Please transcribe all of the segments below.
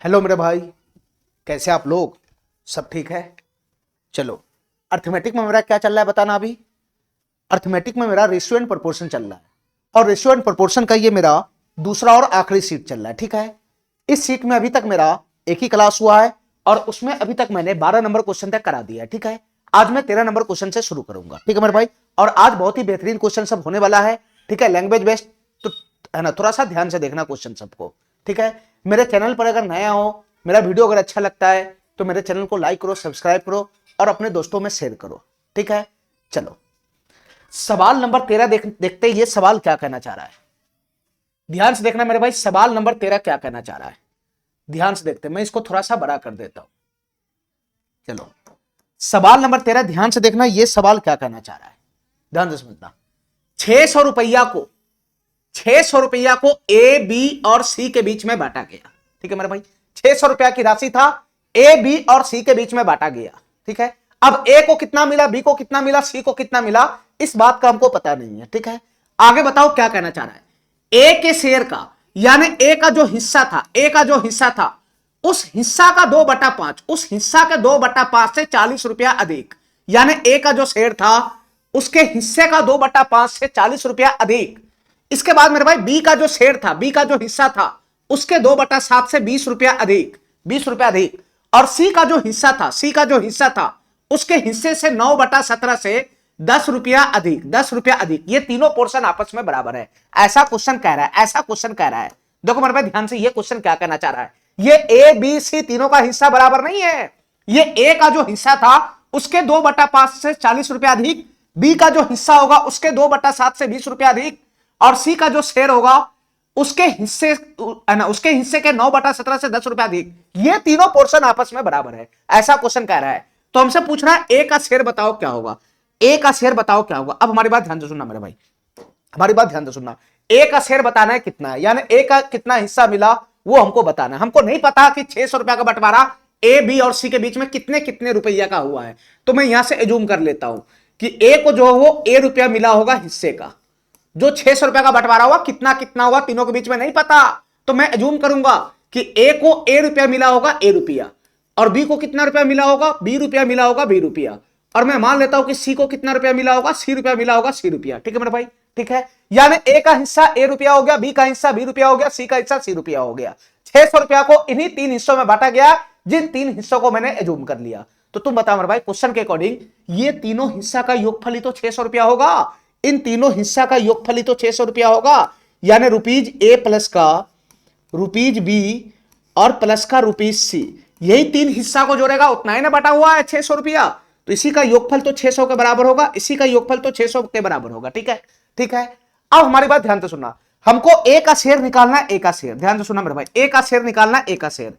Hello मेरे भाई, कैसे आप लोग? सब ठीक है? चलो, अर्थमेटिक में मेरा क्या चल रहा है बताना। अभी अर्थमेटिक में मेरा रेशियो एंड प्रोपोर्शन चल रहा है और रेशियो एंड प्रोपोर्शन का ये मेरा दूसरा और आखिरी सीट चल रहा है। ठीक है, इस सीट में अभी तक मेरा एक ही क्लास हुआ है और उसमें अभी तक मैंने 12 नंबर क्वेश्चन तक करा दिया है। ठीक है, आज मैं 13 नंबर क्वेश्चन से शुरू करूंगा। ठीक है मेरे भाई, और आज बहुत ही बेहतरीन क्वेश्चन सब होने वाला है। ठीक है, लैंग्वेज बेस्ड तो है ना, थोड़ा सा ध्यान से देखना क्वेश्चन सबको। ठीक है, मेरे चैनल पर अगर नया हो, मेरा वीडियो अगर अच्छा लगता है तो मेरे चैनल को लाइक करो, सब्सक्राइब करो और अपने दोस्तों में शेयर करो। ठीक है, चलो सवाल नंबर 13 देखते हैं ये सवाल क्या कहना चाह रहा है। ध्यान से देखना मेरे भाई, सवाल नंबर 13 क्या कहना चाह रहा है, ध्यान से देखते हैं। मैं इसको थोड़ा सा बड़ा कर देता हूं। चलो सवाल नंबर 13 ध्यान से देखना, ये सवाल क्या कहना चाह रहा है, ध्यान से समझना। 600 रुपया को ए बी और सी के बीच में बांटा गया। ठीक है मेरे भाई, 600 रुपया की राशि था, ए बी और सी के बीच में बांटा गया। ठीक है, अब ए को कितना मिला, बी को कितना मिला, सी को कितना मिला, इस बात का हमको पता नहीं है। ठीक है, आगे बताओ क्या कहना चाह रहा है। ए के शेयर का, यानी ए का जो हिस्सा था, ए का जो हिस्सा था, उस हिस्सा का 2/5, उस हिस्सा के 2/5 से 40 रुपया अधिक, यानी ए का जो शेयर था उसके हिस्से का 2/5 से 40 रुपया अधिक। इसके बाद मेरे भाई बी का जो शेयर था, बी का जो हिस्सा था उसके 2/7 से 20 रुपया अधिक, 20 रुपया अधिक। और सी का जो हिस्सा था, सी का जो हिस्सा था उसके हिस्से से 9/17 से 10 रुपया अधिक, 10 रुपया अधिक। ये तीनों पोर्शन आपस में बराबर है, ऐसा क्वेश्चन कह रहा है, ऐसा क्वेश्चन कह रहा है। देखो मेरे भाई ध्यान से, ये क्वेश्चन क्या कहना चाह रहा है, ये ए बी सी तीनों का हिस्सा बराबर नहीं है। ये ए का जो हिस्सा था उसके 2/5 से 40 रुपया अधिक, बी का जो हिस्सा होगा उसके 2/7 से 20 रुपया अधिक, और सी का जो शेयर होगा उसके हिस्से है ना, उसके हिस्से के 9/17 से 10 रुपया अधिक। ये तीनों पोर्शन आपस में बराबर है, ऐसा क्वेश्चन कह रहा है। तो हमसे पूछ रहा है ए का शेयर बताओ क्या होगा, ए का शेयर बताओ क्या होगा। अब हमारी बात ध्यान से सुनना मेरे भाई, हमारी बात ध्यान से सुनना। ए का शेयर बताना है कितना है, यानी ए का कितना हिस्सा मिला वो हमको बताना है। हमको नहीं पता कि 600 रुपया का बंटवारा ए बी और सी के बीच में कितने कितने रुपया का हुआ है, तो मैं यहां से एज्यूम कर लेता हूं कि ए को जो वो ए रुपया मिला होगा हिस्से का, जो 600 रुपया का बंटवारा हुआ कितना कितना हुआ तीनों के बीच में नहीं पता, तो मैं एज्यूम करूंगा कि ए को ए रुपया मिला होगा, ए रुपया, और बी को कितना रुपया मिला होगा, बी रुपया मिला होगा, बी रुपया, और मैं मान लेता हूं कि सी को कितना रुपया मिला होगा, सी रुपया मिला होगा, सी रुपया। ठीक है मेरे भाई, ठीक है, यानी ए का हिस्सा ए रुपया हो गया, बी का हिस्सा बी रुपया हो गया, सी का हिस्सा सी रुपया हो गया। 600 रुपया को इन्हीं 3 हिस्सों में बांटा गया, जिन 3 हिस्सों को मैंने एज्यूम कर लिया। तो तुम बताओ मेरे भाई, क्वेश्चन के अकॉर्डिंग ये तीनों हिस्सा का योगफल ही तो 600 रुपया होगा, इन तीनों हिस्सा का योगफल ही तो 600 रुपया होगा, यानी रुपीज ए प्लस का रुपीज बी और प्लस का रुपीज सी, यही 3 हिस्सा को जोड़ेगा, उतना ही ना बटा हुआ है 600 रुपया, तो इसी का योगफल तो 600 के बराबर होगा, इसी का योगफल तो 600 के बराबर होगा। ठीक है, ठीक है। अब हमारी बात ध्यान से सुनना, हमको ए का शेयर निकालना है, ए का शेयर, ध्यान से सुनना मेरे भाई, ए का शेयर निकालना है, ए का शेयर।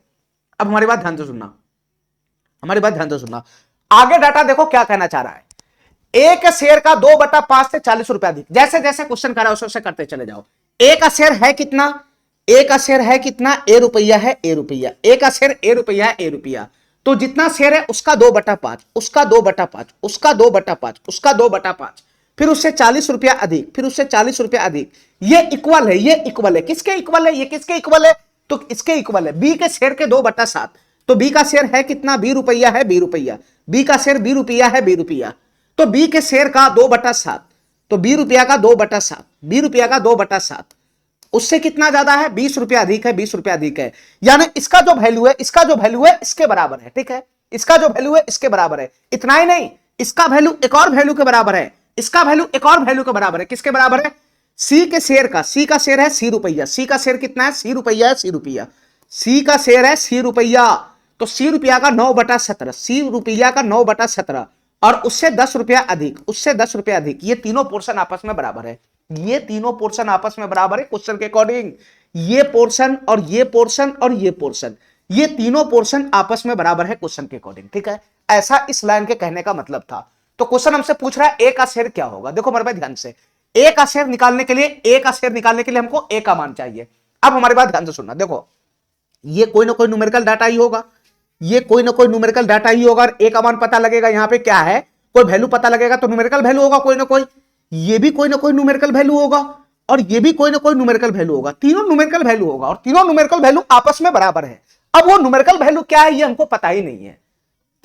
अब हमारी बात ध्यान से सुनना, हमारी बात ध्यान से सुनना, आगे डाटा देखो क्या कहना चाह रहा है। ए के शेयर का 2/5 से 40 रुपया अधिक, जैसे जैसे क्वेश्चन कर रहा है वैसे करते चले जाओ। ए का शेयर है कितना, ए का शेयर है कितना, ए रुपया है, ए रुपया, ए का शेयर ए रुपया है, ए रुपया, तो जितना शेयर है उसका 2/5, उसका 2/5, उसका 2/5, उसका 2/5, फिर उससे 40 रुपया अधिक, फिर उससे 40 रुपया अधिक। ये इक्वल है, ये इक्वल है, किसके इक्वल है, ये किसके इक्वल है, तो इसके इक्वल है बी के शेयर के 2/7। तो बी का शेयर है कितना, बी रुपया है, बी रुपया, बी का शेयर बी रुपया है, बी रुपया, तो बी के शेयर का 2/7, तो बी रुपया का 2/7, बी रुपया का 2/7, उससे कितना ज्यादा है, 20 रुपया अधिक है, 20 रुपया अधिक है, यानी इसका जो वैल्यू है, इसका जो वैल्यू है इसके बराबर है। ठीक है, इसका जो वैल्यू है इसके बराबर है। इतना ही नहीं, इसका वैल्यू एक और वैल्यू के बराबर है, इसका वैल्यू एक और वैल्यू के बराबर है। किसके बराबर है, सी के शेयर का, सी का शेयर है सी रुपया, सी का शेयर कितना है, सी रुपया है, सी रुपया, सी का शेयर है सी रुपया, तो सी रुपया का 9/17, सी रुपया का 9/17, और उससे 10 रुपया अधिक, उससे 10 रुपया अधिक। ये तीनों पोर्शन आपस में बराबर है, ये तीनों पोर्शन आपस में बराबर है क्वेश्चन के अकॉर्डिंग। ये पोर्शन और ये पोर्शन और ये पोर्शन, ये तीनों पोर्शन आपस में बराबर है क्वेश्चन के अकॉर्डिंग। ठीक है, ऐसा इस लाइन के कहने का मतलब था। तो क्वेश्चन हमसे पूछ रहा है ए का शेयर क्या होगा। देखो मेरे भाई ध्यान से, ए का शेयर निकालने के लिए, ए का शेयर निकालने के लिए हमको ए का मान चाहिए। अब हमारी बात ध्यान से सुनना, देखो ये कोई ना कोई न्यूमेरिकल डाटा ही होगा, ये कोई ना कोई न्यूमेरिकल डाटा ही होगा, ए का मान पता लगेगा, यहां पे क्या है, कोई वैल्यू पता लगेगा तो न्यूमेरिकल वैल्यू होगा कोई ना कोई, ये भी कोई ना कोई न्यूमेरिकल वैल्यू होगा, और ये भी कोई ना कोई न्यूमेरिकल वैल्यू होगा, तीनों न्यूमेरिकल वैल्यू होगा, और तीनों न्यूमेरिकल वैल्यू आपस में बराबर है। अब वो न्यूमेरिकल वैल्यू क्या है ये हमको पता ही नहीं है,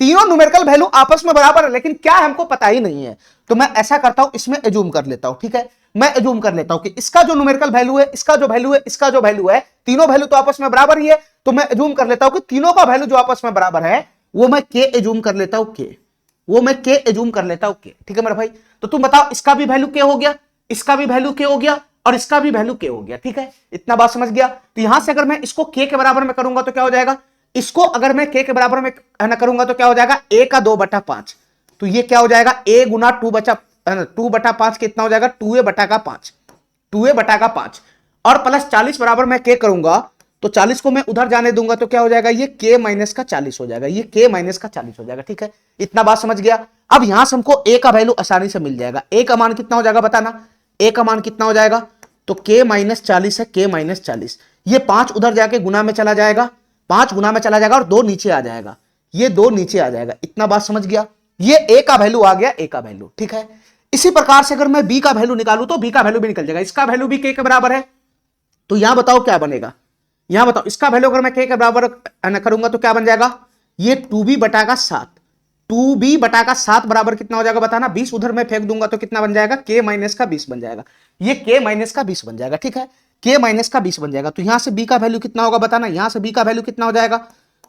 तीनों न्यूमेरिकल वैल्यू आपस में बराबर है लेकिन क्या है हमको पता ही नहीं है। तो मैं ऐसा करता हूं, इसमें एज्यूम कर लेता हूं, ठीक है, मैं एज्यूम कर लेता हूं कि इसका जो न्यूमेरिकल वैल्यू है, इसका जो वैल्यू है, इसका जो वैल्यू है, तीनों वैल्यू तो आपस में बराबर ही है। तो मैं एज्यूम कर लेता हूं कि तीनों का वैल्यू जो आपस में बराबर है वो मैं के एज्यूम कर लेता हूं, के, वो मैं के एज्यूम कर लेता हूं, के, ठीक है मेरे भाई। तो तुम बताओ, इसका भी वैल्यू के हो गया, इसका भी वैल्यू के हो गया और इसका भी वैल्यू के हो गया, ठीक है, इतना बात समझ गया। तो यहां से अगर मैं इसको के बराबर में करूंगा तो क्या हो जाएगा, इसको अगर मैं के बराबर में ना करूंगा तो क्या हो जाएगा, ए का 2/5। तो ये क्या हो जाएगा, ए गुना 2/5 कितना हो जाएगा, 2a बटा का 5, 2a बटा का 5 और प्लस 40 बराबर मैं के करूंगा तो 40 को मैं उधर जाने दूंगा तो क्या हो जाएगा, ये k माइनस का 40 हो जाएगा, ये k माइनस का 40 हो जाएगा, ठीक है, इतना बात समझ गया। अब यहां से हमको a का वैल्यू आसानी से मिल जाएगा, a का मान कितना हो जाएगा बताना, a का मान कितना हो जाएगा, तो k माइनस 40 है, k माइनस 40, ये 5 उधर जाके गुना में चला जाएगा, 5 गुना में चला जाएगा और 2 नीचे आ जाएगा, ये 2 नीचे आ जाएगा, इतना बात समझ गया। ये a का वैल्यू आ गया, a का वैल्यू, ठीक है। इसी प्रकार से अगर मैं b का वैल्यू निकालूं तो b का वैल्यू भी निकल जाएगा, इसका वैल्यू भी k के बराबर है। तो यहां बताओ क्या बनेगा, यहां बताओ इसका वैल्यू अगर मैं k के बराबर करूंगा तो क्या बन जाएगा, ये 2b बटा का 7, 2b बटा का 7 बराबर कितना हो जाएगा बताना, 20 उधर मैं फेंक दूंगा तो कितना बन जाएगा, k माइनस का 20 बन जाएगा, ये k माइनस का 20 बन जाएगा, ठीक है, k माइनस का 20 बन जाएगा। तो यहां से b का वैल्यू कितना होगा बताना, यहां से b का वैल्यू कितना हो जाएगा,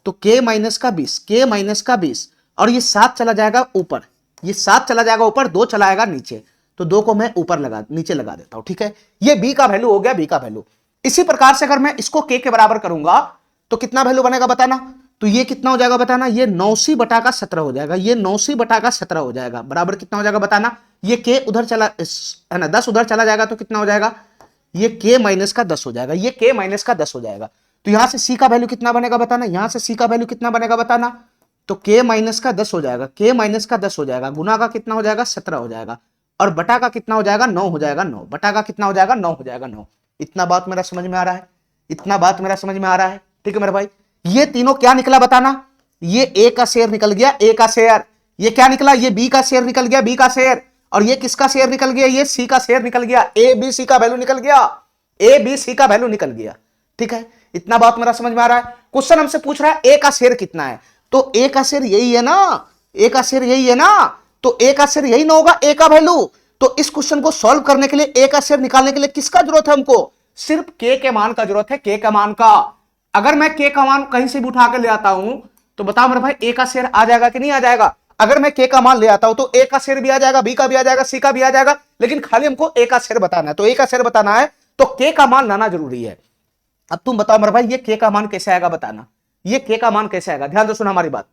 तो k माइनस का 20, k माइनस का 20 और ये 7 चला जाएगा ऊपर, ये 7 चला जाएगा ऊपर, 2 चला आएगा नीचे, तो 2 को मैं ऊपर नीचे लगा देता हूं, ठीक है, ये b का वैल्यू हो गया, b का वैल्यू। इसी प्रकार से अगर मैं इसको k के बराबर करूंगा तो कितना वैल्यू बनेगा बताना, तो ये कितना हो जाएगा बताना, ये 9c बटा का 17 हो जाएगा, ये 9c बटा का 17 हो जाएगा, बराबर कितना हो जाएगा बताना, ये k उधर चला है ना, 10 उधर चला जाएगा तो कितना हो जाएगा, ये k माइनस का 10 हो जाएगा, ये k माइनस का 10 हो जाएगा। तो यहां से c का वैल्यू कितना बनेगा बताना, यहां से c का वैल्यू कितना बनेगा बताना, तो k माइनस का 10 हो जाएगा, k माइनस का 10 हो जाएगा, गुना का कितना हो जाएगा 17 हो जाएगा और बटा का कितना हो जाएगा 9 हो जाएगा, 9 बटा का कितना हो जाएगा 9 हो जाएगा, 9। इतना बात मेरा समझ में आ रहा है, इतना बात मेरा समझ में आ रहा है, ठीक है मेरे भाई। ये तीनों क्या निकला बताना, ये ए का शेयर निकल गया, ए का शेयर, ये क्या निकला, ये बी का शेयर निकल गया, बी का शेयर, और ये किसका शेयर निकल गया, ये सी का शेयर निकल गया, ए बी सी का वैल्यू निकल गया, ए बी सी का वैल्यू निकल गया, ठीक है, इतना बात मेरा समझ में आ रहा है। क्वेश्चन हमसे पूछ रहा है ए का शेयर कितना है, तो ए का शेयर यही है ना, ए का शेयर यही है ना, तो ए का शेयर यही ना होगा ए का वैल्यू। तो इस क्वेश्चन को सॉल्व करने के लिए ए का शेयर निकालने के लिए किसका जरूरत है हमको, सिर्फ के मान का जरूरत है, के का मान का। अगर मैं के का मान कहीं से भी उठा के ले आता हूं तो बताओ मेरे भाई ए का शेयर आ जाएगा कि नहीं आ जाएगा। अगर मैं के का मान ले आता हूं तो ए का शेयर भी आ जाएगा, बी का भी आ जाएगा, सी का भी आ जाएगा, लेकिन खाली हमको ए का शेयर बताना है। तो ए का शेयर बताना है तो के का मान लाना जरूरी है। अब तुम बताओ मेरे भाई ये के का मान कैसे आएगा बताना, ये के का मान कैसे आएगा, ध्यान से सुना हमारी बात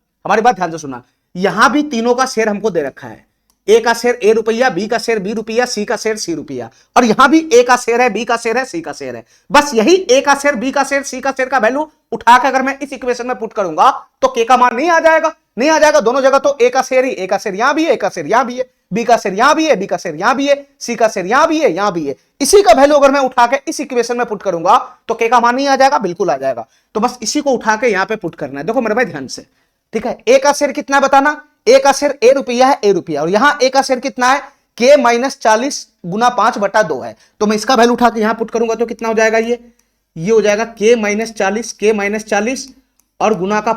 ध्यान से सुना। यहां भी तीनों का शेयर हमको दे रखा है, ए का शेयर ए रुपया, बी का शेयर बी रुपया, सी का शेयर सी रुपया, और यहां भी ए का शेयर है, बी का शेयर है, सी का शेयर है। बस यही ए का शेयर, बी का शेयर, सी का शेयर का वैल्यू उठाकर अगर मैं इस इक्वेशन में पुट करूंगा तो के का मान नहीं आ जाएगा, नहीं आ जाएगा दोनों जगह। तो ए का शेयर ही, ए का शेयर यहां भी है, ए का शेयर यहां भी है, बी का शेयर यहां भी है, बी का शेयर यहां भी है, सी का शेयर यहां भी है, यहां भी है। इसी का वैल्यू अगर मैं उठा के इस इक्वेशन में पुट करूंगा तो के का मान नहीं आ जाएगा, बिल्कुल आ जाएगा। तो बस इसी को उठा के यहां पे पुट करना है। देखो मेरे भाई ध्यान से, ठीक है, ए का शेयर कितना बताना, ए का शेयर ए रुपया है, ए रुपया, और यहां ए का शेयर कितना है, के माइनस 40 गुना 5/2 है। तो मैं इसका वैल्यू उठा के यहां पुट करूंगा तो कितना हो जाएगा, ये हो जाएगा के माइनस 40 और गुना का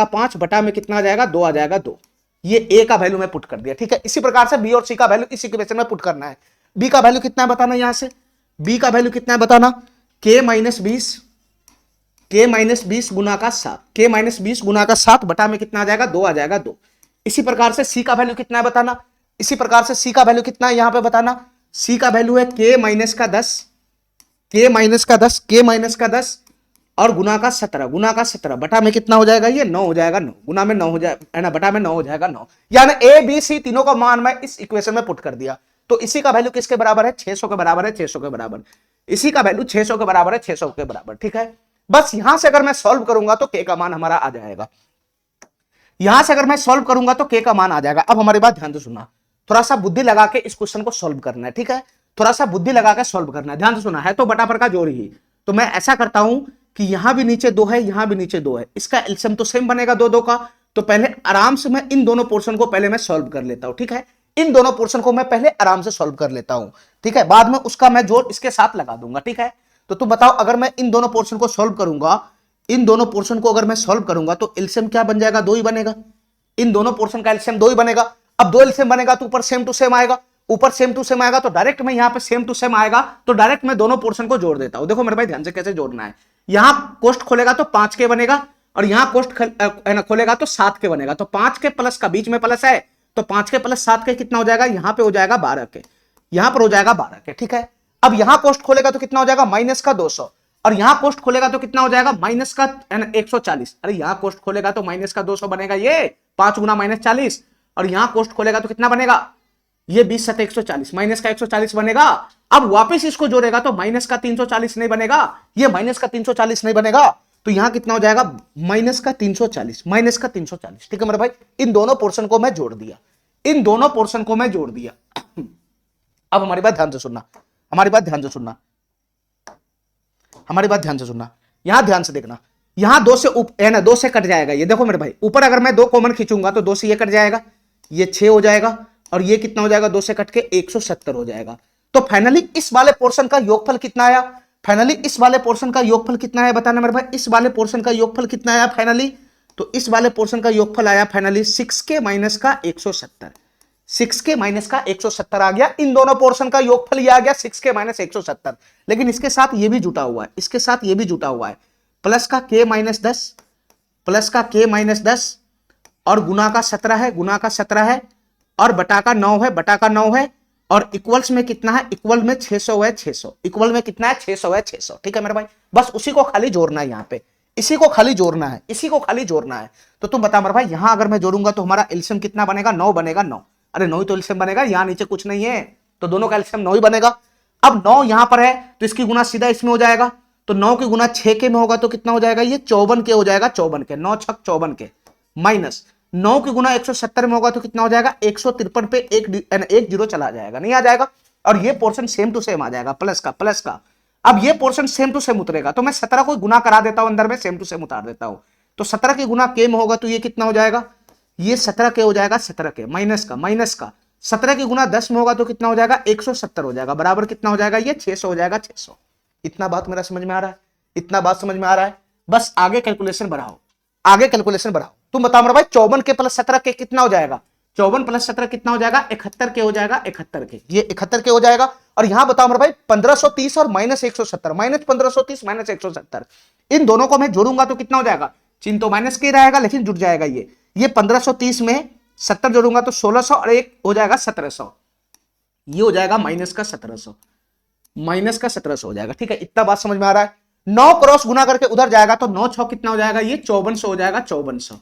5 बटा में कितना आ जाएगा 2 आ जाएगा 2। ये ए का वैल्यू मैं पुट कर दिया, ठीक है। इसी प्रकार से बी और सी का वैल्यू इस इक्वेशन में पुट करना है। बी का वैल्यू कितना है बताना, यहां से बी का वैल्यू कितना है बताना, के माइनस 20 गुना का 7, के माइनस 20 गुना का 7 बटा में कितना आ जाएगा 2 आ जाएगा 2। इसी प्रकार से सी का वैल्यू कितना है बताना, इसी प्रकार से सी का वैल्यू कितना है यहां पे बताना, सी का वैल्यू है के माइनस का 10 और गुना का 17 बटा में कितना हो जाएगा, ये 9 हो जाएगा, 9 गुना में 9 हो जाएगा ना, बटा में 9 हो जाएगा 9। यानी ए बी सी तीनों का मान मैं इस इक्वेशन में पुट कर दिया। तो इसी का वैल्यू किसके बराबर है, 600 के बराबर है, 600 के बराबर। इसी का वैल्यू 600 के बराबर है, 600 के बराबर, ठीक है। बस यहां से अगर मैं सॉल्व करूंगा तो के का मान हमारा आ जाएगा, यहां से अगर मैं सॉल्व करूंगा तो के का मान आ जाएगा। अब हमारी बात ध्यान से सुनना, थोड़ा सा बुद्धि लगा के इस क्वेश्चन को सॉल्व करना है, ठीक है, थोड़ा सा बुद्धि लगा के सॉल्व करना है, ध्यान से सुना है। तो बटा पर का जोड़ ही, तो मैं ऐसा करता हूं कि यहां भी नीचे 2 है, यहां भी नीचे 2 है, इसका एलसीएम तो सेम बनेगा 2 का। तो पहले आराम से मैं इन दोनों पोर्शन को पहले मैं सॉल्व कर लेता हूं, ठीक है, इन दोनों पोर्शन को मैं पहले आराम से सॉल्व कर लेता हूं, ठीक है, बाद में उसका मैं जोड़ इसके साथ लगा दूंगा, ठीक है। तो तुम बताओ अगर मैं इन दोनों पोर्शन को सॉल्व करूंगा, इन दोनों पोर्शन को अगर मैं सॉल्व करूंगा तो एलसीएम क्या बन जाएगा, 2 ही बनेगा। इन दोनों पोर्शन का एलसीएम 2 ही बनेगा। अब 2 एलसीएम बनेगा तो ऊपर सेम टू सेम आएगा, ऊपर सेम टू सेम आएगा तो डायरेक्ट मैं यहां पे सेम टू सेम आएगा तो डायरेक्ट मैं दोनों पोर्शन को जोड़ देता हूं। देखो मेरे भाई ध्यान से कैसे जोड़ना है। यहां कोष्ठ खोलेगा तो 5 के बनेगा और यहां कोष्ठ खोलेगा तो 7 के बनेगा। तो 5 के प्लस का बीच में प्लस है तो 5 के प्लस 7 के कितना हो जाएगा, यहां पे हो जाएगा 12 के, यहां पर हो जाएगा 12 के। ठीक है, अब यहां कोष्ठ खोलेगा तो कितना हो जाएगा, माइनस का 200 और यहां कोष्ठ खोलेगा तो कितना हो जाएगा, माइनस का 140। अरे यहां कोष्ठ खोलेगा तो माइनस का 200 बनेगा, ये 5 गुना माइनस 40 और यहां कोष्ठ खोलेगा तो कितना बनेगा, ये 20 सत्ते 140, माइनस का 140 बनेगा। अब वापस इसको जोड़ेगा तो माइनस का 340 नहीं बनेगा, ये माइनस का 340 नहीं बनेगा तो यहां कितना हो जाएगा, माइनस का 340, माइनस का 340। ठीक है मेरे भाई, इन दोनों पोर्शन को मैं जोड़ दिया, इन दोनों पोर्शन को मैं जोड़ दिया। अब हमारी बात ध्यान से सुनना, हमारी बात ध्यान से सुनना, हमारी बात ध्यान से सुनना, यहां ध्यान से देखना। यहां 2 से है ना, 2 से कट जाएगा ये। देखो मेरे भाई ऊपर अगर मैं 2 कॉमन खींचूंगा तो 2 से ये कट जाएगा, ये 6 हो जाएगा और ये कितना हो जाएगा, 2 से कट के 170 हो जाएगा। तो फाइनली इस वाले पोर्शन का योगफल कितना आया, फाइनली इस वाले पोर्शन का योगफल कितना है बताना मेरे भाई, इस वाले पोर्शन का योगफल कितना आया फाइनली, तो इस वाले पोर्शन का योगफल आया फाइनली 6k माइनस का 170, 6k माइनस का 170 आ गया। इन दोनों पोर्शन का योगफल ये आ गया 6k माइनस 170। लेकिन इसके साथ ये भी जुटा हुआ है, इसके साथ ये भी जुटा हुआ है, प्लस का k माइनस 10, प्लस का k माइनस 10 और गुना का 17 है, गुना का 17 है और बटा का 9 है, बटा का 9 है और इक्वल्स में कितना है, इक्वल में 600 है, 600 इक्वल में कितना है, 600 है, 600। ठीक है मेरे भाई, बस उसी को खाली जोड़ना है, यहां पे इसी को खाली जोड़ना है, इसी को खाली जोड़ना है। तो तुम बता मेरे भाई, यहां अगर मैं जोड़ूंगा तो हमारा एलसीएम कितना बनेगा, 9 बनेगा, 9। अरे 9 ही तो एलसीएम बनेगा, यहां नीचे कुछ नहीं है तो दोनों का एलसीएम 9 ही बनेगा। अब 9 यहां पर है तो इसकी गुना सीधा इसमें हो जाएगा, तो 9 की गुना 6 के में होगा तो कितना हो जाएगा, ये 54 के हो जाएगा, 54 के, 9 छक 54 के, माइनस 9 की गुना 170 में होगा तो कितना हो जाएगा, 153 पे एक जीरो चला जाएगा, नहीं आ जाएगा और ये पोर्शन सेम टू सेम आ जाएगा, प्लस का, प्लस का। अब ये पोर्शन सेम टू सेम उतरेगा तो मैं 17 को गुना करा देता हूं, अंदर में सेम टू सेम उतार देता हूं। तो 17 की गुना के में होगा तो ये कितना हो जाएगा, ये 17 के हो जाएगा, 17 के माइनस का, माइनस का 17 की गुना 10 में होगा तो कितना हो जाएगा, 170 हो जाएगा, बराबर कितना हो जाएगा, ये 600 हो जाएगा, 600। इतना बात मेरा समझ में आ रहा है, इतना बात समझ में आ रहा है। बस आगे कैलकुलेशन बढ़ाओ, आगे कैलकुलेशन बढ़ाओ। तुम बताओ मेरा भाई 54 के प्लस 17 के कितना हो जाएगा, 54 प्लस 17 कितना हो जाएगा, 71 के हो जाएगा, 71 के, ये 71 के हो जाएगा। और यहां बताओ मेरे भाई 1530 और माइनस 170, माइनस 1530 माइनस 170, इन दोनों को मैं जोड़ूंगा तो कितना हो जाएगा, चिन्ह तो माइनस के रहेगा लेकिन जुड़ जाएगा। ये 1530 में 70 जोड़ूंगा तो 1600 और एक हो जाएगा 1700, ये हो जाएगा माइनस का 1700, माइनस का 1700 हो जाएगा। ठीक है, इतना बात समझ में आ रहा है। 9 क्रॉस गुना करके उधर जाएगा तो 9 6 कितना हो जाएगा, ये 5400 हो जाएगा, 5400,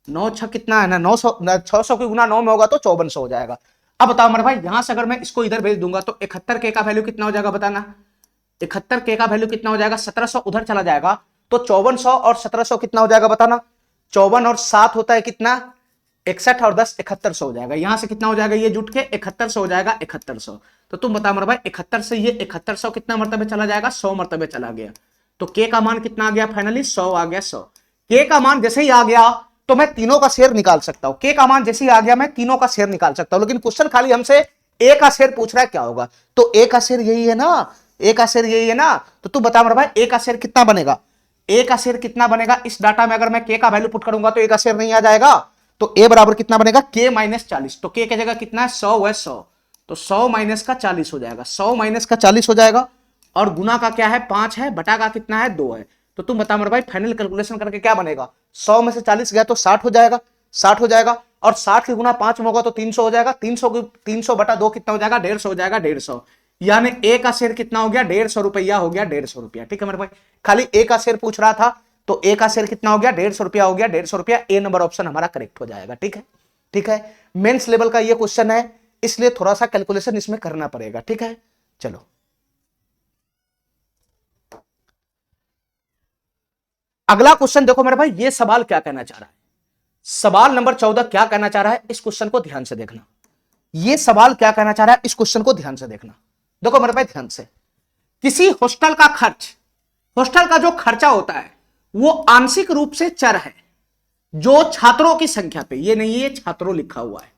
9 6 कितना है ना, 900, 600 की गुना 9 में होगा तो 5400 हो जाएगा। अब बताओ मेरे भाई, यहां से अगर मैं इसको इधर भेज दूंगा तो 71 के का वैल्यू कितना हो जाएगा बताना, 71 के का वैल्यू कितना हो जाएगा, 1700 उधर चला जाएगा तो 5400 और 1700 कितना हो जाएगा बताना, 54 और 7 होता है कितना, 61 और 10 7100 हो जाएगा। यहां से कितना हो जाएगा, ये जुट के 7100 हो जाएगा, 7100। तो तुम बताओ मेरे भाई 71 से ये 7100 कितना मरतबे चला जाएगा, 100 मरतबे चला गया। तो के का मान कितना आ गया, फाइनली 100 आ गया, 100। के का मान जैसे ही आ गया तो मैं तीनों का शेयर निकाल सकता हूं, के का मान जैसे ही आ गया मैं तीनों का शेयर निकाल सकता हूं। लेकिन क्वेश्चन खाली हमसे ए का शेयर पूछ रहा है, क्या होगा, तो ए का शेयर यही है ना, ए का शेयर यही है ना। तो तू बता मेरे भाई ए का शेयर कितना बनेगा, ए का शेयर कितना बनेगा। इस डाटा में अगर मैं के का वैल्यू पुट करूंगा तो ए का शेयर नहीं आ जाएगा, तो ए बराबर कितना बनेगा, के माइनस 40। तो के की जगह कितना है, 100 है, 100, तो 100 माइनस का 40 हो जाएगा, 100 माइनस का 40 हो जाएगा। और गुना का क्या है, 5 है, बटा का कितना है, 2 है। तो तुम बता मेरे भाई फाइनल कैलकुलेशन करके क्या बनेगा, 100 में से 40 गया तो 60 हो जाएगा, 60 हो जाएगा। और 60 की गुना 5 में होगा तो 300 हो जाएगा, 300 बटा 2 कितना हो जाएगा, 150 हो जाएगा, 150। यानी ए का शेयर कितना हो गया, 150 रुपया हो गया, 150 रुपया। ठीक है मेरे भाई, खाली ए का शेयर पूछ रहा था तो ए का शेयर कितना हो गया, 150 रुपया हो गया, 150 रुपया। ए नंबर ऑप्शन हमारा करेक्ट हो जाएगा। ठीक है, ठीक है, मेंस लेवल का ये क्वेश्चन है इसलिए थोड़ा सा कैलकुलेशन इसमें करना पड़ेगा। ठीक है, चलो अगला क्वेश्चन देखो मेरे भाई, ये सवाल क्या कहना चाह रहा है, सवाल नंबर 14 क्या कहना चाह रहा है, इस क्वेश्चन को ध्यान से देखना। ये सवाल क्या कहना चाह रहा है, इस क्वेश्चन को ध्यान से देखना। देखो मेरे भाई ध्यान से, किसी हॉस्टल का खर्च, हॉस्टल का जो खर्चा होता है वो आंशिक रूप से चर है जो छात्रों की संख्या पे, ये नहीं है छात्रों लिखा हुआ है,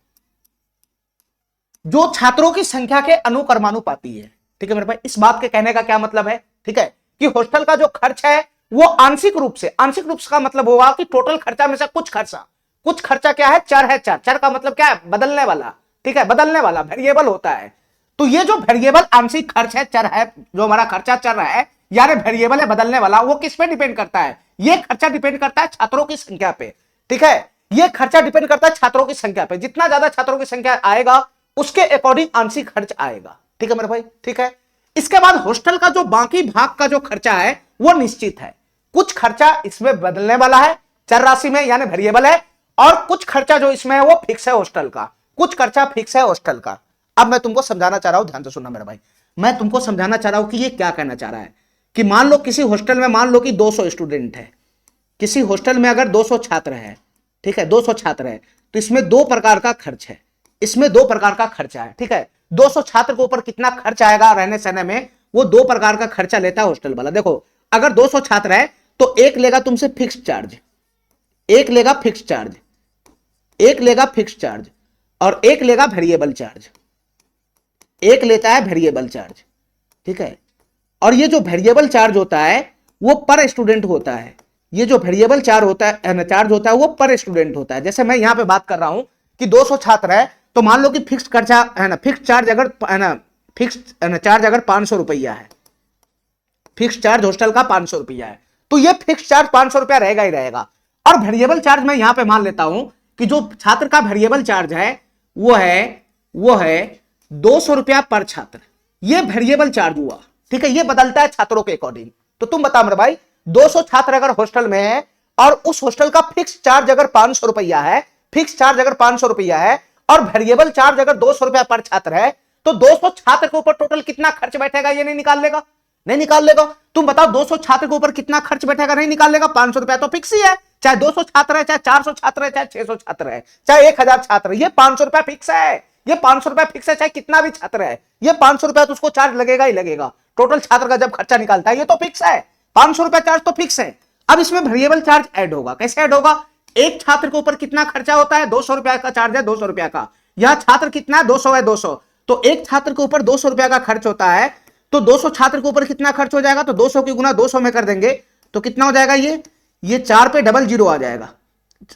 जो छात्रों की संख्या के अनुक्रमानुपाती है। ठीक है मेरे भाई, इस बात के कहने का क्या मतलब है, ठीक है, कि हॉस्टल का जो खर्च है वो आंशिक रूप से, आंशिक रूप से का मतलब होगा कि टोटल खर्चा में से कुछ खर्चा क्या है, चर है। चर का मतलब क्या है, बदलने वाला, ठीक है, बदलने वाला, वेरिएबल होता है। तो ये जो वेरिएबल आंशिक खर्च है, चर है, जो हमारा खर्चा चल रहा है यानी वेरिएबल है, बदलने वाला, वो किस पे डिपेंड करता है, ये खर्चा डिपेंड करता है छात्रों की संख्या पे, ठीक है, ये खर्चा डिपेंड करता है छात्रों की संख्या पे। जितना ज्यादा छात्रों की संख्या आएगा उसके अकॉर्डिंग आंशिक खर्च आएगा, ठीक है मेरे भाई, ठीक है। इसके बाद हॉस्टल का जो बाकी भाग का जो खर्चा है वो निश्चित है। कुछ खर्चा इसमें बदलने वाला है, चर राशि में यानी वेरिएबल है, और कुछ खर्चा जो इसमें है वो फिक्स है हॉस्टल का, कुछ खर्चा फिक्स है हॉस्टल का। अब मैं तुमको समझाना चाह रहा हूं, ध्यान से सुनना मेरा भाई, मैं तुमको समझाना चाह रहा हूं कि ये क्या कहना चाह रहा है। कि मान लो किसी हॉस्टल में, मान लो कि 200 स्टूडेंट है, किसी हॉस्टल में अगर 200 छात्र है, ठीक है, 200 छात्र है, तो इसमें दो प्रकार का खर्च है, इसमें दो प्रकार का खर्चा है, ठीक है। 200 छात्र के ऊपर कितना खर्च आएगा रहने सहने में, वो दो प्रकार का खर्चा लेता है हॉस्टल वाला। देखो, अगर 200 छात्र है तो एक लेगा तुमसे फिक्स चार्ज, एक लेगा फिक्स चार्ज, एक लेगा फिक्स चार्ज, और एक लेगा वेरिएबल चार्ज, एक लेता है वेरिएबल चार्ज, ठीक है। और ये जो वेरिएबल चार्ज होता है वो पर स्टूडेंट होता है, ये जो वेरिएबल चार्ज होता है वो पर स्टूडेंट होता है। जैसे मैं यहां पे बात कर रहा हूं कि 200 छात्र है, तो मान लो कि फिक्स खर्चा है ना, फिक्स चार्ज अगर है ना, फिक्स चार्ज अगर 500 रुपया है, फिक्स चार्ज हॉस्टल का 500 रुपया है, तो ये फिक्स चार्ज 500 रुपया रहेगा ही रहेगा। और वेरिएबल चार्ज मैं यहां पे मान लेता हूं कि जो छात्र का वेरिएबल चार्ज है वो है 200 रुपया पर छात्र, ये वेरिएबल चार्ज हुआ, ठीक है, ये बदलता है छात्रों के अकॉर्डिंग। तो तुम बताओ मेरे भाई, 200 छात्र अगर हॉस्टल में है और उस हॉस्टल का फिक्स चार्ज अगर 500 रुपया है, फिक्स चार्ज अगर 500 रुपया है और वेरिएबल चार्ज अगर 200 रुपया पर छात्र है, तो 200 छात्र के ऊपर टोटल कितना खर्च बैठेगा, ये नहीं निकाल लेगा, नहीं निकाल लेगा। तुम बताओ 200 छात्र के ऊपर कितना खर्च बैठेगा, नहीं निकाल लेगा। 500 रुपया तो फिक्स ही है, चाहे 200 छात्र है, चाहे 400 छात्र है, चाहे 600 छात्र है, चाहे 1000 छात्र है, ये 500 रुपया फिक्स है, ये 500 रुपया फिक्स है, चाहे कितना भी छात्र है, ये 500 रुपया तो उसको चार्ज लगेगा ही लगेगा। टोटल छात्र का जब खर्चा निकालता है ये तो फिक्स है, 500 रुपया चार्ज तो फिक्स है। अब इसमें वेरिएबल चार्ज ऐड होगा, कैसे ऐड होगा, एक छात्र के ऊपर कितना खर्चा होता है, 200 रुपया का चार्ज है, 200 रुपया का, यह छात्र कितना है, 200 है, 200, तो एक छात्र के ऊपर 200 रुपया का खर्च होता है, तो 200 छात्र के ऊपर कितना खर्च हो जाएगा, तो 200 की गुना 200 में कर देंगे तो कितना हो जाएगा, ये 4 पे डबल जीरो आ जाएगा,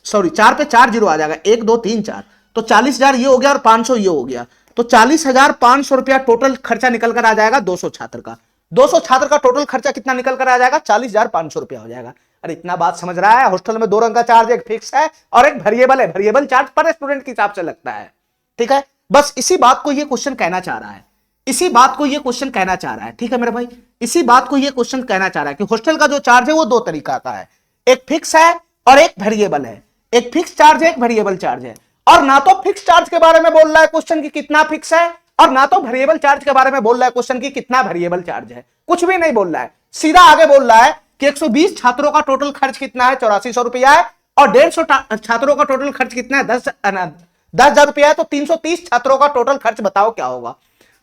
सॉरी 4 पे 4 जीरो आ जाएगा, 1 2 3 4, तो 40,000 ये हो गया और 500 ये हो गया, तो 40,500 रुपया टोटल खर्चा निकल कर आ जाएगा 200 छात्र का। 200 छात्र का टोटल खर्चा कितना निकल कर आ जाएगा, 40,500 रुपया हो जाएगा। अरे इतना बात समझ रहा है, हॉस्टल में दो रंग का चार्ज, एक फिक्स है और एक वेरिएबल है, वेरिएबल चार्ज पर स्टूडेंट के हिसाब से लगता है, ठीक है। बस इसी बात को ये क्वेश्चन कहना चाह रहा है, इसी बात को ये क्वेश्चन कहना चाह रहा है, ठीक है मेरे भाई, इसी बात को ये क्वेश्चन कहना चाह रहा है कि हॉस्टल का जो चार्ज है वो दो तरीका का है, एक फिक्स है और एक वेरिएबल है, एक फिक्स चार्ज है, एक वेरिएबल चार्ज है। और ना तो फिक्स चार्ज के बारे में बोल रहा है क्वेश्चन की कितना फिक्स है, और ना तो वेरिएबल चार्ज के बारे में बोल रहा है क्वेश्चन की कितना वेरिएबल चार्ज है, कुछ भी नहीं बोल रहा है, सीधा आगे बोल रहा है कि 120 छात्रों का टोटल खर्च कितना है, 8400 रुपया है, और 150 छात्रों का टोटल खर्च कितना है, 10,000 रुपया है, तो 330 छात्रों का टोटल खर्च बताओ क्या होगा।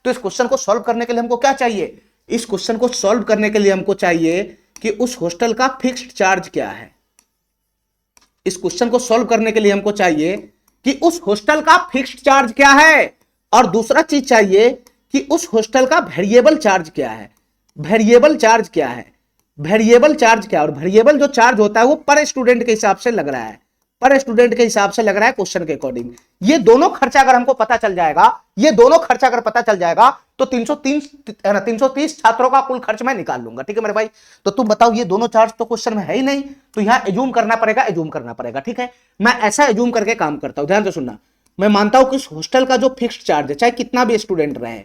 तो इस क्वेश्चन को सॉल्व करने के लिए हमको क्या चाहिए, इस क्वेश्चन को सॉल्व करने के लिए हमको चाहिए कि उस हॉस्टल का फिक्स्ड चार्ज क्या है। इस क्वेश्चन को सॉल्व करने के लिए हमको चाहिए कि उस हॉस्टल का फिक्स्ड चार्ज क्या है, और दूसरा चीज चाहिए कि उस हॉस्टल का वेरिएबल चार्ज क्या है, वेरिएबल चार्ज क्या है, वेरिएबल चार्ज क्या है। और वेरिएबल जो चार्ज होता है वो पर स्टूडेंट के हिसाब से लग रहा है, पर स्टूडेंट के हिसाब से लग रहा है क्वेश्चन के अकॉर्डिंग। ये दोनों खर्चा अगर हमको पता चल जाएगा, ये दोनों खर्चा अगर पता चल जाएगा तो 330 छात्रों का कुल खर्च मैं निकाल लूंगा, ठीक है मेरे भाई। तो तुम बताओ, ये दोनों चार्ज तो क्वेश्चन में है ही नहीं, तो यहां एज्यूम करना पड़ेगा, एज्यूम करना पड़ेगा, ठीक है। मैं ऐसा एज्यूम करके काम करता हूं, ध्यान से सुनना। मैं मानता हूं कि इस हॉस्टल का जो फिक्स्ड चार्ज है, चाहे कितना भी स्टूडेंट रहे,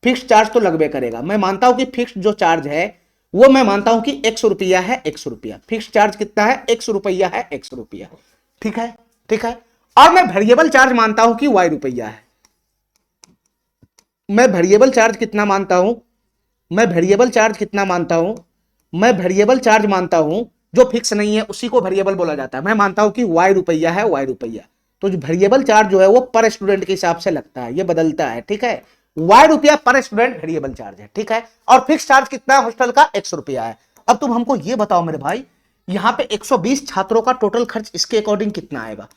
फिक्स्ड चार्ज तो लगभग करेगा। मैं मानता हूं कि फिक्स्ड जो चार्ज है वो मैं मानता हूं कि 100 रुपया है, 100 रुपया फिक्स्ड चार्ज कितना है, 100 रुपया है, 100 रुपया, ठीक है, ठीक है। और मैं वेरिएबल चार्ज मानता हूं कि Y रुपया है। मैं वेरिएबल चार्ज कितना मानता हूं, मैं वेरिएबल चार्ज कितना मानता हूं, मैं वेरिएबल चार्ज मानता हूं जो फिक्स नहीं है उसी को वेरिएबल बोला जाता है। मैं मानता हूं कि Y रुपया है, Y रुपया। तो जो वेरिएबल चार्ज जो है वो पर स्टूडेंट के हिसाब से लगता है, ये बदलता है, ठीक है। Y रुपया पर स्टूडेंट वेरिएबल चार्ज है, ठीक है। और फिक्स चार्ज कितना है हॉस्टल का, 100 रुपया है। अब तुम हमको ये बताओ मेरे भाई, यहां पे 120 छात्रों का टोटल खर्च इसके अकॉर्डिंग कितना आएगा,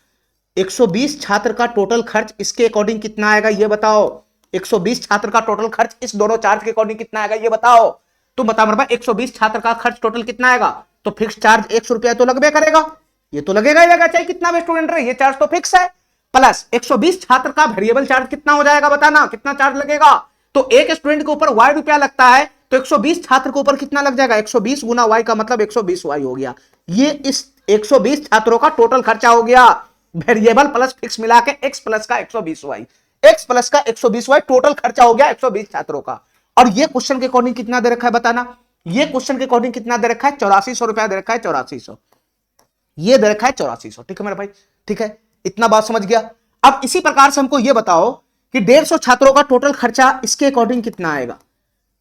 120 छात्र का टोटल खर्च इसके अकॉर्डिंग कितना आएगा, ये बताओ। 120 छात्र का टोटल खर्च इस दोनों चार्ज के अकॉर्डिंग कितना आएगा, ये बताओ। तुम बताओ मेरे भाई, 120 छात्र का खर्च टोटल कितना आएगा, तो फिक्स चार्ज 100 रुपया तो लगभग करेगा, ये तो लगेगा ही लगेगा, चाहे कितना भी स्टूडेंट रहे, ये चार्ज तो फिक्स है। प्लस 120 छात्र का वेरिएबल चार्ज कितना हो जाएगा, बताना कितना चार्ज लगेगा। तो एक स्टूडेंट के ऊपर y रुपया लगता है, तो 120 छात्र के ऊपर कितना लग जाएगा, 120 गुना y का मतलब 120 y हो गया। ये इस 120 छात्रों का टोटल खर्चा हो गया, वेरिएबल प्लस फिक्स मिला के x प्लस का 120 y, x प्लस का 120 y टोटल खर्चा हो गया 120 छात्रों का। और ये क्वेश्चन के अकॉर्डिंग कितना दे रखा है, बताना ये क्वेश्चन के अकॉर्डिंग कितना दे रखा है, 8400 रुपया दे रखा है, 8400 ये दे रखा है 8400। ठीक है मेरे भाई, ठीक है, इतना बात समझ गया। अब इसी प्रकार से हमको ये बताओ कि 150 छात्रों का टोटल खर्चा इसके अकॉर्डिंग कितना आएगा,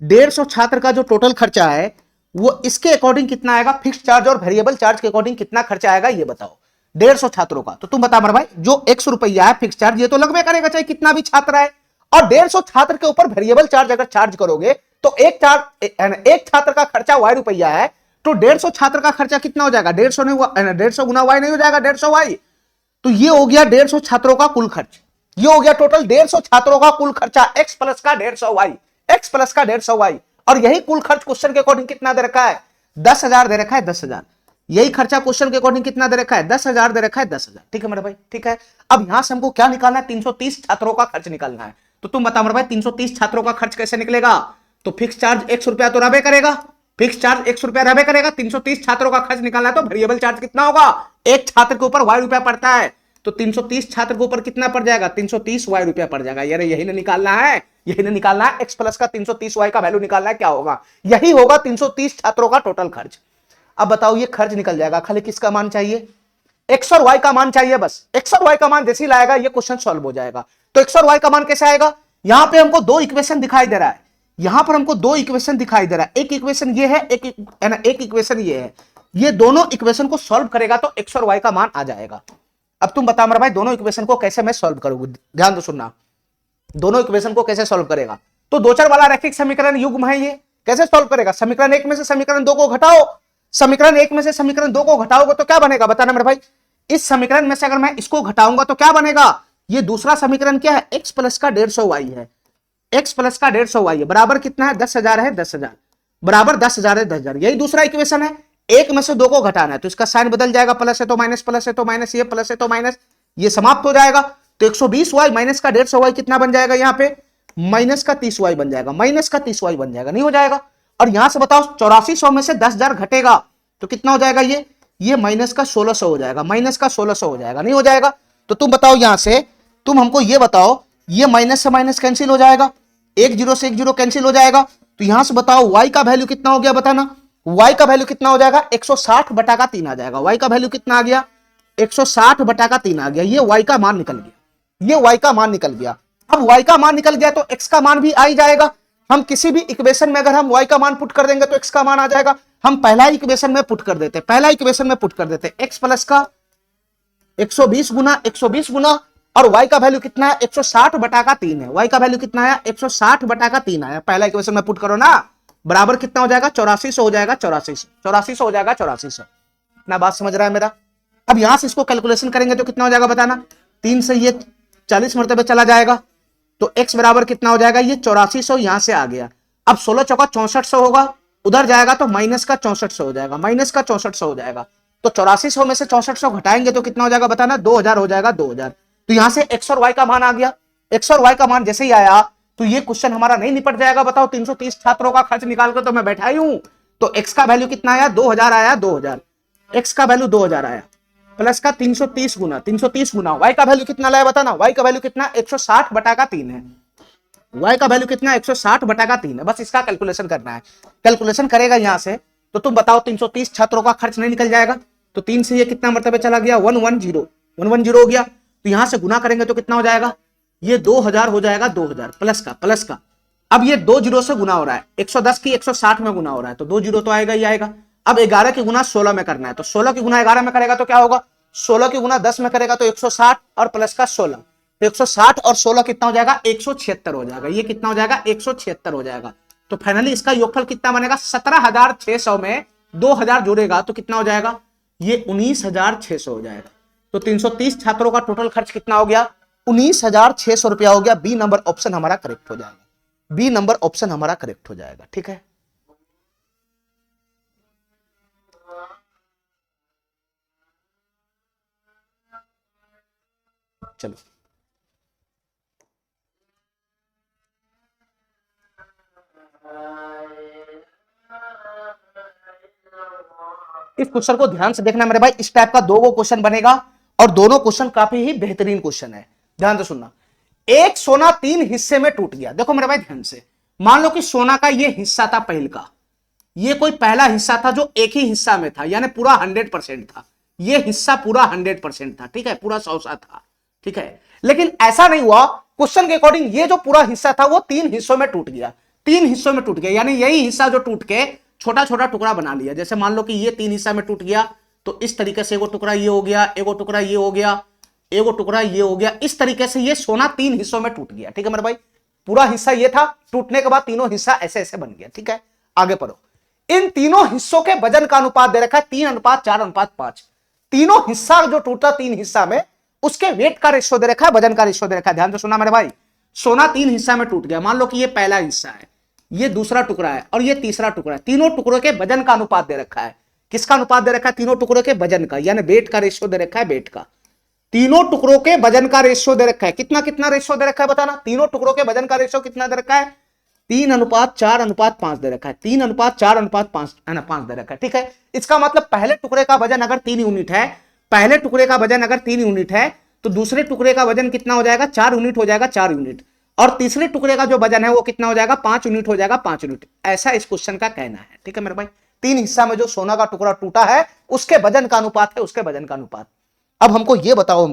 150 छात्र का जो टोटल खर्चा है वो इसके अकॉर्डिंग कितना आएगा, फिक्स चार्ज और वेरिएबल चार्ज के अकॉर्डिंग कितना खर्चा आएगा ये बताओ। 150 छात्रों का तो तुम बता मेरे भाई, जो 100 रुपया है फिक्स चार्ज ये तो लगभग करेगा चाहे कितना भी छात्र है, और 150 छात्र के ऊपर वेरिएबल चार्ज अगर चार्ज करोगे तो एक छात्र का खर्चा y रुपया है, तो 150 छात्र का खर्चा कितना हो जाएगा, 150 गुना y नहीं हो जाएगा 150 y। तो ये हो गया 150 छात्रों का कुल खर्च, ये हो गया टोटल 150 छात्रों का कुल खर्चा x प्लस का 150 y, x प्लस का 150 y। और यही कुल खर्च क्वेश्चन के अकॉर्डिंग कितना दे रखा है, 10,000 दे रखा है, 10,000। यही खर्चा क्वेश्चन के अकॉर्डिंग कितना दे रखा है, 10,000 दे रखा है, 10,000। ठीक है मेरे भाई, ठीक है। अब यहां से हमको क्या निकालना है, 330 छात्रों का खर्च निकालना है। तो तुम बताओ मेरे भाई 330 छात्रों का खर्च कैसे निकलेगा, तो फिक्स चार्ज 100 रुपया तो रबे करेगा, फिक्स चार्ज 100 रुपया रबे करेगा, 330 छात्रों का खर्च निकालना है तो वेरिएबल चार्ज कितना होगा, एक छात्र के ऊपर y रुपया पड़ता है, तो 330 छात्र के ऊपर कितना पड़ जाएगा, 330 y रुपया पड़ जाएगा। यार यही ना निकालना है, यही ना निकालना है, x प्लस का 330 y का वैल्यू निकालना है, क्या होगा, यही होगा 330 छात्रों का टोटल खर्च। अब बताओ ये खर्च निकल जाएगा, खाली किसका मान चाहिए, x और y का मान चाहिए, बस x और y का मान जैसे ही लाएगा ये क्वेश्चन सॉल्व हो जाएगा। तो x और y का मान कैसे आएगा, यहां पे हमको दो इक्वेशन दिखाई दे रहा है, यहां पर हमको दो इक्वेशन दिखाई दे रहा है, एक इक्वेशन ये है, एक इक्वेशन ये है, ये दोनों इक्वेशन को सॉल्व करेगा तो x और y का मान आ जाएगा। अब तुम बता मेरे भाई दोनों इक्वेशन को कैसे मैं सॉल्व करूंगा, ध्यान दो सुनना, दोनों इक्वेशन को कैसे सॉल्व करेगा। तो दो चर वाला रैखिक समीकरण युग्म है, ये कैसे सॉल्व करेगा, समीकरण 1 में से समीकरण 2 को घटाओ, समीकरण 1 में से समीकरण 2 को घटाओगे तो क्या बनेगा, बताना मेरे भाई, इस समीकरण में से अगर मैं इसको घटाऊंगा तो क्या बनेगा, ये दूसरा समीकरण क्या है, x प्लस का 150 y है, x प्लस का 150 y है, बराबर कितना है, 10,000 है, 10,000 बराबर 10,000 है, 10,000। यही दूसरा इक्वेशन है, एक में से दो को घटाना है तो इसका साइन बदल जाएगा, प्लस है तो माइनस, प्लस है तो माइनस, ये प्लस है तो माइनस, ये समाप्त हो जाएगा। तो 120 y माइनस का 150 y कितना बन जाएगा, यहाँ पे माइनस का 30 y बन जाएगा, माइनस का 30 y बन जाएगा, नहीं हो जाएगा। और यहां से बताओ 8400 में से 10,000 घटेगा तो कितना हो जाएगा, ये माइनस का 1600 हो जाएगा, माइनस का 1600 हो जाएगा, नहीं हो जाएगा। तो तुम बताओ यहां से, तुम हमको ये बताओ, ये माइनस से माइनस कैंसिल हो जाएगा, एक जीरो से एक जीरो कैंसिल हो जाएगा। तो यहां से बताओ y का वैल्यू कितना हो गया, बताना y का वैल्यू कितना हो जाएगा, 160 बटा का 3 आ जाएगा, y का वैल्यू कितना आ गया, 160 बटा का 3 आ गया, ये y का मान निकल गया, ये y का मान निकल गया। अब y का मान निकल गया तो x का मान भी आ ही जाएगा, हम किसी भी इक्वेशन में अगर हम y का मान पुट कर देंगे तो x का मान आ जाएगा। हम पहला इक्वेशन में पुट कर देते, पहला इक्वेशन में पुट कर देते x प्लस का 120 गुना 120 गुना, और y का वैल्यू कितना है, 160 बटा का 3 है, y का वैल्यू कितना आया, 160 बटा का 3 आया, पहला इक्वेशन में पुट करो ना, बराबर कितना हो जाएगा, 8400 हो जाएगा, 8400 हो जाएगा, 8400। इतना बात समझ रहा है मेरा। अब यहां से इसको कैलकुलेशन करेंगे तो कितना हो जाएगा, बताना 3 से ये 40 मरतबे चला जाएगा तो x बराबर कितना हो जाएगा, ये 8400 यहां से आ गया। अब 16 चौका 6400 होगा, उधर जाएगा तो माइनस का 6400 हो जाएगा, माइनस का 6400 हो जाएगा। तो 8400 में से 6400 घटाएंगे तो कितना हो जाएगा, बताना 2000 हो जाएगा, 2000। तो यहां से x और y का मान आ गया, x और y का मान जैसे ही आया तो ये क्वेश्चन हमारा नहीं निपट जाएगा। बताओ 330 छात्रों का खर्च निकाल कर तो मैं बैठा ही हूं, तो x का वैल्यू कितना आया, 2000 आया, 2000 x का वैल्यू 2000 आया, प्लस का 330 गुना y का वैल्यू कितना लाया, बताना y का वैल्यू कितना, 160 बटा का 3 है, y का वैल्यू कितना, 160 बटा का 3 है। बस इसका कैलकुलेशन करना है, कैलकुलेशन करेगा यहां से तो तुम बताओ 330 छात्रों का खर्च नहीं निकल जाएगा। तो 3 से ये कितना मरतबे चला गया, 110 हो गया। तो यहां से गुना करेंगे तो कितना हो जाएगा, ये 2000 हो जाएगा, 2000 प्लस का। अब ये 2 जीरो से गुना हो रहा है, 110 की 160 में गुना हो रहा है तो 2 जीरो तो आएगा ही आएगा। अब 11 की गुना 16 में करना है, तो 16 की गुना 11 में करेगा तो क्या होगा, 16 की गुना 10 में करेगा तो 160 और प्लस का 16, तो 160 और 16 कितना हो जाएगा, 176 हो जाएगा। ये कितना हो जाएगा, 176 हो जाएगा। तो फाइनली इसका योगफल कितना बनेगा, 17,600 में 2000 जोड़ेगा तो कितना हो जाएगा, ये 19,600 हो जाएगा। तो 330 छात्रों का टोटल खर्च कितना हो गया, 19,600 रुपया हो गया। बी नंबर ऑप्शन हमारा करेक्ट हो जाएगा, बी नंबर ऑप्शन हमारा करेक्ट हो जाएगा। ठीक है। चलो इस क्वेश्चन को ध्यान से देखना मेरे भाई, इस टाइप का दो क्वेश्चन बनेगा और दोनों क्वेश्चन काफी ही बेहतरीन क्वेश्चन है, ध्यान से सुनना। एक सोना 3 हिस्से में टूट गया। देखो मेरे भाई ध्यान से, मान लो कि सोना का ये हिस्सा था पहल का, ये कोई पहला हिस्सा था जो एक ही हिस्सा में था, यानी पूरा 100% था, ये हिस्सा पूरा 100% था, ठीक है, पूरा 100 था, ठीक है। लेकिन ऐसा नहीं हुआ, क्वेश्चन के अकॉर्डिंग ये जो पूरा हिस्सा था वो 3 हिस्सों में टूट गया, 3 हिस्सों में टूट गया, यानी यही हिस्सा जो टूट के छोटा छोटा टुकड़ा बना लिया। जैसे मान लो कि ये 3 हिस्सा में टूट गया, तो इस तरीके से एगो टुकड़ा ये हो गया, एगो टुकड़ा ये हो गया, एगो टुकड़ा ये हो गया, इस तरीके से ये सोना 3 हिस्सों में टूट गया, ठीक है मेरे भाई। पूरा हिस्सा ये था, टूटने के बाद तीनों हिस्सा ऐसे ऐसे बन गया, ठीक है। आगे पढ़ो। इन तीनों हिस्सों के वजन का अनुपात दे रखा है 3:4:5। तीनों हिस्सा जो टूटा 3 हिस्सा में, उसके वेट का रेशियो दे रखा है, वजन का रेशियो दे रखा है। ध्यान से सुनना मेरे भाई, सोना 3 हिस्सा में टूट गया, मान लो कि ये पहला हिस्सा है, ये दूसरा टुकड़ा है और ये तीसरा टुकड़ा है। तीनों टुकड़ों के वजन का अनुपात दे रखा है। किसका अनुपात दे रखा है? तीनों टुकड़ों के वजन का, यानी वेट का रेशियो दे रखा है, वेट का। तीनों टुकड़ों के वजन का रेशियो दे रखा है। कितना कितना रेशियो दे रखा है बताना? तीनों टुकड़ों के वजन का रेशियो कितना दे रखा है? 3:4:5 दे रखा है। 3:4:5 है ना, 5 दे रखा है, ठीक है। इसका मतलब पहले टुकड़े का वजन अगर 3 यूनिट है, पहले टुकड़े का वजन अगर 3 यूनिट है, तो दूसरे टुकड़े का वजन कितना हो जाएगा? 4 यूनिट हो जाएगा, 4 यूनिट। और तीसरे टुकड़े का जो वजन है वो कितना हो जाएगा? 5 यूनिट हो जाएगा, 5 यूनिट। ऐसा इस क्वेश्चन का कहना है, ठीक है मेरे भाई। 3 हिस्सा में जो सोना का टुकड़ा टूटा है, उसके वजन का अनुपात है, उसके वजन का अनुपात। अब हमको ये बताओ,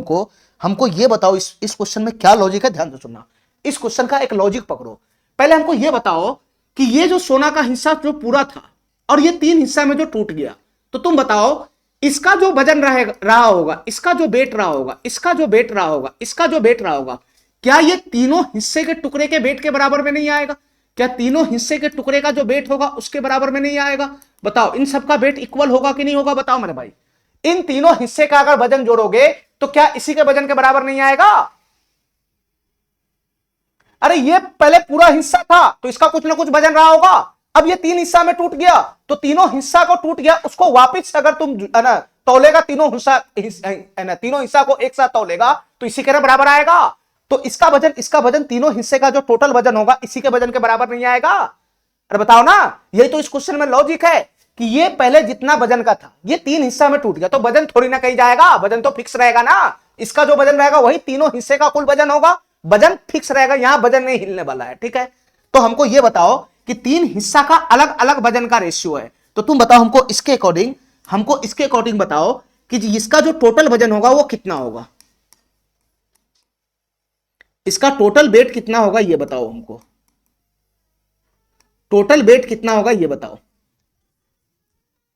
हमको ये बताओ इस क्वेश्चन में क्या लॉजिक है, ध्यान से सुनना। इस क्वेश्चन का एक लॉजिक पकड़ो। पहले हमको ये बताओ कि ये जो सोना का हिस्सा जो पूरा था और ये 3 हिस्सा में जो टूट गया, तो तुम बताओ इसका जो वजन रहा होगा, इसका जो वेट रहा होगा, इसका जो वेट रहा होगा, इसका जो वेट रहा होगा, क्या ये तीनों हिस्से के टुकड़े के वेट के बराबर में नहीं आएगा? क्या तीनों हिस्से के टुकड़े का जो वेट होगा उसके बराबर में नहीं आएगा? बताओ, इन सबका वेट इक्वल होगा कि नहीं होगा? बताओ मेरे भाई, इन तीनों हिस्से का अगर वजन जोड़ोगे तो क्या इसी के वजन के बराबर नहीं आएगा? अरे ये पहले पूरा हिस्सा था तो इसका कुछ ना कुछ वजन रहा होगा। अब ये 3 हिस्सा में टूट गया, तो तीनों हिस्सा को टूट गया, उसको वापस अगर तुम तौलेगा, तीनों हिस्सा को एक साथ तौलेगा तो इसी के बराबर आएगा। तो इसका वजन तीनों हिस्से का जो टोटल वजन होगा इसी के वजन के बराबर नहीं आएगा? अरे बताओ ना, यही तो इस क्वेश्चन में लॉजिक है कि ये पहले जितना वजन का था ये 3 हिस्सा में टूट गया, तो वजन थोड़ी ना कहीं जाएगा, वजन तो फिक्स रहेगा ना। इसका जो वजन रहेगा वही तीनों हिस्से का कुल वजन होगा, वजन फिक्स रहेगा, यहां वजन नहीं हिलने वाला है, ठीक है। तो हमको ये बताओ कि 3 हिस्सा का अलग अलग वजन का रेशियो है, तो तुम बताओ हमको इसके अकॉर्डिंग बताओ कि इसका जो टोटल वजन होगा वो कितना होगा, इसका टोटल वेट कितना होगा ये बताओ हमको। टोटल वेट कितना होगा ये बताओ,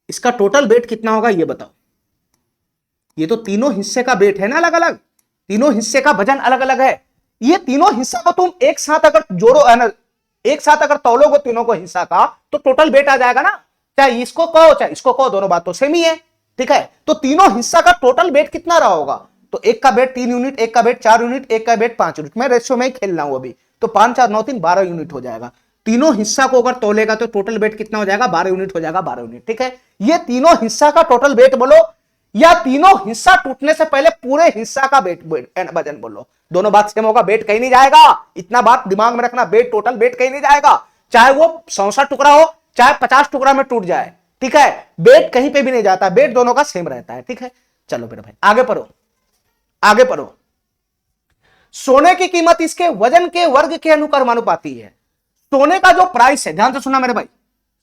इसका टोटल वेट कितना होगा ये बताओ। ये तो तीनों हिस्से का वेट है ना अलग अलग, तीनों हिस्से का वजन अलग अलग है। ये तीनों हिस्सा को तुम एक साथ अगर जोड़ो है ना, एक साथ अगर तौलोगे तीनों को हिस्सा का, तो टोटल वेट आ जाएगा ना। चाहे इसको कहो चाहे इसको कहो, दोनों बात तो सेम ही है, ठीक है। तो तीनों हिस्सा का टोटल वेट कितना रहा होगा? तो एक का वेट 3 यूनिट, एक का वेट 4 यूनिट, एक का वेट 5 यूनिट। मैं रेशियो में ही खेल रहा हूं अभी, तो 5 4 9 3 12 यूनिट हो जाएगा। तीनों हिस्सा को अगर तोलेगा तो टोटल वेट कितना हो जाएगा? 12 यूनिट हो जाएगा, 12 यूनिट, ठीक है। ये तीनों हिस्सा का टोटल वेट बोलो, या तीनों हिस्सा टूटने से पहले पूरे हिस्सा का वेट वजन बोलो, दोनों बात सेम होगा। वेट कहीं नहीं जाएगा, इतना बात दिमाग में रखना, वेट टोटल वेट कहीं नहीं जाएगा, चाहे वो 100 टुकड़ा हो चाहे 50 टुकड़ा में टूट जाए, ठीक है। वेट कहीं पे भी नहीं जाता, वेट दोनों का सेम रहता है, ठीक है। चलो मेरे भाई आगे पढ़ो, आगे पढ़ो। सोने की कीमत इसके वजन के वर्ग के अनुक्रमानुपाती है। सोने का जो प्राइस है, ध्यान से सुनना मेरे भाई,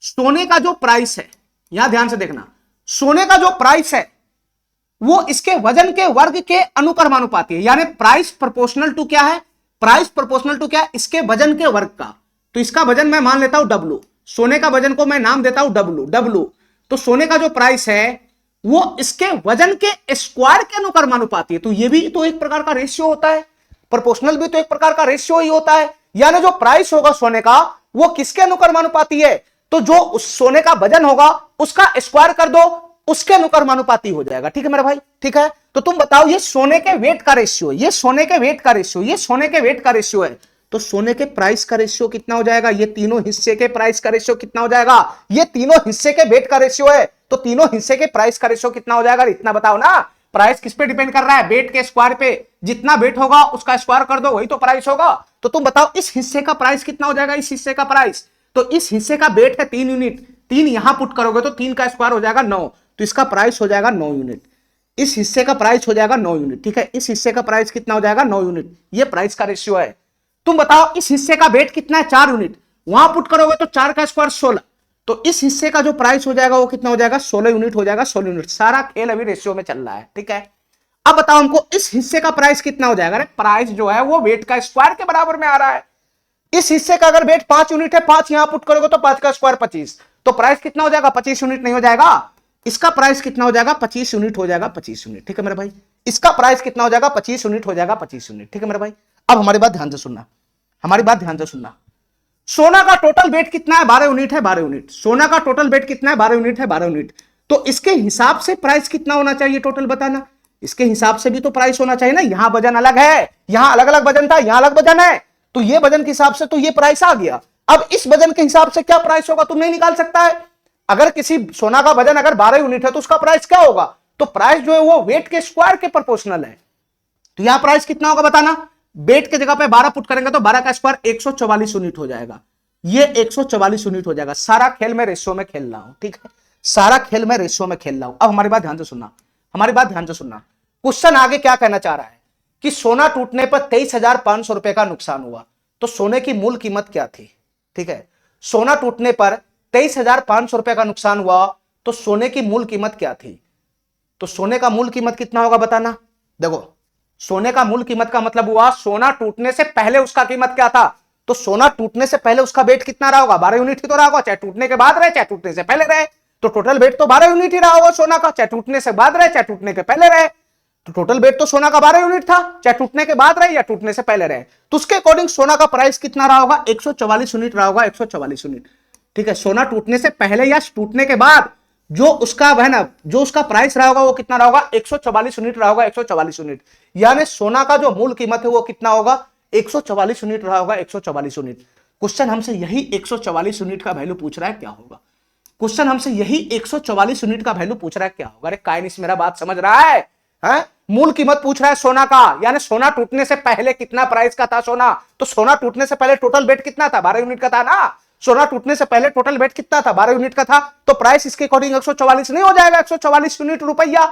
सोने का जो प्राइस है, यहां ध्यान से देखना, सोने का जो प्राइस है वो इसके वजन के वर्ग के अनुक्रमानुपाती है। यानी प्राइस प्रोपोर्शनल टू क्या है? प्राइस प्रोपोर्शनल टू क्या है? इसके वजन के वर्ग का। तो इसका वजन मैं मान लेता हूं W, सोने का वजन को मैं नाम देता हूं W। तो सोने का जो प्राइस है वो इसके वजन के स्क्वायर के अनुक्रमानुपाती है। तो ये भी तो एक प्रकार का रेशियो होता है, प्रोपोर्शनल भी तो एक प्रकार का रेशियो ही होता है। यानी जो प्राइस होगा सोने का वो किसके अनुक्रमानुपाती है? तो जो उस सोने का वजन होगा उसका स्क्वायर कर दो, उसके अनुक्रमानुपाती हो जाएगा, ठीक है मेरे भाई, ठीक है। तो तुम बताओ, ये सोने के वेट का रेशियो, ये सोने के वेट का रेशियो, ये सोने के वेट का रेशियो है, तो सोने के प्राइस का रेशियो कितना हो जाएगा? ये तीनों हिस्से के प्राइस का रेशियो कितना हो जाएगा? ये तीनों हिस्से के वेट का रेशियो है, तो तीनों हिस्से के प्राइस का रेशियो कितना हो जाएगा? इतना बताओ ना। प्राइस किस पे डिपेंड कर रहा है? वेट के स्क्वायर पे। जितना वेट होगा उसका स्क्वायर कर दो, वही तो प्राइस होगा। तो तुम बताओ इस हिस्से का प्राइस कितना हो जाएगा? इस हिस्से का प्राइस, तो इस हिस्से का वेट है 3 यूनिट, 3 यहां पुट करोगे तो 3 का स्क्वायर हो जाएगा 9, तो इसका प्राइस हो जाएगा 9 यूनिट। इस हिस्से का प्राइस हो जाएगा 9 यूनिट, ठीक है। इस हिस्से का प्राइस कितना हो जाएगा? 9 यूनिट। ये प्राइस का रेशियो है। तुम बताओ इस हिस्से का वेट कितना है? 4 यूनिट, वहां पुट करोगे तो 4 का स्क्वायर 16, तो इस हिस्से का जो प्राइस हो जाएगा वो कितना हो जाएगा? 16 यूनिट हो जाएगा। 16 यूनिट। सारा खेल अभी रेशियो में चल रहा है, ठीक है। अब बताओ हमको इस हिस्से का प्राइस कितना हो जाएगा? अरे प्राइस जो है वो वेट का स्क्वायर के बराबर में आ रहा है। इस हिस्से का अगर वेट 5 यूनिट है, 5 यहां पुट करोगे तो 5 का स्क्वायर 25, तो प्राइस कितना हो जाएगा? 25 यूनिट नहीं हो जाएगा? इसका प्राइस कितना हो जाएगा? 25 यूनिट हो जाएगा। 25 यूनिट, ठीक है मेरे भाई। इसका प्राइस कितना हो जाएगा? 25 यूनिट हो जाएगा। 25 यूनिट, ठीक है मेरे भाई। अब हमारी बात ध्यान से सुनना, हमारी बात ध्यान से सुनना। सोना का टोटल वेट कितना है? 12 यूनिट है। 12 यूनिट। सोना का टोटल वेट कितना है? 12 यूनिट है। 12 यूनिट। तो इसके हिसाब से प्राइस कितना होना चाहिए टोटल बताना? इसके हिसाब से भी तो प्राइस होना चाहिए ना। यहां वजन अलग है, यहां अलग अलग वजन था, यहां अलग वजन है, तो ये वजन के हिसाब से तो ये प्राइस आ गया। अब इस वजन के हिसाब से क्या प्राइस होगा तुम नहीं निकाल सकता है। अगर किसी सोना का वजन अगर 12 यूनिट है तो उसका प्राइस क्या होगा? तो प्राइस जो है वो वेट के स्क्वायर के प्रोपोर्शनल है। तो यहां प्राइस कितना होगा बताना? वेट के जगह पे 12 पुट करेंगे तो 12 का स्क्वायर 144 यूनिट हो जाएगा। ये 144 यूनिट हो जाएगा। सारा खेल में रेशियो में खेल रहा हूं, ठीक है। सारा खेल में रेशियो में खेल रहा हूं। अब हमारी बात ध्यान से सुनना, हमारी बात ध्यान से सुनना। क्वेश्चन आगे क्या कहना चाह रहा है कि सोना टूटने पर 23,500 रुपए का नुकसान हुआ, तो सोने की मूल कीमत क्या थी? ठीक है, सोना टूटने पर 23,500 रुपए का नुकसान हुआ, तो सोने की मूल कीमत क्या थी? तो सोने का मूल कीमत कितना होगा बताना? देखो, सोने का मूल कीमत का मतलब हुआ सोना टूटने से पहले उसका कीमत क्या था। तो सोना टूटने से पहले उसका वेट कितना रहा होगा? 12 यूनिट ही तो रहा होगा, चाहे टूटने के बाद रहे चाहे टूटने से पहले रहे। तो टोटल वेट तो 12 यूनिट ही रहा होगा सोना का, चाहे टूटने से बाद रहे चाहे टूटने के पहले रहे। तो टोटल वेट तो सोना का 12 यूनिट था, चाहे टूटने के बाद रहे या टूटने से पहले रहे। तो उसके अकॉर्डिंग सोना का प्राइस कितना रहा होगा? 144 यूनिट रहा होगा। 144 यूनिट, ठीक है। सोना टूटने से पहले या टूटने के बाद जो उसका है ना, जो उसका प्राइस रहा होगा वो कितना रहा होगा? 144 यूनिट रहा होगा। 144 यूनिट, यानी सोना का जो मूल कीमत है वो कितना होगा? 144 यूनिट रहा होगा। 144 यूनिट। क्वेश्चन हमसे यही 144 यूनिट का वैल्यू पूछ रहा है, क्या होगा? क्वेश्चन हमसे यही 144 यूनिट का वैल्यू पूछ रहा है, क्या होगा? अरे काइनिस मेरा बात समझ रहा है? मूल कीमत पूछ रहा है सोना का, यानी सोना टूटने से पहले कितना प्राइस का था सोना। तो सोना टूटने से पहले टोटल वेट कितना था? 12 यूनिट का था ना। सोना टूटने से पहले टोटल वेट कितना था? 12 यूनिट का था। तो प्राइस इसके अकॉर्डिंग 144 नहीं हो जाएगा? 144 यूनिट रुपया।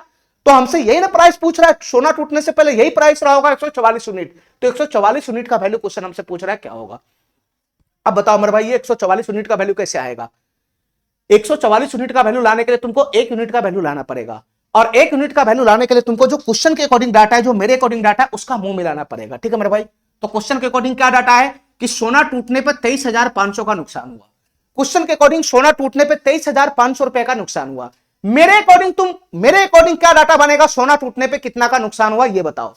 तो हमसे यही ना प्राइस पूछ रहा है, सोना टूटने से पहले यही प्राइस रहा होगा 144 यूनिट। तो 144 यूनिट का वैल्यू क्वेश्चन हमसे पूछ रहा है, क्या होगा? अब बताओ मेरे भाई, ये 144 यूनिट का वैल्यू कैसे आएगा? 144 यूनिट का वैल्यू लाने के लिए तुमको 1 यूनिट का वैल्यू लाना पड़ेगा, और 1 यूनिट का वैल्यू लाने के लिए तुमको जो क्वेश्चन के अकॉर्डिंग डाटा है, जो मेरे अकॉर्डिंग डाटा है, उसका मुंह मिलाना पड़ेगा, ठीक है मेरे भाई। तो क्वेश्चन के अकॉर्डिंग क्या डाटा है कि सोना टूटने पर 23,500 का नुकसान हुआ। क्वेश्चन के अकॉर्डिंग सोना टूटने पर 23,500 रुपए का नुकसान हुआ। मेरे अकॉर्डिंग क्या डाटा बनेगा? सोना टूटने पर कितना का नुकसान हुआ ये बताओ।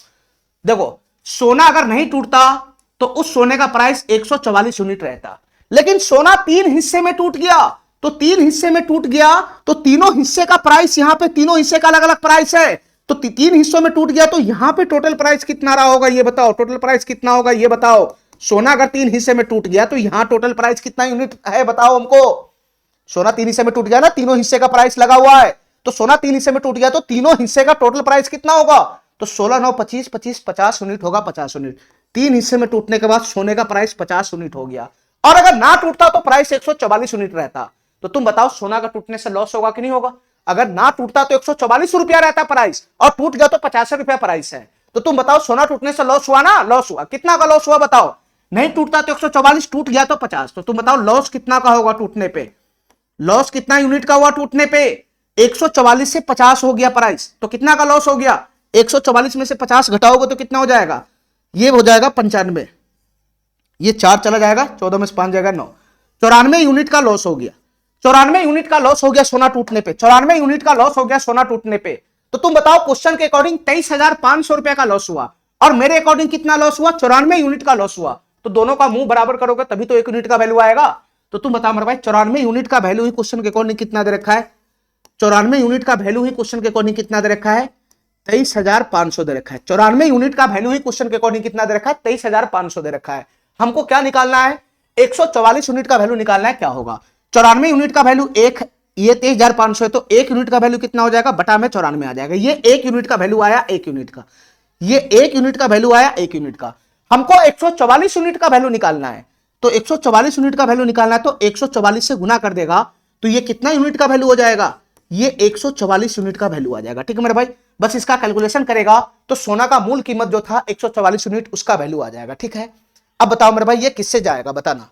देखो, सोना अगर नहीं टूटता तो उस सोने का प्राइस 144 यूनिट रहता, लेकिन सोना 3 हिस्से में टूट गया। तो 3 हिस्से में टूट गया तो तीनों हिस्से का प्राइस, यहां पे तीनों हिस्से का अलग अलग प्राइस है। तो 3 हिस्सों में टूट गया तो यहां पे टोटल प्राइस कितना रहा होगा ये बताओ? टोटल प्राइस कितना होगा ये बताओ? सोना अगर 3 हिस्से में टूट गया तो यहां टोटल प्राइस कितना यूनिट है बताओ हमको? सोना 3 हिस्से में टूट गया ना, तीनों हिस्से का प्राइस लगा हुआ है। तो सोना 3 हिस्से में टूट गया तो तीनों हिस्से का टोटल प्राइस कितना होगा? तो 16 9 25 25 50 यूनिट होगा। 50 यूनिट। 3 हिस्से में टूटने के बाद सोने का प्राइस 50 यूनिट हो गया, और अगर ना टूटता तो प्राइस 144 यूनिट रहता। तो तुम बताओ सोना का टूटने से लॉस होगा कि नहीं होगा? अगर ना टूटता तो 144 रुपया रहता प्राइस, और टूट गया तो 50 रुपया प्राइस है। तो तुम बताओ सोना टूटने से लॉस हुआ ना? लॉस हुआ। कितना का लॉस हुआ बताओ? नहीं टूटता तो 144, टूट गया तो 50। तो तुम बताओ लॉस कितना का होगा टूटने पे? लॉस कितना यूनिट का हुआ टूटने पे? 144 से 50 हो गया प्राइस, तो कितना का लॉस हो गया? 144 में से 50 घटाओगे तो कितना हो जाएगा? ये हो जाएगा 95। ये 4 चला जाएगा, 14 में से 5 जाएगा 9। 94 यूनिट का लॉस हो गया। 94 यूनिट का लॉस हो गया सोना टूटने पे। 94 यूनिट का लॉस हो गया सोना टूटने पे। तो तुम बताओ क्वेश्चन के अकॉर्डिंग 23,500 रुपए का लॉस हुआ, और मेरे अकॉर्डिंग कितना लॉस हुआ? 94 यूनिट का लॉस हुआ। तो दोनों का मुंह बराबर करोगे तभी तो 1 यूनिट का वैल्यू आएगा। तो तुम बताओ मेरे भाई, 94 यूनिट का वैल्यू ही क्वेश्चन के अकॉर्डिंग कितना दे रखा है? 94 यूनिट का वैल्यू ही क्वेश्चन के अकॉर्डिंग कितना दे रखा है? 23,500 दे रखा है। 94 यूनिट का वैल्यू ही क्वेश्चन के अकॉर्डिंग कितना दे रखा है? 23,500 दे रखा है। हमको क्या निकालना है? 144 यूनिट का वैल्यू निकालना है, क्या होगा? 94 यूनिट का वैल्यू 1 ये 23,500 है, तो 1 यूनिट का वैल्यू कितना हो जाएगा, बटा में 94 आ जाएगा। ये 1 यूनिट का वैल्यू आया, 1 यूनिट का, ये 1 यूनिट का वैल्यू आया, 1 यूनिट का। हमको 144 यूनिट का वैल्यू निकालना है, तो 144 यूनिट का वैल्यू निकालना है, तो 144 से गुना कर देगा, तो ये कितना यूनिट का वैल्यू हो जाएगा, ये 144 यूनिट का वैल्यू आ जाएगा। ठीक है मेरे भाई, बस इसका कैलकुलेशन करेगा तो सोना का मूल कीमत जो था 144 यूनिट, उसका वैल्यू आ जाएगा। ठीक है, अब बताओ मेरे भाई, ये किससे जाएगा बताना,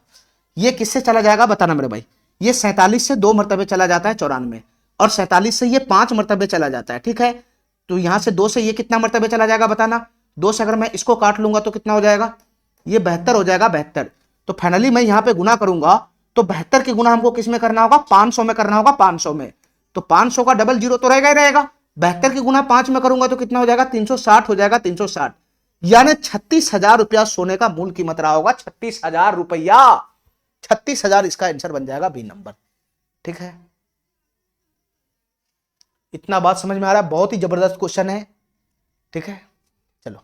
ये किससे चला जाएगा बताना मेरे भाई। ये 47 से 2 मरतबे चला जाता है 94, और 47 से ये 5 मरतबे चला जाता है। ठीक है, तो यहां से 2 से ये कितना मरतबे चला जाएगा बताना, 2 से अगर मैं इसको काट लूंगा तो कितना हो जाएगा, ये 72 हो जाएगा, 72। तो फाइनली मैं यहां पे गुना करूंगा, तो 72 की गुना हमको किस में करना होगा, 500 में करना होगा, 500 में। तो 500 का डबल जीरो तो रहेगा ही रहेगा, 72 की गुना 5 में करूंगा तो कितना हो जाएगा, 360 हो जाएगा, 360। यानी 36,000 रुपया सोने का मूल कीमत रहा होगा, 36,000 रुपया, 36,000 इसका आंसर बन जाएगा, बी नंबर। ठीक है, इतना बात समझ में आ रहा है, बहुत ही जबरदस्त क्वेश्चन है। ठीक है, चलो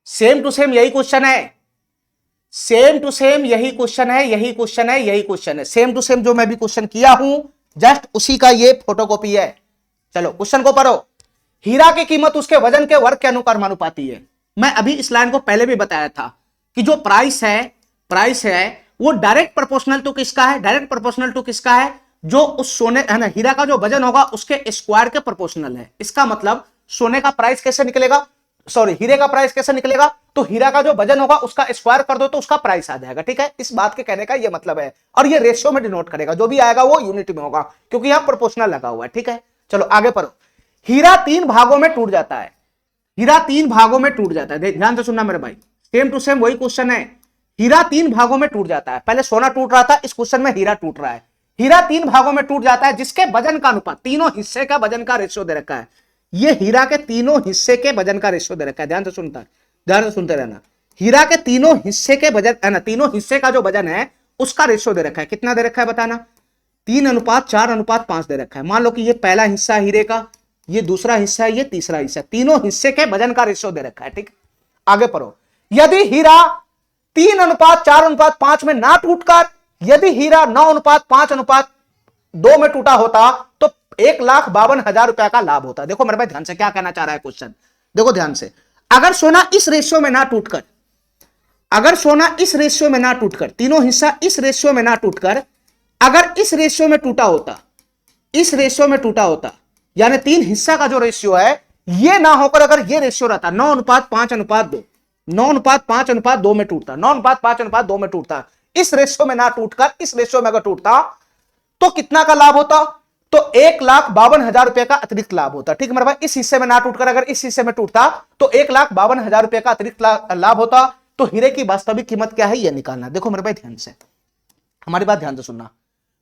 सेम टू सेम यही क्वेश्चन है, सेम टू सेम यही क्वेश्चन है, यही क्वेश्चन है, यही क्वेश्चन है, सेम टू सेम जो मैं भी क्वेश्चन किया हूं, जस्ट उसी का ये फोटोकॉपी है। चलो क्वेश्चन को पढ़ो। हीरा की कीमत उसके वजन के वर्ग के अनुसार मानुपाती है। मैं अभी इस लाइन को पहले भी बताया था कि जो प्राइस है वो डायरेक्ट प्रोपोर्शनल टू किसका है, डायरेक्ट प्रोपोर्शनल टू किसका है, जो उस सोने है ना, हीरा का जो वजन होगा उसके स्क्वायर के प्रोपोर्शनल है। इसका मतलब सोने का प्राइस कैसे निकलेगा, सॉरी हीरे का प्राइस कैसे निकलेगा, तो हीरा का जो वजन होगा उसका स्क्वायर कर दो तो उसका प्राइस आ जाएगा। ठीक है, इस बात के कहने का ये मतलब है, और ये रेशियो में डिनोट करेगा, जो भी आएगा वो यूनिट में होगा, क्योंकि यहां प्रोपोर्शनल लगा हुआ है। ठीक है, चलो आगे पढ़ो। हीरा 3 भागों में टूट जाता है, हीरा 3 भागों में टूट जाता है, ध्यान से सुनना मेरे भाई, सेम टू सेम वही क्वेश्चन है। हीरा 3 भागों में टूट जाता है, पहले सोना टूट रहा था, इस क्वेश्चन में हीरा टूट रहा है। हीरा 3 भागों में टूट जाता है, जिसके वजन का अनुपात, तीनों हिस्से का वजन का रेशियो दे रखा है। ये हीरा के तीनों हिस्से के वजन का रेशियो दे रखा है, ध्यान से सुनते रहना। हीरा के तीनों हिस्से के वजन है ना, तीनों हिस्से का जो वजन है उसका रेशियो दे रखा है। कितना दे रखा है बताना, 3:4:5 दे रखा है। मान लो कि ये पहला हिस्सा हीरे का, ये दूसरा हिस्सा है, ये तीसरा हिस्सा, तीनों हिस्से के वजन का रेशियो दे रखा है। ठीक, आगे पढ़ो। यदि हीरा 3:4:5 में ना टूटकर, यदि हीरा 9:5:2 में टूटा होता तो 1,52,000 रुपया का लाभ होता। देखो मेरे भाई ध्यान से क्या कहना चाह रहा है क्वेश्चन, देखो ध्यान से। अगर सोना इस रेशियो में ना टूटकर, अगर सोना इस रेशियो में ना टूटकर, तीनों हिस्सा इस रेशियो में ना टूटकर, अगर इस रेशियो में टूटा होता, इस रेशियो में टूटा होता, यानी 3 हिस्सा का जो रेशियो है ये ना होकर अगर ये रेशियो रहता 9:5:2, 9:5:2 में टूटता, 9:5:2 में टूटता, इस रेशियो में ना टूटकर इस रेशियो में अगर टूटता तो कितना का लाभ होता, तो 1,52,000 रुपए का अतिरिक्त लाभ होता। ठीक है मेरे भाई, इस हिस्से में ना टूटकर अगर इस हिस्से में टूटता तो 1,52,000 रुपए का अतिरिक्त लाभ होता। तो हीरे की वास्तविक कीमत क्या है यह निकालना। देखो मेरे भाई ध्यान से, हमारी बात ध्यान से सुनना।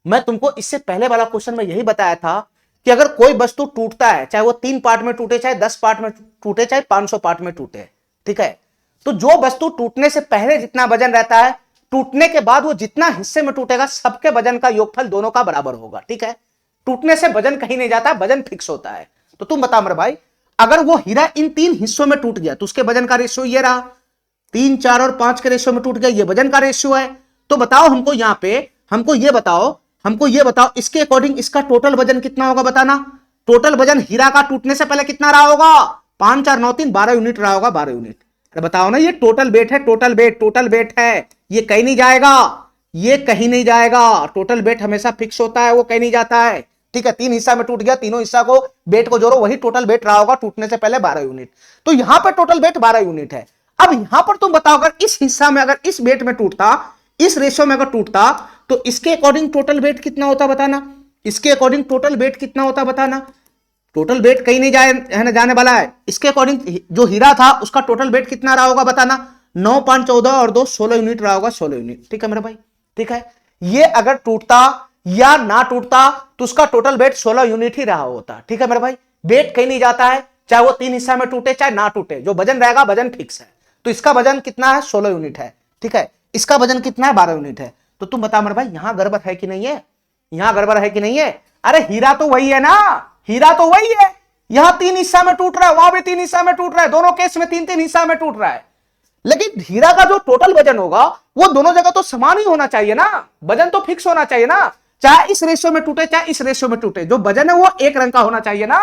मैं तुमको इससे पहले वाला क्वेश्चन में यही बताया था कि अगर कोई वस्तु टूटता है, चाहे वो 3 पार्ट में टूटे, चाहे 10 पार्ट में टूटे, चाहे 500 पार्ट में टूटे, ठीक है, तो जो वस्तु टूटने से पहले जितना वजन रहता है, टूटने के बाद वो जितना हिस्से में टूटेगा सबके वजन का योगफल दोनों का बराबर होगा। ठीक है, टूटने से वजन कहीं नहीं जाता, वजन फिक्स होता है। तो तुम बता मेरे भाई, अगर वो हीरा इन 3 हिस्सों में टूट गया तो उसके वजन का रेशियो ये रहा, 3, 4 और 5 के रेशियो में टूट गया, ये वजन का रेशियो है। तो बताओ हमको यहां पे, हमको ये बताओ इसके अकॉर्डिंग इसका टोटल वजन कितना होगा बताना। टोटल वजन हीरा का टूटने से पहले कितना रहा होगा, 5, 4, 9, 3, 12 यूनिट रहा होगा, 12 यूनिट। अरे बताओ ना, ये टोटल वेट है, टोटल वेट है, ये कहीं नहीं जाएगा, ये कहीं नहीं जाएगा। टोटल वेट हमेशा फिक्स होता है, वो कहीं नहीं जाता है। ठीक है, 3 हिस्सा में टूट गया, तीनों हिस्सा को वेट को जोड़ो, वही टोटल वेट रहा होगा टूटने से पहले 12 यूनिट। तो यहां पर टोटल वेट 12 यूनिट है। अब यहां पर तुम बताओ, अगर इस हिस्सा में, अगर इस वेट में टूटता, इस रेशियो में अगर टूटता, तो इसके अकॉर्डिंग टोटल वेट कितना होता बताना। इसके अकॉर्डिंग टोटल वेट कितना होता बताना। टोटल वेट कहीं नहीं जाए है ना, जाने वाला है। इसके अकॉर्डिंग जो हीरा था उसका टोटल वेट कितना रहा होगा बताना। 9, 5, 14 और 2, 16 यूनिट रहा होगा, 16 यूनिट। ठीक है मेरे भाई, ठीक है। ये अगर टूटता या ना टूटता तो उसका टोटल वेट 16 यूनिट ही रहा होता। ठीक है मेरे भाई, वेट कहीं नहीं जाता है, चाहे वो 3 हिस्सा में टूटे चाहे ना टूटे, जो वजन रहेगा वजन फिक्स है। तो इसका वजन कितना है, 16 यूनिट है। ठीक है, इसका वजन कितना है, 12 यूनिट है। तो तुम बता मेरे भाई, यहां गड़बड़ है कि नहीं है, यहां गड़बड़ है कि नहीं है। अरे हीरा तो वही है ना, हीरा तो वही है। यहां 3 हिस्सा में टूट रहा है, वहां भी 3 हिस्सा में टूट रहा है, दोनों केस में 3-3 हिस्सा में टूट रहा है। लेकिन हीरा का जो टोटल वजन होगा वो दोनों जगह तो समान ही होना चाहिए ना, वजन तो फिक्स होना चाहिए ना, चाहे इस रेशियो में टूटे चाहे इस रेशियो में टूटे, जो वजन है वो एक रंग का होना चाहिए ना।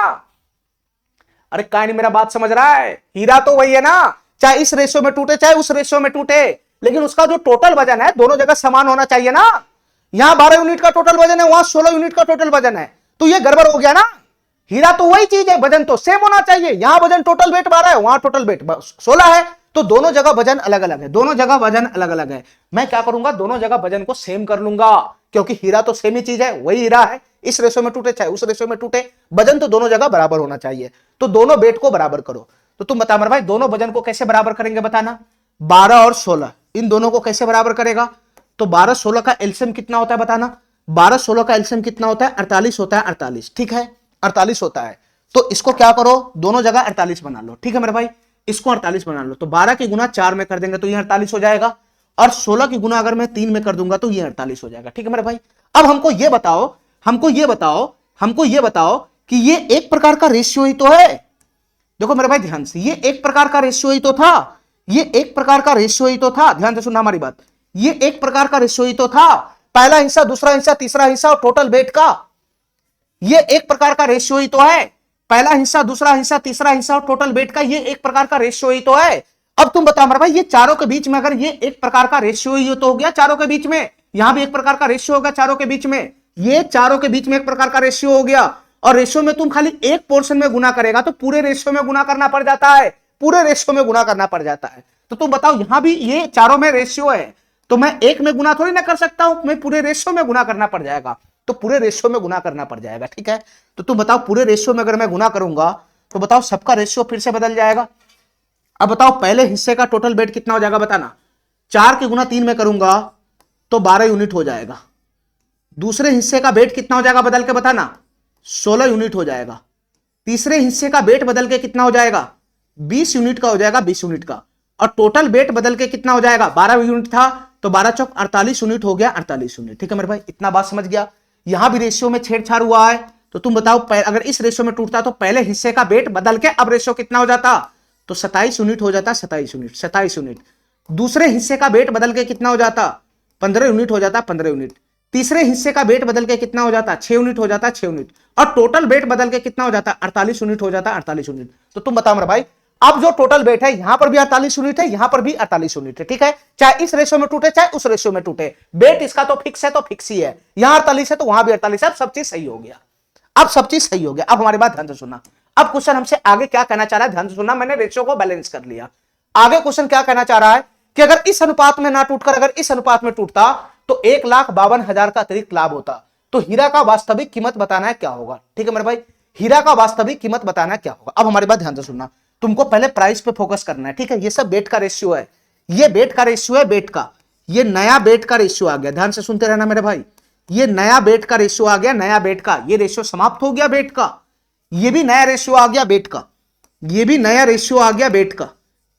अरे काय नहीं मेरा बात समझ रहा है, हीरा तो वही है ना, चाहे इस रेशियो में टूटे चाहे उस रेशियो में टूटे, लेकिन उसका जो टोटल वजन है दोनों जगह समान होना चाहिए ना। यहां 12 यूनिट का टोटल वजन है, वहां 16 यूनिट का टोटल वजन है, तो ये गड़बड़ हो गया ना। हीरा तो वही चीज है, वजन तो सेम होना चाहिए, यहां वजन टोटल वेट 12 है, वहां टोटल वेट 16 है, तो दोनों जगह वजन अलग अलग है, दोनों जगह वजन अलग अलग है। मैं क्या करूंगा, दोनों जगह वजन को सेम कर लूंगा, क्योंकि हीरा तो सेम ही चीज है, वही हीरा है, इस रेशो में टूटे चाहे उस रेशो में टूटे, वजन तो दोनों जगह बराबर होना चाहिए, तो दोनों वेट को बराबर करो। तो तुम बता मेरे भाई, दोनों वजन को कैसे बराबर करेंगे बताना। 12 और 16 इन दोनों को कैसे बराबर करेगा, तो 12 16 का एलसीएम कितना होता है बताना। 12 16 का एलसीएम कितना होता है, 48 होता है, 48 ठीक है, 48 होता है। तो इसको क्या करो, दोनों जगह 48 बना लो, ठीक है मेरे भाई, इसको 48 बना लो। तो 12 की गुना 4 में कर देंगे तो ये 48 हो जाएगा, और 16 की गुना अगर मैं 3 में कर दूंगा तो ये 48 हो जाएगा, ठीक है मेरे भाई। अब हमको ये बताओ, हमको ये बताओ कि ये एक प्रकार का रेशियो ही तो है। देखो मेरे भाई ध्यान से, ये एक प्रकार का रेशियो ही तो था, ये एक प्रकार का रेशियो ही तो था, ध्यान से सुनना हमारी बात, ये एक प्रकार का रेशियो ही तो था, पहला हिस्सा दूसरा हिस्सा तीसरा हिस्सा और टोटल वेट का, ये एक प्रकार का रेशियो ही तो है, पहला हिस्सा दूसरा हिस्सा तीसरा हिस्सा और टोटल वेट का, ये एक प्रकार का रेशियो ही तो है। अब तुम बताओ मेरे भाई, ये चारों के बीच में अगर ये एक प्रकार का रेशियो ही तो हो गया चारों के बीच में, यहां भी एक प्रकार का रेशियो होगा चारों के बीच में, ये चारों के बीच में एक प्रकार का रेशियो हो गया, और रेशियो में तुम खाली एक पोर्शन में गुना करेगा तो पूरे रेशियो में गुना करना पड़ जाता है, पूरे रेशियो में गुना करना पड़ जाता है। तो तुम बताओ, यहां भी ये चारों में रेशियो है, तो मैं एक में गुना थोड़ी ना कर सकता हूं, मैं पूरे रेशियो में गुना करना पड़ जाएगा, तो पूरे रेशियो में गुना करना पड़ जाएगा, ठीक है। तो तुम बताओ, पूरे रेशियो में अगर मैं गुना करूंगा तो बताओ सबका रेशियो फिर से बदल जाएगा। अब बताओ पहले हिस्से का टोटल वेट कितना हो जाएगा बताना। 4 की गुना 3 में करूंगा तो 12 यूनिट हो जाएगा। दूसरे हिस्से का वेट कितना हो जाएगा बदल के बताना, 16 यूनिट हो जाएगा। तीसरे हिस्से का वेट बदल के कितना हो जाएगा, 20 यूनिट का हो जाएगा, 20 यूनिट का। और टोटल वेट बदल के कितना हो जाएगा, 12 यूनिट था तो 12 चौक 48 यूनिट हो गया, 48 यूनिट, ठीक है मेरे भाई, इतना बात समझ गया। यहां भी रेशियो में छेड़छाड़ हुआ है, तो तुम बताओ अगर इस रेशियो में टूटता तो पहले हिस्से का वेट बदल के अब रेशियो कितना हो जाता, तो 27 यूनिट हो जाता, 27 यूनिट, 27 यूनिट। दूसरे हिस्से का वेट बदल के कितना हो जाता, 15 यूनिट हो जाता, 15 यूनिट। तीसरे हिस्से का वेट बदल के कितना हो जाता, 6 यूनिट हो जाता, 6 यूनिट। और टोटल वेट बदल के कितना हो जाता, 48 यूनिट हो जाता, 48 यूनिट। तो तुम बताओ मेरे भाई, अब जो टोटल वेट है यहां पर भी 48 यूनिट है, यहां पर भी 48 यूनिट है, ठीक है, चाहे इस रेशियो में टूटे चाहे उस रेशियो में टूटे, वेट इसका तो फिक्स है, तो फिक्स ही है, यहां 48 है तो वहां भी 48 है, अब सब चीज सही हो गया, अब सब चीज सही हो गया। अब हमारी बात ध्यान से सुनना, अब क्वेश्चन हमसे आगे क्या कहना चाह रहा है, ध्यान से सुनना, मैंने रेशियो को बैलेंस कर लिया। आगे क्वेश्चन क्या कहना चाह रहा है कि अगर इस अनुपात में ना टूटकर अगर इस अनुपात में टूटता तो 1,52,000 का अतिरिक्त लाभ होता, तो हीरा का वास्तविक कीमत बताना है क्या होगा, ठीक है मेरे भाई, हीरा का वास्तविक कीमत बताना है क्या होगा। अब हमारी बात ध्यान से सुनना, तुमको पहले प्राइस पे फोकस करना है, ठीक है, ये सब बेट का रेशियो है, ये बेट का रेशियो है, बेट का, ये नया बेट का रेशियो आ गया, ध्यान से सुनते रहना मेरे भाई, ये नया बेट का रेशियो आ गया, नया बेट का, ये रेशियो समाप्त हो गया बेट का, ये भी नया रेशियो आ गया बेट का, ये भी नया रेशियो आ गया बेट का,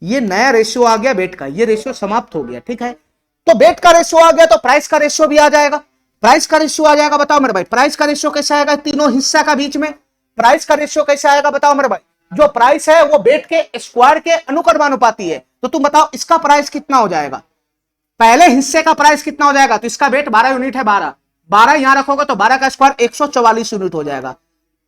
ये नया रेशियो आ गया बेट का, ये रेशियो समाप्त हो गया, ठीक है। तो बेट का रेशियो आ गया तो प्राइस का रेशियो भी आ जाएगा, प्राइस का रेशियो आ जाएगा, बताओ मेरे भाई प्राइस का रेशियो कैसे आएगा, तीनों हिस्सा का बीच में प्राइस का रेशियो कैसे आएगा बताओ मेरे भाई, जो प्राइस है वो बेट के स्क्वायर के अनुक्रमानुपाती है, तो तुम बताओ इसका प्राइस कितना हो जाएगा, पहले हिस्से का प्राइस कितना हो जाएगा, तो इसका वेट 12 यूनिट है, 12 यहां रखोगे तो 12 का स्क्वायर 144 यूनिट हो जाएगा,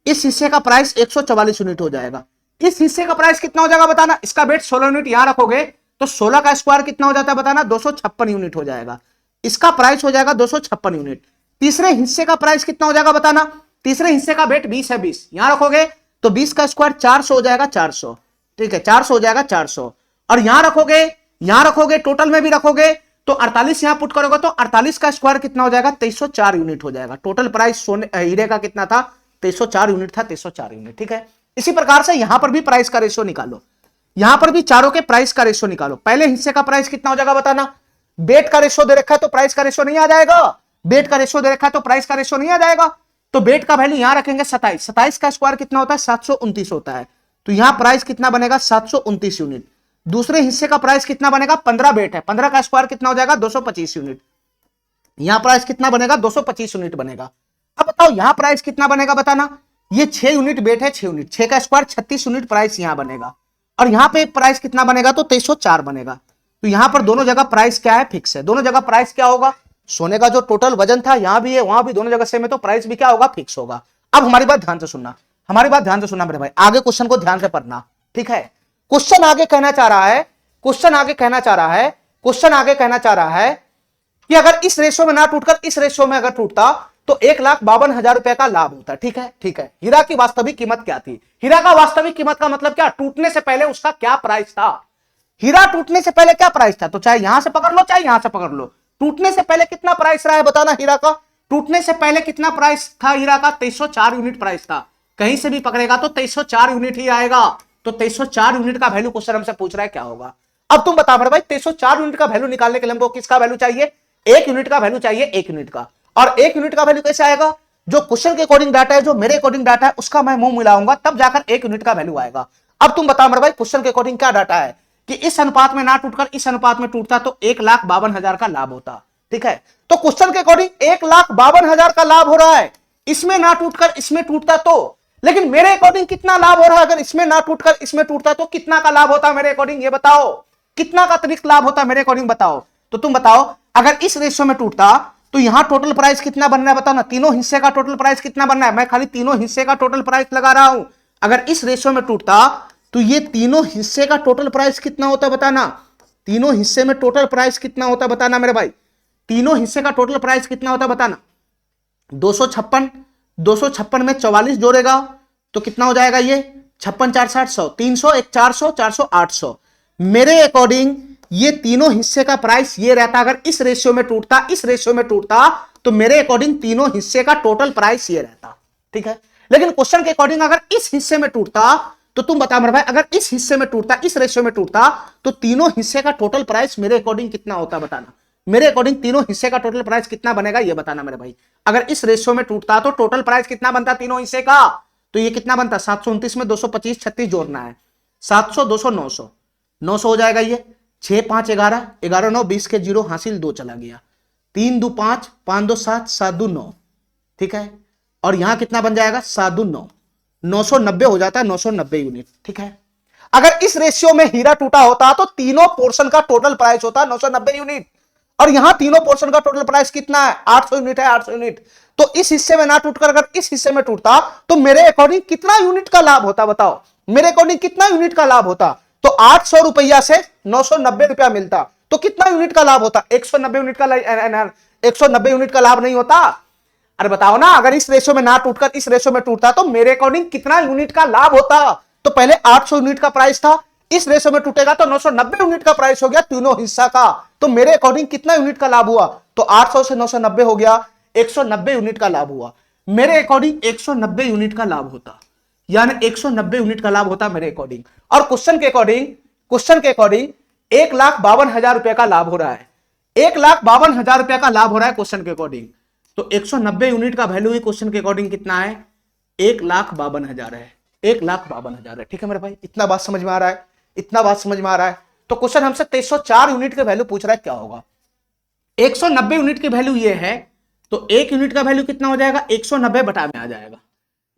इस हिस्से का प्राइस 144 यूनिट हो जाएगा, इस हिस्से का प्राइस कितना हो जाएगा बताना, इसका वेट 16 यूनिट यहां रखोगे तो 16 का स्क्वायर कितना हो जाता है बताना, 256 यूनिट हो जाएगा, इसका प्राइस हो जाएगा 256 यूनिट। तीसरे हिस्से का प्राइस कितना हो जाएगा बताना, तीसरे हिस्से का वेट 20 है, 20 यहां रखोगे तो 20 का स्क्वायर 400 हो जाएगा, 400, ठीक है, 400 हो जाएगा, 400। और यहां रखोगे टोटल में भी रखोगे तो 48 यहां पुट करोगे तो 48 का स्क्वायर कितना हो जाएगा, 2304 यूनिट हो जाएगा। टोटल प्राइस हीरे का कितना था, 2304 यूनिट था, 2304 यूनिट, ठीक है। इसी प्रकार से यहां पर भी प्राइस का रेशियो निकालो, यहां पर भी चारों के प्राइस का रेशियो निकालो, पहले हिस्से का प्राइस कितना हो जाएगा बताना, बेट का रेशियो दे रखा है तो प्राइस का रेशियो नहीं आ जाएगा, बेट का रेशियो दे रखा है तो प्राइस का रेशियो नहीं आ जाएगा, तो बेट का वैल्यू यहां रखेंगे 27, 27 का स्क्वायर कितना होता है, 729 होता है, तो यहां प्राइस कितना बनेगा, 729 यूनिट। दूसरे हिस्से का प्राइस कितना बनेगा, 15 बेट है, 15 का स्क्वायर कितना हो जाएगा, 225 यूनिट, यहां प्राइस कितना बनेगा, 225 यूनिट बनेगा। अब बताओ यहां प्राइस कितना बनेगा बताना, ये 6 यूनिट बेट है, 6 यूनिट, 6 का स्क्वायर 36 यूनिट प्राइस यहां बनेगा, और यहां पे प्राइस कितना बनेगा तो 2304 बनेगा, तो यहां पर दोनों जगह प्राइस क्या है, फिक्स है। दोनों जगह प्राइस क्या होगा, सोने का जो टोटल वजन था यहां भी है वहां भी, दोनों जगह सेम है, तो प्राइस भी क्या होगा, फिक्स होगा। अब हमारी बात ध्यान से सुनना, हमारी बात ध्यान से सुनना मेरे भाई, आगे क्वेश्चन को ध्यान से पढ़ना, ठीक है। क्वेश्चन आगे कहना चाह रहा है, क्वेश्चन आगे कहना चाह रहा है, क्वेश्चन आगे कहना चाह रहा है कि अगर इस रेशो में ना टूटकर इस रेशो में अगर टूटता तो 1,52,000 रुपए का लाभ होता। ठीक है, ठीक है। हीरा की वास्तविक कीमत क्या थी, हीरा का वास्तविक कीमत का मतलब क्या, टूटने से पहले उसका क्या प्राइस था, हीरा टूटने से पहले क्या प्राइस था। तो चाहे यहां से पकड़ लो चाहे यहां से पकड़ लो, टूटने से पहले कितना प्राइस रहा है बताना हीरा का, टूटने से पहले कितना प्राइस था हीरा का, 2304 यूनिट प्राइस था। कहीं से भी पकड़ेगा तो 2304 यूनिट ही आएगा। तो 2304 यूनिट का वैल्यू क्वेश्चन हमसे पूछ रहा है क्या होगा। अब तुम बता मेरे भाई, 2304 यूनिट का वैल्यू निकालने के लिए हमको किसका वैल्यू चाहिए, 1 यूनिट का वैल्यू चाहिए, 1 यूनिट का। और 1 यूनिट का वैल्यू कैसे आएगा, जो क्वेश्चन के अकॉर्डिंग डाटा है, जो मेरे अकॉर्डिंग डाटा है उसका मैं मुंह मिलाऊंगा तब जाकर 1 यूनिट का वैल्यू आएगा। अब तुम बताओ मेरे भाई, क्वेश्चन के अकॉर्डिंग क्या डाटा है कि इस अनुपात में ना टूटकर इस अनुपात में टूटता तो 1,52,000 का लाभ होता। ठीक है, तो क्वेश्चन के अकॉर्डिंग 1,52,000 का लाभ हो रहा है, इसमें ना टूटकर इसमें टूटता तो, लेकिन मेरे अकॉर्डिंग कितना लाभ हो रहा है, अगर इसमें ना टूटकर इसमें टूटता तो कितना का लाभ होता मेरे अकॉर्डिंग, ये बताओ कितना का अतिरिक्त लाभ होता मेरे अकॉर्डिंग बताओ। तो तुम बताओ, अगर इस रेशियो में टूटता तो यहां टोटल प्राइस कितना बनना है बताओ ना, तीनों हिस्से का टोटल प्राइस कितना बनना है, मैं खाली तीनों हिस्से का टोटल प्राइस लगा रहा हूं। अगर इस रेशियो में टूटता तो ये तीनों हिस्से का टोटल प्राइस कितना होता है बताना, तीनों हिस्से में टोटल प्राइस कितना होता है बताना मेरे भाई, तीनों हिस्से का टोटल प्राइस कितना होता है बताना। 256, 256 में 44 जोड़ेगा तो कितना हो जाएगा, ये 56 4 60 100, 300 1 400 400 800। मेरे अकॉर्डिंग ये तीनों हिस्से का प्राइस ये रहता, अगर इस रेशियो में टूटता इस रेशियो में टूटता तो मेरे अकॉर्डिंग तीनों हिस्से का टोटल प्राइस ये रहता। ठीक है, लेकिन क्वेश्चन के अकॉर्डिंग अगर इस हिस्से में टूटता तो तुम बता मेरे भाई, अगर इस हिस्से में टूटता इस रेशियो में टूटता तो तीनों हिस्से का टोटल प्राइस मेरे अकॉर्डिंग कितना होता बताना, मेरे अकॉर्डिंग तीनों हिस्से का टोटल प्राइस कितना बनेगा ये बताना मेरे भाई। अगर इस रेशियो में टूटता तो टोटल प्राइस कितना बनता तीनों हिस्से का, तो ये कितना बनता 729 में 225 36 जोड़ना है, 700 200 900, 900 हो जाएगा ये, 6 5 11 11 9 20 के 0 हासिल 2 चला गया, 3 2 5 5 2 7 7 2 9। ठीक है, और यहां कितना बन जाएगा 7 2 9, 990 हो जाता है, 990 यूनिट। ठीक है, अगर इस रेशियो में हीरा टूटा होता तो तीनों पोर्शन का टोटल प्राइस होता 990 यूनिट, और यहां तीनों पोर्शन का टोटल प्राइस कितना है 800 यूनिट है, 800 यूनिट। तो इस हिस्से में ना टूटकर अगर इस हिस्से में टूटता तो मेरे अकॉर्डिंग कितना यूनिट का लाभ होता बताओ, मेरे अकॉर्डिंग कितना यूनिट का लाभ होता। तो 800 रुपया से 990 रुपया मिलता तो कितना यूनिट का लाभ होता, 190 यूनिट का 190 यूनिट का लाभ नहीं होता। अरे बताओ ना, अगर इस रेशो में ना टूटकर इस रेशो में टूटता तो मेरे अकॉर्डिंग कितना यूनिट का लाभ होता। तो पहले 800 यूनिट का प्राइस था, इस रेशो में टूटेगा तो 990 यूनिट का प्राइस हो गया तीनों हिस्सा का। तो मेरे अकॉर्डिंग कितना यूनिट का लाभ हुआ, तो 800 से 990 हो गया, 190 यूनिट का लाभ हुआ। मेरे अकॉर्डिंग 190 यूनिट का लाभ होता, यानी 190 यूनिट का लाभ होता मेरे अकॉर्डिंग। और क्वेश्चन के अकॉर्डिंग 1,52,000 रुपए का लाभ हो रहा है, 1,52,000 रुपए का लाभ हो रहा है क्वेश्चन के अकॉर्डिंग। तो 190 यूनिट का वैल्यू ही क्वेश्चन के अकॉर्डिंग कितना है, 1,52,000 है, 1,52,000 है। ठीक है मेरे भाई, इतना बात समझ में आ रहा है, इतना बात समझ में आ रहा है। तो क्वेश्चन हमसे 304 यूनिट के वैल्यू पूछ रहा है क्या होगा। 190 यूनिट की वैल्यू ये है, तो 1 यूनिट का वैल्यू कितना हो जाएगा, 190 बटा में आ जाएगा।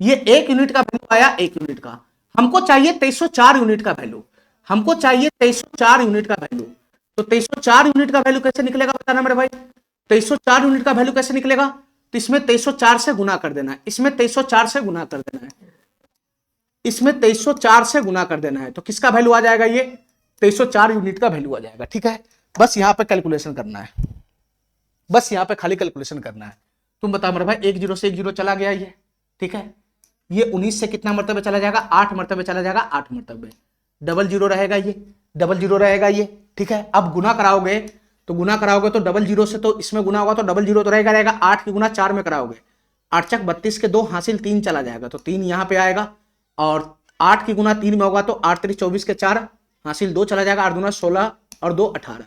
ये 1 यूनिट का वैल्यू आया, 1 यूनिट का। हमको चाहिए 304 यूनिट का वैल्यू, हमको चाहिए 304 यूनिट का वैल्यू। तो 304 यूनिट का वैल्यू कैसे निकलेगा बताना मेरे भाई, 304 यूनिट का वैल्यू कैसे निकलेगा, तो इसमें 304 से गुना कर देना है, इसमें 304 से गुना कर देना है, इसमें 304 से गुना कर देना है। तो किसका वैल्यू आ जाएगा, ये 304 यूनिट का वैल्यू आ जाएगा। ठीक है, बस यहां पे कैलकुलेशन करना है, बस यहां पे खाली कैलकुलेशन करना है। तुम बताओ मेरे भाई, 1 0 से 1 0 चला गया ये। ठीक है, ये 19 से कितना मरतबे चला जाएगा, 8 मरतबे चला जाएगा, 8 मरतबे, डबल जीरो रहेगा ये, डबल जीरो रहेगा ये। ठीक है, अब गुना कराओगे तो डबल जीरो से तो इसमें गुना होगा तो डबल जीरो तो रहेगा, 8 की गुना 4 में कराओगे, 8 चक 32 के 2 हासिल 3 चला जाएगा, तो 3 यहां पे आएगा, और 8 की गुना 3 में होगा तो 8 3 24 के 4 हासिल 2 चला जाएगा, 8 दूना 16 और 2 18।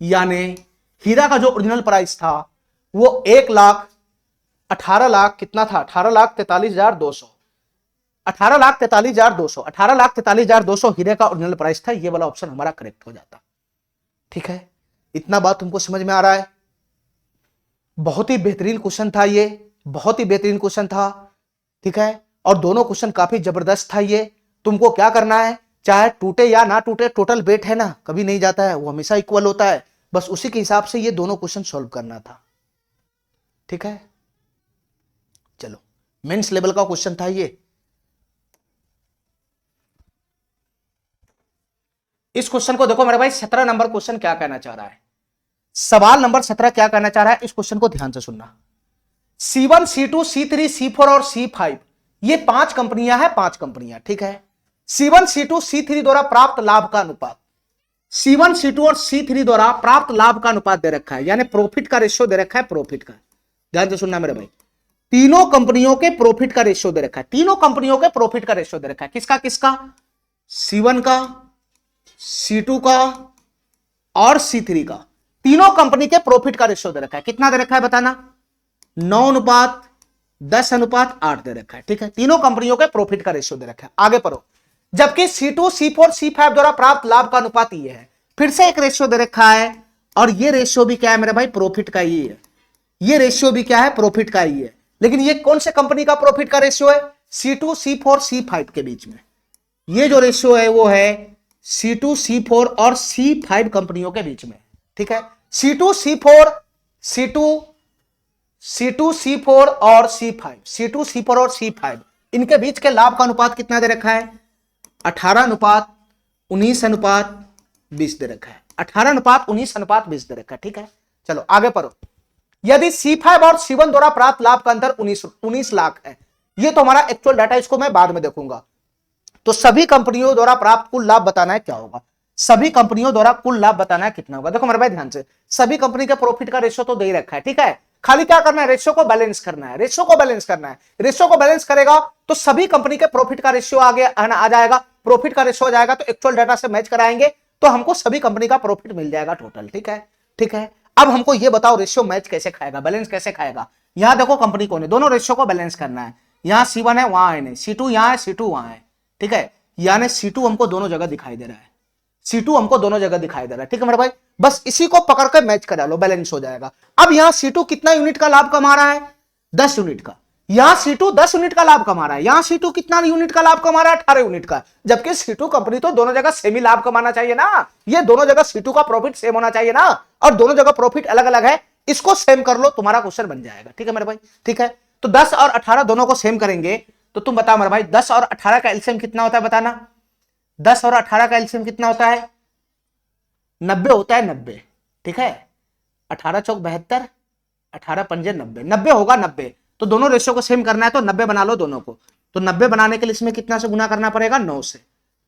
यानी हीरा का जो ओरिजिनल प्राइस था वो 1,18,00,000 कितना था, 18,43,200, 18,43,200, 18,43,200 हीरे का ओरिजिनल प्राइस था। ये वाला ऑप्शन हमारा करेक्ट हो जाता। ठीक है, इतना बात तुमको समझ में आ रहा है। बहुत ही बेहतरीन क्वेश्चन था ये, बहुत ही बेहतरीन क्वेश्चन था। ठीक है, और दोनों क्वेश्चन काफी जबरदस्त था ये। तुमको क्या करना है, चाहे टूटे या ना टूटे, टोटल वेट है ना, कभी नहीं जाता है, वो हमेशा इक्वल होता है। बस उसी के हिसाब से ये दोनों क्वेश्चन सॉल्व करना था, ठीक है। चलो, मेंस लेवल का क्वेश्चन था ये। इस क्वेश्चन को देखो मेरे भाई, 17 नंबर क्वेश्चन क्या कहना चाह रहा है, सवाल नंबर 17 क्या कहना चाह रहा है, इस क्वेश्चन को ध्यान से सुनना। C1, C2, C3, C4 और C5 ये 5 कंपनियां हैं, 5 कंपनियां, ठीक है। C1, C2, C3 द्वारा प्राप्त लाभ का अनुपात, C1, C2 और C3 द्वारा प्राप्त लाभ का अनुपात दे रखा है, यानी प्रॉफिट का रेशियो दे रखा है, प्रॉफिट का। ध्यान से सुनना मेरे भाई, तीनों कंपनियों के प्रॉफिट का रेशियो दे रखा है, तीनों कंपनियों के प्रॉफिट का रेशियो दे रखा है। किसका किसका? C1 का, C2 का और C3 का, तीनों कंपनी के प्रॉफिट का रेशियो दे रखा है। कितना दे रखा है बताना? 9:10:8 दे रखा है, ठीक है। तीनों कंपनियों के प्रॉफिट का रेशियो दे रखा है। आगे पढ़ो। जबकि C2, C4, C5 द्वारा प्राप्त लाभ का अनुपात ये है, फिर से एक रेशियो दे रखा है, और ये रेशियो भी क्या है मेरे भाई? प्रॉफिट का ही है। ये रेशियो भी क्या है? प्रॉफिट का ही है। लेकिन ये कौन से कंपनी का प्रॉफिट का रेशियो है? C2, C4, C5 के बीच में ये जो रेशियो है वो है C2, C4 और C5 कंपनियों के बीच में, ठीक है। C2, C4 और C5 इनके बीच के लाभ का अनुपात कितना दे रखा है? 18:19:20 दे रखा है। 18:19:20 दे रखा है, ठीक है। चलो आगे पढ़ो। यदि C5 और C1 द्वारा प्राप्त लाभ का अंतर 19 लाख है, ये तो हमारा एक्चुअल डाटा, इसको मैं बाद में देखूंगा। तो सभी कंपनियों द्वारा प्राप्त कुल लाभ बताना है क्या होगा, सभी कंपनियों द्वारा कुल लाभ बताना है कितना होगा। देखो मेरे भाई ध्यान से, सभी कंपनी का प्रॉफिट का रेशियो तो दे ही रखा है, ठीक है। खाली क्या करना है? रेशियो को बैलेंस करना है, रेशियो को बैलेंस करना है। रेशियो को बैलेंस करेगा तो सभी कंपनी के प्रॉफिट का रेशियो आगे आ जाएगा, प्रॉफिट का रेशियो आ जाएगा, तो एक्चुअल डाटा से मैच कराएंगे तो हमको सभी कंपनी का प्रॉफिट मिल जाएगा टोटल, ठीक है। ठीक है, अब हमको ये बताओ रेशियो मैच कैसे खाएगा, बैलेंस कैसे खाएगा। यहां देखो कंपनी कौन है, दोनों रेशियो को बैलेंस करना है। यहां C1 है, वहां है, C2 यहां है, C2 वहां है, ठीक है। यानी C2 हमको दोनों जगह दिखाई दे रहा है, C2 हमको दोनों जगह दिखाई दे रहा है, ठीक है मेरे भाई। बस इसी को पकड़ कर मैच करा लो, बैलेंस हो जाएगा। अब यहां C2 कितना यूनिट का लाभ कमा रहा है? 10 यूनिट का। यहां C2 10 यूनिट का लाभ कमा रहा है, यहां C2 कितना यूनिट का लाभ कमा रहा है? 18 यूनिट का। जबकि C2 कंपनी तो दोनों जगह सेम ही लाभ कमाना चाहिए ना, ये दोनों जगह C2 का प्रॉफिट सेम होना चाहिए ना, और दोनों जगह प्रॉफिट अलग अलग है, इसको सेम कर लो, तुम्हारा क्वेश्चन बन जाएगा, ठीक है मेरे भाई। ठीक है, तो 10 और 18 दोनों को सेम करेंगे तो तुम बताओ मेरे भाई 10 और 18 का एलसीएम कितना होता है बताना। 10 और 18 का एलसीएम कितना होता है? 90 होता है, 90, ठीक है। 18 चौक 72, 18 पंजे 90, 90 होगा 90। तो दोनों रेशियो को सेम करना है तो 90 बना लो दोनों को। तो 90 बनाने के लिए इसमें कितना से गुना करना पड़ेगा? 9 से,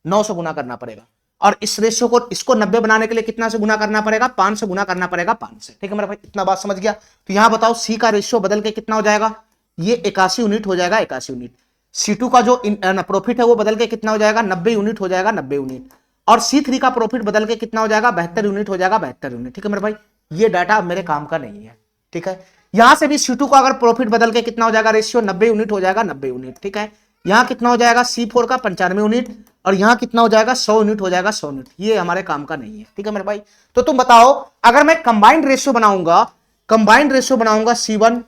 9 से गुना करना पड़ेगा। और इस रेशियो को, इसको 90 बनाने के लिए कितना से गुना करना पड़ेगा? 5 से गुना करना पड़ेगा, 5 से, ठीक है मेरा भाई। इतना बात समझ गया। तो यहां बताओ C का रेशियो बदल के कितना हो जाएगा? ये 81 यूनिट हो जाएगा, 81 यूनिट। C2 का जो प्रॉफिट है वो बदल के कितना हो जाएगा? 90 यूनिट हो जाएगा, 90 यूनिट। और C3 का प्रॉफिट बदल के कितना हो जाएगा? 72 यूनिट हो जाएगा, 72 यूनिट, ठीक है मेरे भाई। ये डाटा मेरे काम का नहीं है, ठीक है। यहां से भी C2 का अगर प्रॉफिट बदल के कितना हो जाएगा? रेशियो 90 यूनिट हो जाएगा, 90 यूनिट, ठीक है। यहां कितना हो जाएगा? C4 का 95 यूनिट, और यहां कितना हो जाएगा? 100 यूनिट हो जाएगा, 100 यूनिट। ये हमारे काम का नहीं है, ठीक है मेरे भाई। तो तुम बताओ, अगर मैं कंबाइंड रेशियो बनाऊंगा, कंबाइंड रेशियो बनाऊंगा C1,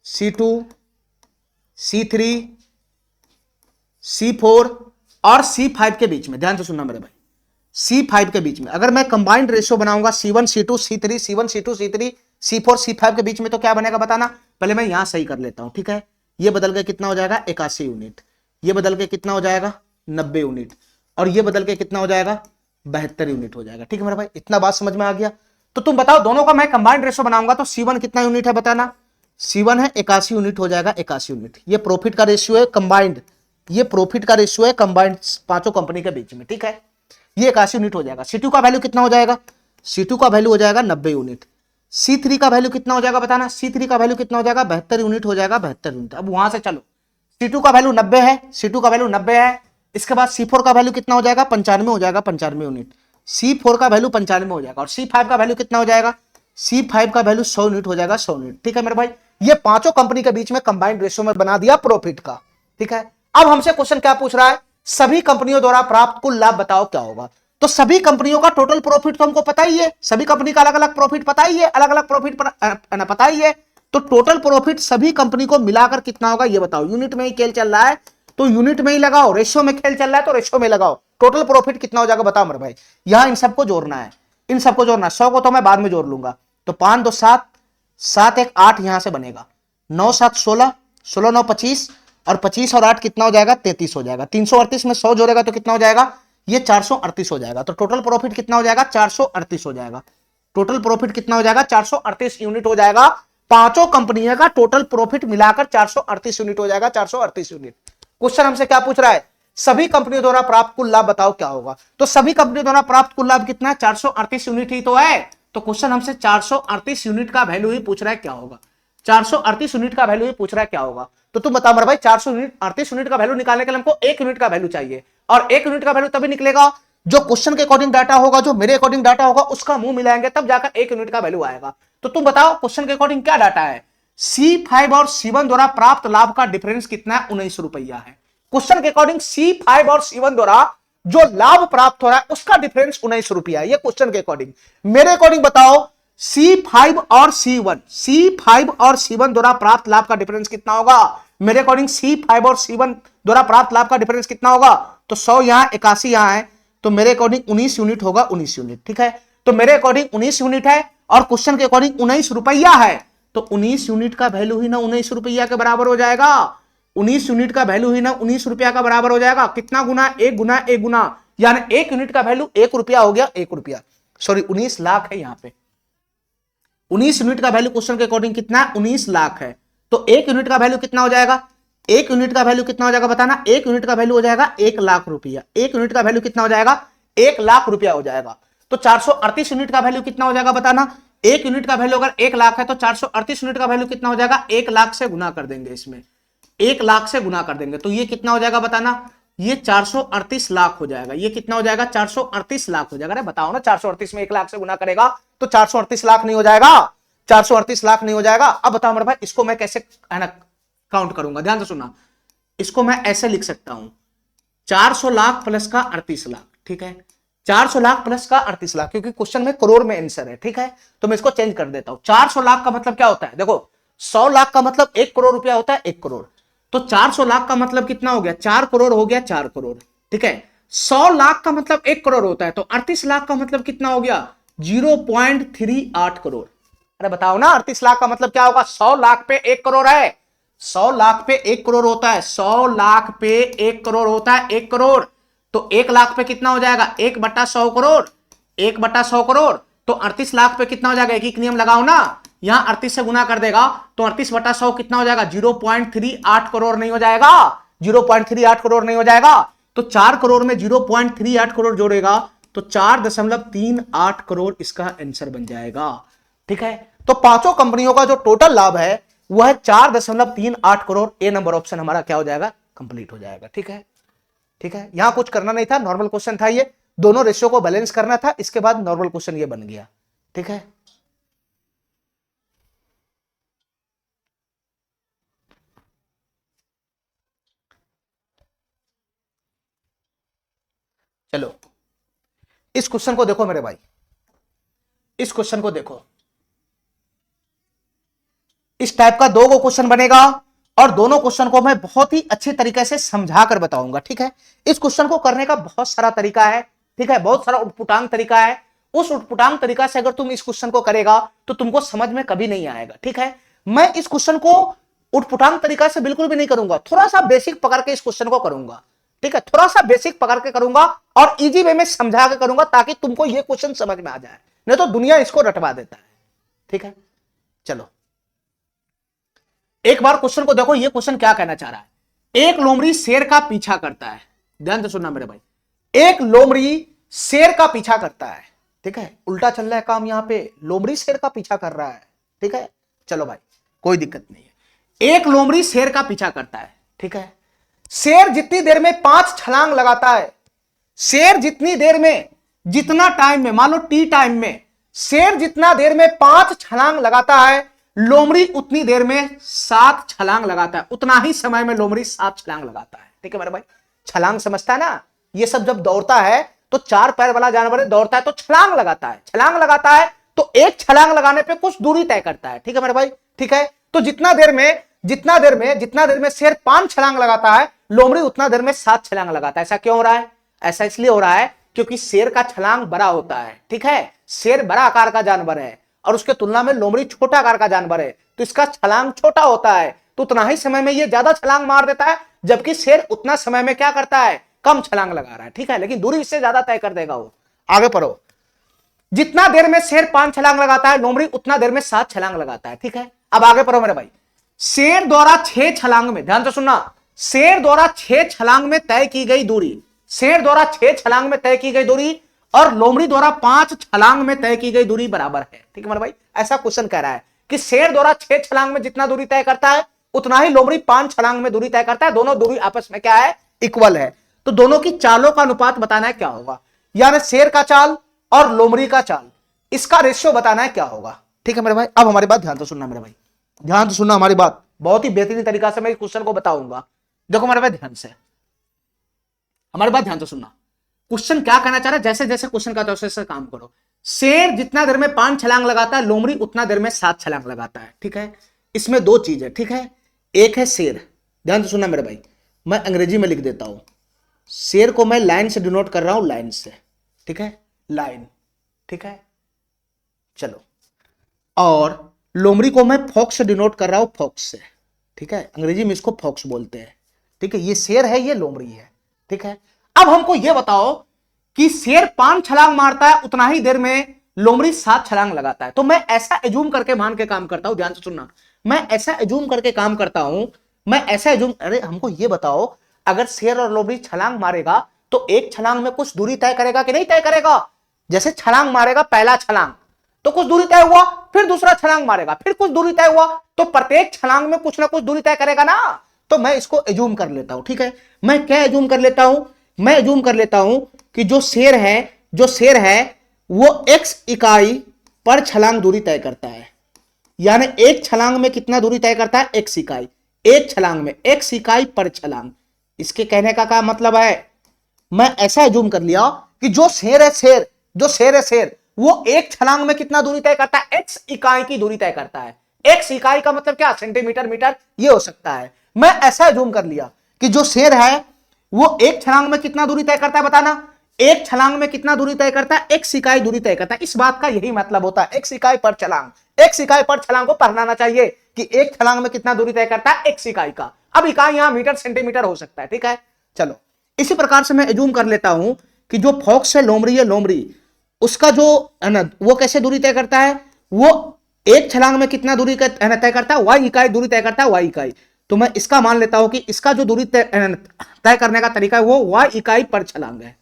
C2, C3, C4 और C5 के बीच में, ध्यान से सुनना मेरे भाई, C5 के बीच में अगर मैं कंबाइंड रेशियो बनाऊंगा C1, C2, C3, C1, C2, C3, C4, C5 के बीच में, तो क्या बनेगा बताना। पहले मैं यहां सही कर लेता हूं, ठीक है। ये बदल के कितना हो जाएगा? 81 यूनिट। ये बदल के कितना हो जाएगा? 90 यूनिट। और ये बदल के कितना हो जाएगा? 72 यूनिट हो जाएगा, ठीक है मेरे भाई। इतना बात समझ में आ गया। तो तुम बताओ, दोनों का मैं कंबाइंड रेशियो बनाऊंगा तो C1 कितना यूनिट है बताना। C1 है 81 यूनिट हो जाएगा, 81 यूनिट। ये प्रॉफिट का रेशियो है कंबाइंड, ये प्रॉफिट का रेशियो है कंबाइंड पांचों कंपनी के बीच में, ठीक है। ये 81 यूनिट हो जाएगा। C2 का वैल्यू कितना हो जाएगा? C2 का वैल्यू हो जाएगा 90 यूनिट। C3 का वैल्यू कितना हो जाएगा बताना। C3 का वैल्यू कितना हो जाएगा? 72 यूनिट हो जाएगा, 72 यूनिट। अब वहां से चलो, C2 का वैल्यू 90 है, C2 का वैल्यू 90 है। इसके बाद C4 का वैल्यू कितना हो जाएगा? 95 हो जाएगा, 95 यूनिट। C4 का वैल्यू 95 हो जाएगा। और C5 का वैल्यू कितना हो जाएगा? C5 का वैल्यू 100 यूनिट हो जाएगा, 100 यूनिट, ठीक है मेरे भाई। ये पांचों कंपनी के बीच में कंबाइंड रेशियो में बना दिया प्रॉफिट का, ठीक है। अब हमसे क्वेश्चन क्या पूछ रहा है? सभी कंपनियों द्वारा प्राप्त कुल लाभ बताओ क्या होगा। तो सभी कंपनियों का टोटल प्रॉफिट तो हमको पता ही है, सभी कंपनी का अलग अलग प्रॉफिट पता ही है, अलग अलग प्रॉफिट पता ही है। तो टोटल प्रॉफिट सभी कंपनी को मिलाकर कितना होगा ये बताओ। यूनिट में ही खेल चल रहा है तो यूनिट में ही लगाओ, रेशियो में खेल चल रहा है तो रेशियो में लगाओ। टोटल प्रॉफिट कितना हो जाएगा बताओ मेरे भाई। यहां इन सबको जोड़ना है, इन सबको जोड़ना है। 100 को तो मैं बाद में जोड़ लूंगा। तो 5 2 7, 7 1 8 यहां से बनेगा, 9 7 16, 16 9 25, और 25 और 8 कितना हो जाएगा 33 हो जाएगा। 338 में 100 जोड़ेगा तो कितना हो जाएगा, ये 438 हो जाएगा। तो टोटल प्रॉफिट कितना हो जाएगा, 438 हो जाएगा। टोटल प्रॉफिट कितना हो जाएगा, 438 यूनिट हो जाएगा। पांचों कंपनियों का टोटल प्रॉफिट मिलाकर 438 यूनिट हो जाएगा, 438 यूनिट। क्वेश्चन हमसे क्या पूछ रहा है, सभी कंपनियों द्वारा प्राप्त कुल लाभ बताओ क्या होगा। तो सभी कंपनियों द्वारा प्राप्त कुल लाभ कितना है, 438 यूनिट ही तो है। तो क्वेश्चन हमसे 438 यूनिट का वैल्यू ही पूछ रहा है क्या होगा, 438 यूनिट का वैल्यू ही पूछ रहा है क्या होगा। तो तुम बताओ मेरे भाई, 438 यूनिट का वैल्यू निकालने के लिए हमको 1 यूनिट का वैल्यू चाहिए, और 1 यूनिट का वैल्यू तभी निकलेगा जो क्वेश्चन के अकॉर्डिंग डाटा होगा, जो मेरे अकॉर्डिंग डाटा होगा उसका मुंह मिलाएंगे तब जाकर 1 यूनिट का वैल्यू आएगा। तो तुम बताओ क्वेश्चन के अकॉर्डिंग क्या डाटा है, C5 और C1 द्वारा प्राप्त लाभ का डिफरेंस कितना है, 19 रुपया है। क्वेश्चन के अकॉर्डिंग C5 और C1 द्वारा जो लाभ प्राप्त हो रहा है उसका डिफरेंस 19 रुपया है, ये क्वेश्चन के अकॉर्डिंग। मेरे अकॉर्डिंग बताओ C5 और C1 द्वारा प्राप्त लाभ का डिफरेंस कितना होगा। मेरे अकॉर्डिंग C5 और C1 द्वारा प्राप्त लाभ का डिफरेंस कितना होगा, तो 100 यहां 81 यहां है, तो मेरे अकॉर्डिंग 19 यूनिट होगा, 19 यूनिट। ठीक है, तो मेरे अकॉर्डिंग 19 यूनिट है और क्वेश्चन के अकॉर्डिंग 19 रुपया है, तो 19 यूनिट का वैल्यू ही ना 19 रुपया के बराबर हो जाएगा। 19 यूनिट का वैल्यू ही ना 19 रुपया का बराबर हो जाएगा। कितना गुना, 1 गुना 1 गुना, यानी 1 यूनिट का वैल्यू 1 रुपया हो गया, 1 रुपया, सॉरी 19 लाख है यहां पे। 19 यूनिट का वैल्यू क्वेश्चन के अकॉर्डिंग कितना है, 19 लाख है। तो 1 यूनिट का वैल्यू कितना हो जाएगा, 1 यूनिट का वैल्यू कितना हो जाएगा बताना। 1 यूनिट का वैल्यू हो जाएगा 1 लाख रुपया। 1 यूनिट का वैल्यू कितना हो जाएगा, 1 लाख रुपया हो जाएगा। तो 438 यूनिट का वैल्यू कितना हो जाएगा बताना। 1 यूनिट का वैल्यू अगर 1 लाख है तो 438 यूनिट का वैल्यू कितना हो जाएगा, 1 लाख से गुना कर देंगे, इसमें 1 लाख से गुना कर देंगे, तो ये कितना हो जाएगा बताना, ये 438 लाख हो जाएगा। ये कितना हो जाएगा, 438 लाख हो जाएगा। अरे बताओ ना, 438 में 1 लाख से गुना करेगा तो 438 लाख नहीं हो जाएगा, 438 लाख नहीं हो जाएगा। अब बताओ मेरे भाई, इसको मैं कैसे है ना काउंट करूंगा, ध्यान से सुनना। इसको मैं ऐसे लिख सकता हूं, 400 लाख प्लस का 38 लाख। ठीक है, 400 लाख प्लस का 38 लाख, क्योंकि क्वेश्चन में करोड़ में आंसर है। ठीक है, तो मैं इसको चेंज कर देता हूं। 400 लाख का मतलब क्या होता है, देखो 100 लाख का मतलब 1 करोड़ रुपया होता है, 1 करोड़। तो 400 लाख का मतलब कितना हो गया, 4 करोड़ हो गया, 4 करोड़। ठीक है, 100 लाख का मतलब 1 करोड़ होता है, तो 38 लाख का मतलब कितना हो गया, 0.38 करोड़। अरे बताओ ना, 38 लाख का मतलब क्या होगा, 100 लाख पे 1 करोड़ है, 100 लाख पे 1 करोड़ होता है, 100 लाख पे 1 करोड़ होता है, 1 करोड़। तो 1 लाख पे कितना हो जाएगा, 1/100 करोड़, 1/100 करोड़। तो 38 लाख पे कितना हो जाएगा, एक नियम लगाओ ना, यहां 38 से गुना कर देगा तो 38/100 कितना हो जाएगा, 0.38 करोड़ नहीं हो जाएगा, 0.38 करोड़ नहीं हो जाएगा। तो 4 करोड़ में 0.38 करोड़ जोड़ेगा तो 4.38 करोड़ इसका आंसर बन जाएगा। ठीक है, तो पांचों कंपनियों का जो टोटल लाभ है वह है 4.38 करोड़। ए नंबर ऑप्शन हमारा क्या हो जाएगा, कंप्लीट हो जाएगा। ठीक है, ठीक है, यहां कुछ करना नहीं था, नॉर्मल क्वेश्चन था, ये दोनों रेशियो को बैलेंस करना था, इसके बाद नॉर्मल क्वेश्चन ये बन गया। ठीक है, चलो इस क्वेश्चन को देखो मेरे भाई, इस क्वेश्चन को देखो, इस टाइप का 2 क्वेश्चन बनेगा और दोनों क्वेश्चन को मैं बहुत ही अच्छे तरीके से समझा कर बताऊंगा। ठीक है, इस क्वेश्चन को करने का बहुत सारा तरीका है। ठीक है, बहुत सारा उटपुटांग तरीका है। उस उटपुटांग तरीका से अगर तुम इस क्वेश्चन को करेगा तो तुमको समझ में कभी नहीं आएगा। ठीक है, मैं इस क्वेश्चन को उटपुटांग तरीका से बिल्कुल भी नहीं करूंगा, थोड़ा सा बेसिक पकड़ के इस क्वेश्चन को करूंगा। ठीक है, थोड़ा सा बेसिक पकड़ के करूंगा और इजी वे में समझा के करूंगा ताकि तुमको यह क्वेश्चन समझ में आ जाए, नहीं तो दुनिया इसको रटवा देता है। ठीक है, चलो एक बार क्वेश्चन को देखो, ये क्वेश्चन क्या कहना चाह रहा है। एक लोमड़ी शेर का पीछा करता है, ध्यान से सुनना मेरे भाई, एक लोमड़ी शेर का पीछा करता है। ठीक है, उल्टा चल रहा है काम, यहां पे लोमड़ी शेर का पीछा कर रहा है। ठीक है, चलो भाई कोई दिक्कत नहीं है। एक लोमड़ी शेर का पीछा करता है। ठीक है, शेर जितनी देर में 5 छलांग लगाता है, शेर जितनी देर में, जितना टाइम में, मान लो टी टाइम में शेर जितना देर में 5 छलांग लगाता है, लोमड़ी उतनी देर में 7 छलांग लगाता है। उतना ही समय में लोमड़ी 7 छलांग लगाता है। ठीक है मेरे भाई, छलांग समझता है ना, ये सब जब दौड़ता है तो 4 पैर वाला जानवर दौड़ता है तो छलांग लगाता है, छलांग लगाता है तो एक छलांग लगाने पे कुछ दूरी तय करता है। ठीक है मेरे भाई, ठीक है, तो जितना देर में शेर 5 छलांग लगाता है, लोमड़ी उतना देर में 7 छलांग लगाता है। ऐसा क्यों हो रहा है, ऐसा इसलिए हो रहा है क्योंकि शेर का छलांग बड़ा होता है, ठीक है, शेर बड़ा आकार का जानवर है और उसके तुलना में लोमड़ी छोटा आकार का जानवर है, तो इसका छलांग छोटा होता है, तो उतना ही समय में ये ज्यादा छलांग मार देता है, जबकि शेर उतना समय में क्या करता है, कम छलांग लगा रहा है, ठीक है, लेकिन दूरी इससे ज्यादा तय कर देगा वो। आगे पढ़ो, जितना देर में शेर 5 छलांग लगाता है, लोमड़ी उतना देर में 7 छलांग लगाता है, ठीक है। अब आगे पढ़ो मेरे भाई, शेर द्वारा 6 छलांग में, ध्यान से सुनना, शेर द्वारा 6 छलांग में तय की गई दूरी, शेर द्वारा 6 छलांग में तय की गई दूरी और लोमड़ी द्वारा 5 छलांग में तय की गई दूरी बराबर है, ठीक है मेरे भाई। ऐसा क्वेश्चन कह रहा है कि शेर द्वारा 6 छलांग में जितना दूरी तय करता है उतना ही लोमड़ी 5 छलांग में दूरी तय करता है, दोनों दूरी आपस में क्या है, इक्वल है, तो दोनों की चालों का अनुपात बताना है क्या होगा, यानी शेर का चाल और लोमड़ी का चाल, इसका रेशियो बताना है क्या होगा, ठीक है मेरे भाई। अब हमारी बात ध्यान से सुनना मेरे भाई, ध्यान से सुनना हमारी बात, बहुत ही बेहतरीन तरीका से मैं इस क्वेश्चन को बताऊंगा। देखो मेरे भाई ध्यान से, हमारी बात ध्यान से सुनना, क्वेश्चन क्या कहना चाह रहा है, जैसे जैसे क्वेश्चन का वैसे काम करो। शेर जितना देर में 5 छलांग लगाता है, लोमड़ी उतना देर में 7 छलांग लगाता है, ठीक है। इसमें 2 चीज है, ठीक है, एक है शेर, ध्यान से सुनना मेरे भाई, मैं अंग्रेजी में लिख देता हूं, शेर को मैं लाइन से डिनोट कर रहा हूं, लाइन से, ठीक है, लाइन, ठीक है, चलो, और लोमड़ी को मैं फॉक्स से डिनोट कर रहा हूं, फॉक्स से, ठीक है, अंग्रेजी में इसको फॉक्स बोलते हैं, ठीक है, ये शेर है, ये लोमड़ी है, ठीक है। अब हमको ये बताओ कि शेर 5 छलांग मारता है, उतना ही देर में लोमड़ी 7 छलांग लगाता है, तो मैं ऐसा एज्यूम करके मान के काम करता हूं, ध्यान से सुनना, मैं ऐसा एज्यूम करके काम करता हूं, मैं ऐसा एज्यूम, अरे हमको ये बताओ, अगर शेर और लोमड़ी छलांग मारेगा तो एक छलांग में कुछ दूरी तय करेगा कि नहीं तय करेगा, जैसे छलांग मारेगा पहला छलांग तो कुछ दूरी तय हुआ, फिर दूसरा छलांग मारेगा फिर कुछ दूरी तय हुआ, तो प्रत्येक छलांग में कुछ ना कुछ दूरी तय करेगा ना, तो मैं इसको एज्यूम कर लेता हूं, ठीक है। मैं क्या एज्यूम कर लेता हूं, मैं एज्यूम कर लेता हूं कि जो शेर है वो x इकाई पर छलांग दूरी तय करता है, यानी एक छलांग में कितना दूरी तय करता है, x इकाई, एक छलांग में x इकाई पर छलांग। इसके कहने का क्या मतलब है, मैं ऐसा एज्यूम कर लिया कि जो शेर है शेर वो एक छलांग में कितना दूरी तय करता है, x इकाई की दूरी तय करता है, x इकाई का मतलब क्या, सेंटीमीटर मीटर ये हो सकता है। मैं ऐसा एज्यूम कर लिया कि जो शेर है वो एक छलांग में कितना दूरी तय करता है, बताना, एक छलांग में कितना दूरी तय करता है, x इकाई दूरी तय करता है। इस बात का यही मतलब होता है, x इकाई पर छलांग, x इकाई पर छलांग को पढ़ना चाहिए कि एक छलांग में कितना दूरी तय करता है, x इकाई का। अब इकाई यहां मीटर सेंटीमीटर हो सकता है, ठीक है। चलो इसी प्रकार से मैं एज्यूम कर लेता हूं कि जो फॉक्स है लोमड़ी उसका जो है ना वो कैसे दूरी तय करता है, वो एक छलांग में कितना दूरी तय करता है, y इकाई दूरी तय करता है, y इकाई। तो मैं इसका मान लेता हूं कि इसका जो दूरी तय करने का तरीका है वो y इकाई पर छलांग है।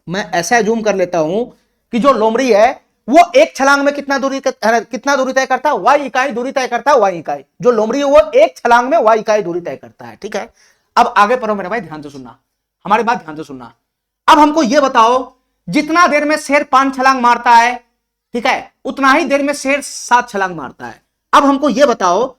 मैं ऐसा एज्यूम कर लेता हूं कि जो लोमड़ी है वो एक छलांग में कितना दूरी तय करता है, y इकाई दूरी तय करता है, y इकाई। जो लोमड़ी है वो एक छलांग में y इकाई दूरी तय करता है, ठीक है। अब आगे पढ़ो मेरे भाई, ध्यान से सुनना, हमारी बात ध्यान से सुनना। अब हमको यह बताओ, जितना देर में शेर 5 छलांग मारता है, ठीक है, उतना ही देर में शेर 7 छलांग मारता है। अब हमको यह बताओ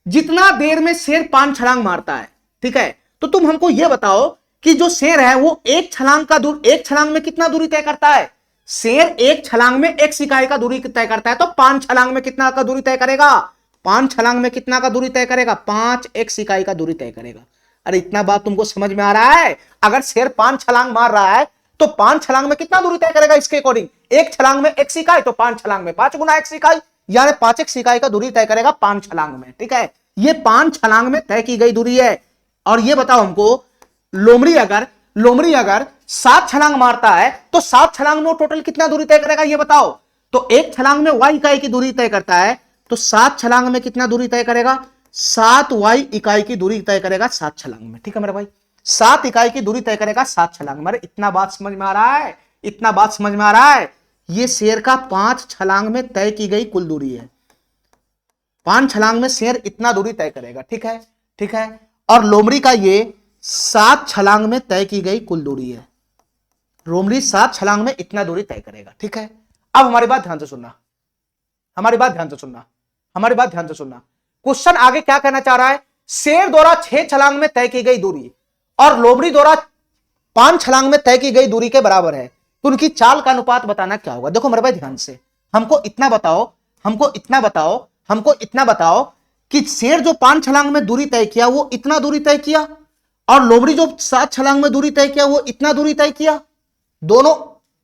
जितना देर में शेर 5 छलांग मारता है, ठीक है, तो तुम हमको यह बताओ कि जो शेर है वो एक छलांग में कितना दूरी तय करता है, शेर एक छलांग में x इकाई का दूरी तय करता है, तो 5 छलांग में कितना का दूरी तय करेगा, 5 छलांग में कितना का दूरी तय करेगा, 5x इकाई का दूरी तय करेगा। अरे इतना बात तुमको समझ में आ रहा है, अगर शेर 5 छलांग मार रहा है तो 5 छलांग में कितना दूरी तय करेगा, इसके अकॉर्डिंग एक छलांग में x इकाई, तो 5 छलांग में 5 गुना x इकाई, यानी 5x इकाई का दूरी तय करेगा 5 छलांग में, ठीक है। ये 5 छलांग में तय की गई दूरी है। और ये बताओ हमको, लोमड़ी अगर 7 छलांग मारता है तो 7 छलांग में टोटल कितना दूरी तय करेगा, ये बताओ। तो एक छलांग में y इकाई की दूरी तय करता है, तो 7 छलांग में कितना दूरी तय करेगा, 7y इकाई की दूरी तय करेगा 7 छलांग में, ठीक है मेरे भाई। 7 इकाई की दूरी तय करेगा 7 छलांग में। इतना बात समझ में आ रहा है, ये शेर का 5 छलांग में तय की गई कुल दूरी है। 5 छलांग में शेर इतना दूरी तय करेगा, ठीक है। और लोमड़ी का ये 7 छलांग में तय की गई कुल दूरी है। लोमड़ी 7 छलांग में इतना दूरी तय करेगा, ठीक है। अब हमारी बात ध्यान से सुनना, क्वेश्चन आगे क्या कहना चाह रहा है, शेर द्वारा 6 छलांग में तय की गई दूरी और लोमड़ी द्वारा 5 छलांग में तय की गई दूरी के बराबर है, तो उनकी चाल का अनुपात बताना क्या होगा। देखो मेरे भाई ध्यान से, हमको इतना बताओ कि शेर जो 5 छलांग में दूरी तय किया वो इतना दूरी तय किया, और लोमड़ी जो 7 छलांग में दूरी तय किया वो इतना दूरी तय किया, दोनों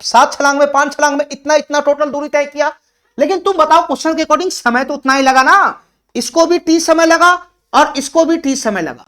7 छलांग में 5 छलांग में इतना इतना टोटल दूरी तय किया। लेकिन तुम बताओ क्वेश्चन के अकॉर्डिंग समय तो उतना ही लगा ना, इसको भी टी समय लगा और इसको भी टी समय लगा,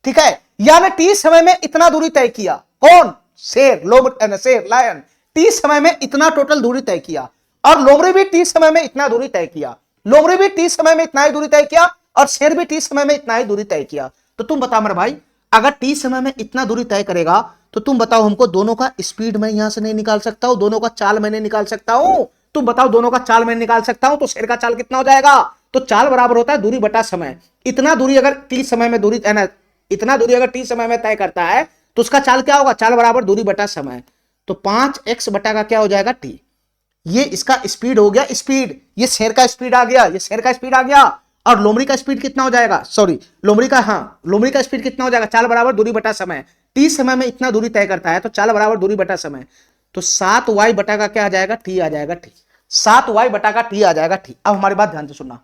ठीक है, यानी टी समय में इतना दूरी तय किया। कौन? शेर, लोमड़ी, शेर लायन टी समय में इतना टोटल दूरी तय किया, और लोमड़ी भी टी समय में इतना दूरी तय किया, लोमड़ी भी टी समय में इतना ही दूरी तय किया, और शेर भी टी समय में इतना ही दूरी तय किया। तो तुम बताओ मेरे भाई, अगर टी समय में इतना दूरी तय करेगा तो तुम बताओ हमको दोनों का स्पीड मैं यहां से नहीं निकाल सकता हूं, दोनों का चाल मैंने निकाल सकता हूं? तुम बताओ, दोनों का चाल मैं निकाल सकता हूं, तो शेर का चाल कितना हो जाएगा? तो चाल बराबर होता है दूरी बटा समय। इतना दूरी अगर टी समय में दूरी है ना, इतना दूरी अगर टी समय में तय करता है तो उसका चाल क्या होगा? चाल बराबर दूरी बटा समय। तो 5x बटा का क्या हो जाएगा? टी। ये इसका स्पीड हो गया, स्पीड, ये शेर का स्पीड आ गया, ये शेर का स्पीड आ गया, और लोमड़ी का स्पीड कितना हो जाएगा? सॉरी, लोमड़ी का, हाँ, लोमड़ी का स्पीड कितना हो जाएगा? चाल बराबर दूरी बटा समय। टी समय में इतना दूरी तय करता है तो चाल बराबर दूरी बटा समय। तो 7y बटा का क्या आ जाएगा? टी आ जाएगा, टी। 7y बटा का टी आ जाएगा, टी। अब हमारी बात ध्यान से सुनना,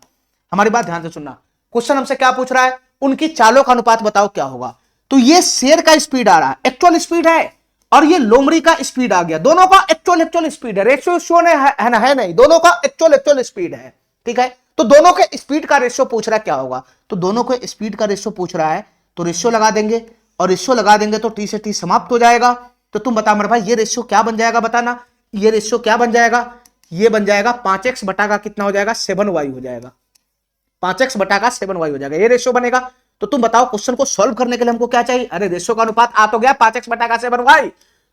हमारी बात ध्यान से सुनना। क्वेश्चन हमसे क्या पूछ रहा है? उनकी चालों का अनुपात बताओ क्या होगा। तो ये शेर का स्पीड आ रहा है, एक्चुअल स्पीड है, और ये लोमड़ी का स्पीड आ गया, दोनों का एक्चुअल स्पीड है, रेशियो ने है ना, है नहीं, दोनों का एक्चुअल स्पीड है, ठीक है। तो दोनों के स्पीड का रेशियो पूछ रहा है क्या होगा, तो दोनों के स्पीड का रेशियो पूछ रहा है, तो रेशियो लगा देंगे, और रेशियो लगा देंगे तो टी से टी समाप्त हो जाएगा। तो तुम बता मेरे भाई, ये रेशियो क्या बन जाएगा? बताना, ये रेशियो क्या बन जाएगा? ये बन जाएगा 5x बटा का कितना हो जाएगा? 7y हो जाएगा, 5x बटा का 7y हो जाएगा, ये रेशियो बनेगा। तो तुम बताओ, क्वेश्चन को सॉल्व करने के लिए हमको क्या चाहिए? अरे रेशियो का अनुपात आ तो गया 5x बटा का 7y,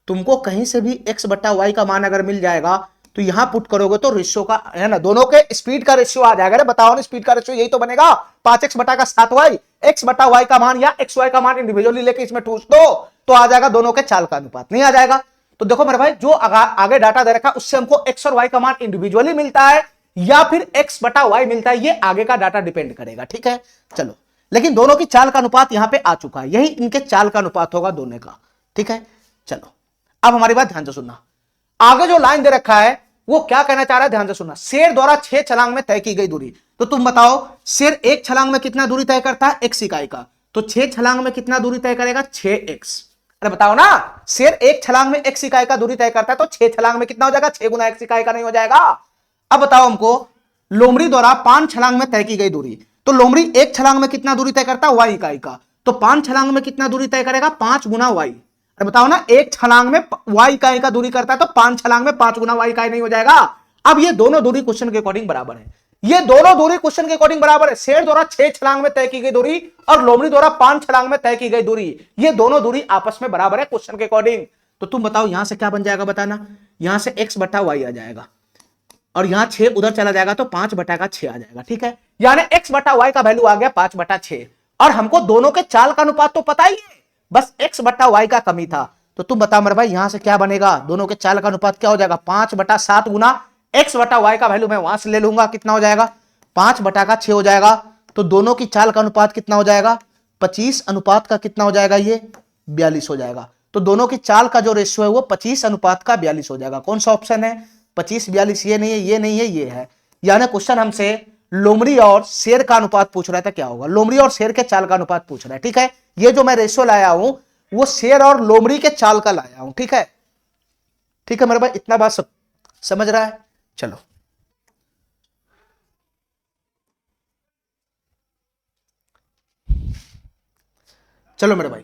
तुमको कहीं से भी x बटा y का मान अगर मिल जाएगा तो यहां पुट करोगे तो रेशियो का, है ना, दोनों के स्पीड का रेशियो आ जाएगा। अरे बताओ ना, स्पीड का रेशियो यही तो बनेगा, 5x बटा का 7y, x बटा y का मान या xy का मान इंडिविजुअली लेके इसमें ठूस दो तो आ जाएगा दोनों के चाल का अनुपात, नहीं आ जाएगा? तो देखो मेरे भाई, जो आगे डाटा दे रखा है उससे हमको x और y का मान इंडिविजुअली मिलता है या फिर x बटा y मिलता है, ये आगे का डाटा डिपेंड करेगा, ठीक है। चलो, लेकिन दोनों की चाल का अनुपात यहां पे आ चुका है, यही इनके चाल का अनुपात होगा दोनों का, ठीक है। चलो, अब हमारी बात ध्यान से सुनना, आगे जो लाइन दे रखा है वो क्या कहना चाह रहा है, ध्यान से सुनना। शेर द्वारा 6 छलांग में तय की गई दूरी, तो तुम बताओ शेर एक छलांग में कितना दूरी तय करता है? x इकाई का, तो 6 छलांग में कितना दूरी तय करेगा? 6x। अरे बताओ ना, शेर एक छलांग में x इकाई का दूरी तय करता है तो 6 छलांग में कितना हो जाएगा? 6 गुना x इकाई का नहीं हो जाएगा? अब बताओ हमको, लोमड़ी द्वारा 5 छलांग में तय की गई दूरी, तो लोमड़ी एक छलांग में कितना दूरी तय करता है? y इकाई का, तो 5 छलांग में कितना दूरी तय करेगा? 5 गुना y। बताओ ना, एक छलांग में y इकाई का दूरी करता है तो 5 छलांग में 5 गुना y इकाई नहीं हो जाएगा? अब ये दोनों दूरी क्वेश्चन के अकॉर्डिंग बराबर है, ये दोनों दूरी क्वेश्चन के अकॉर्डिंग बराबर है। शेर द्वारा 6 छलांग में तय की गई दूरी और लोमड़ी द्वारा 5 छलांग में तय की गई दूरी, ये दोनों दूरी आपस में बराबर है क्वेश्चन के अकॉर्डिंग। तो तुम बताओ यहां से क्या बन जाएगा? बताना, यहां से x बटा y आ जाएगा और यहां 6 उधर चला जाएगा तो 5 बटा का 6 आ जाएगा, ठीक है। यानी x बटा y का वैल्यू आ गया 5 बटा 6, और हमको दोनों के चाल का अनुपात तो पता ही है, बस x बटा y का कमी था। तो तुम बताओ मेरे भाई, यहां से क्या बनेगा? दोनों के चाल का अनुपात क्या हो जाएगा? 5 बटा 7 गुना x बटा y का वैल्यू मैं वहां से ले लूंगा, कितना हो जाएगा? 5 बटा का 6 हो जाएगा। तो दोनों की चाल का अनुपात कितना हो जाएगा? 25 अनुपात का कितना हो जाएगा? ये 42 हो जाएगा। तो दोनों की चाल का जो रेशियो है वो 25 अनुपात का 42 हो जाएगा। कौन सा ऑप्शन है? 25 42, ये नहीं है, ये नहीं है, ये है। यानी क्वेश्चन हमसे लोमड़ी और शेर का अनुपात पूछ रहा था, क्या होगा? लोमड़ी और शेर के चाल का अनुपात पूछ रहा है, ठीक है। ये जो मैं रेशियो लाया हूं वो शेर और लोमड़ी के चाल का लाया हूं, ठीक है। ठीक है मेरे भाई, इतना बात समझ रहा है? चलो, चलो मेरे भाई,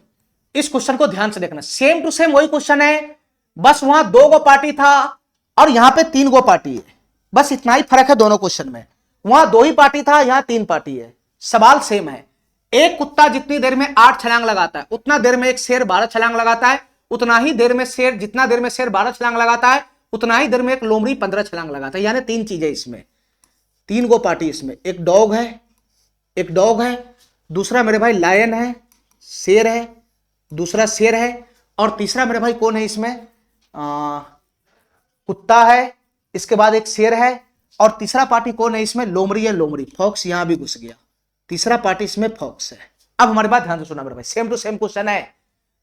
इस क्वेश्चन को ध्यान से देखना, सेम टू सेम वही क्वेश्चन है, बस वहां 2 गो पार्टी था और यहां पे 3 गो पार्टी है, बस इतना ही फर्क है दोनों क्वेश्चन में। वहां 2 ही पार्टी था, यहां 3 पार्टी है, सवाल सेम है। एक कुत्ता जितनी देर में 8 छलांग लगाता है उतना देर में एक शेर 12 छलांग लगाता है, उतना ही देर में शेर, जितना देर में शेर 12 छलांग लगाता है उतना ही देर में एक लोमड़ी 15 छलांग लगाता है। यानी 3 चीजें इसमें, 3 गो पार्टी इसमें, एक डॉग है, एक डॉग है, दूसरा मेरे भाई लायन है, शेर है, दूसरा शेर है, और तीसरा मेरे भाई कौन है इसमें? कुत्ता है, इसके बाद एक शेर है, और तीसरा पार्टी कौन है इसमें? लोमड़ी है, लोमड़ी, फॉक्स यहां भी घुस गया, तीसरा पार्टी इसमें फॉक्स है। अब हमारी बात ध्यान से सुना मेरे भाई, सेम टू सेम क्वेश्चन है।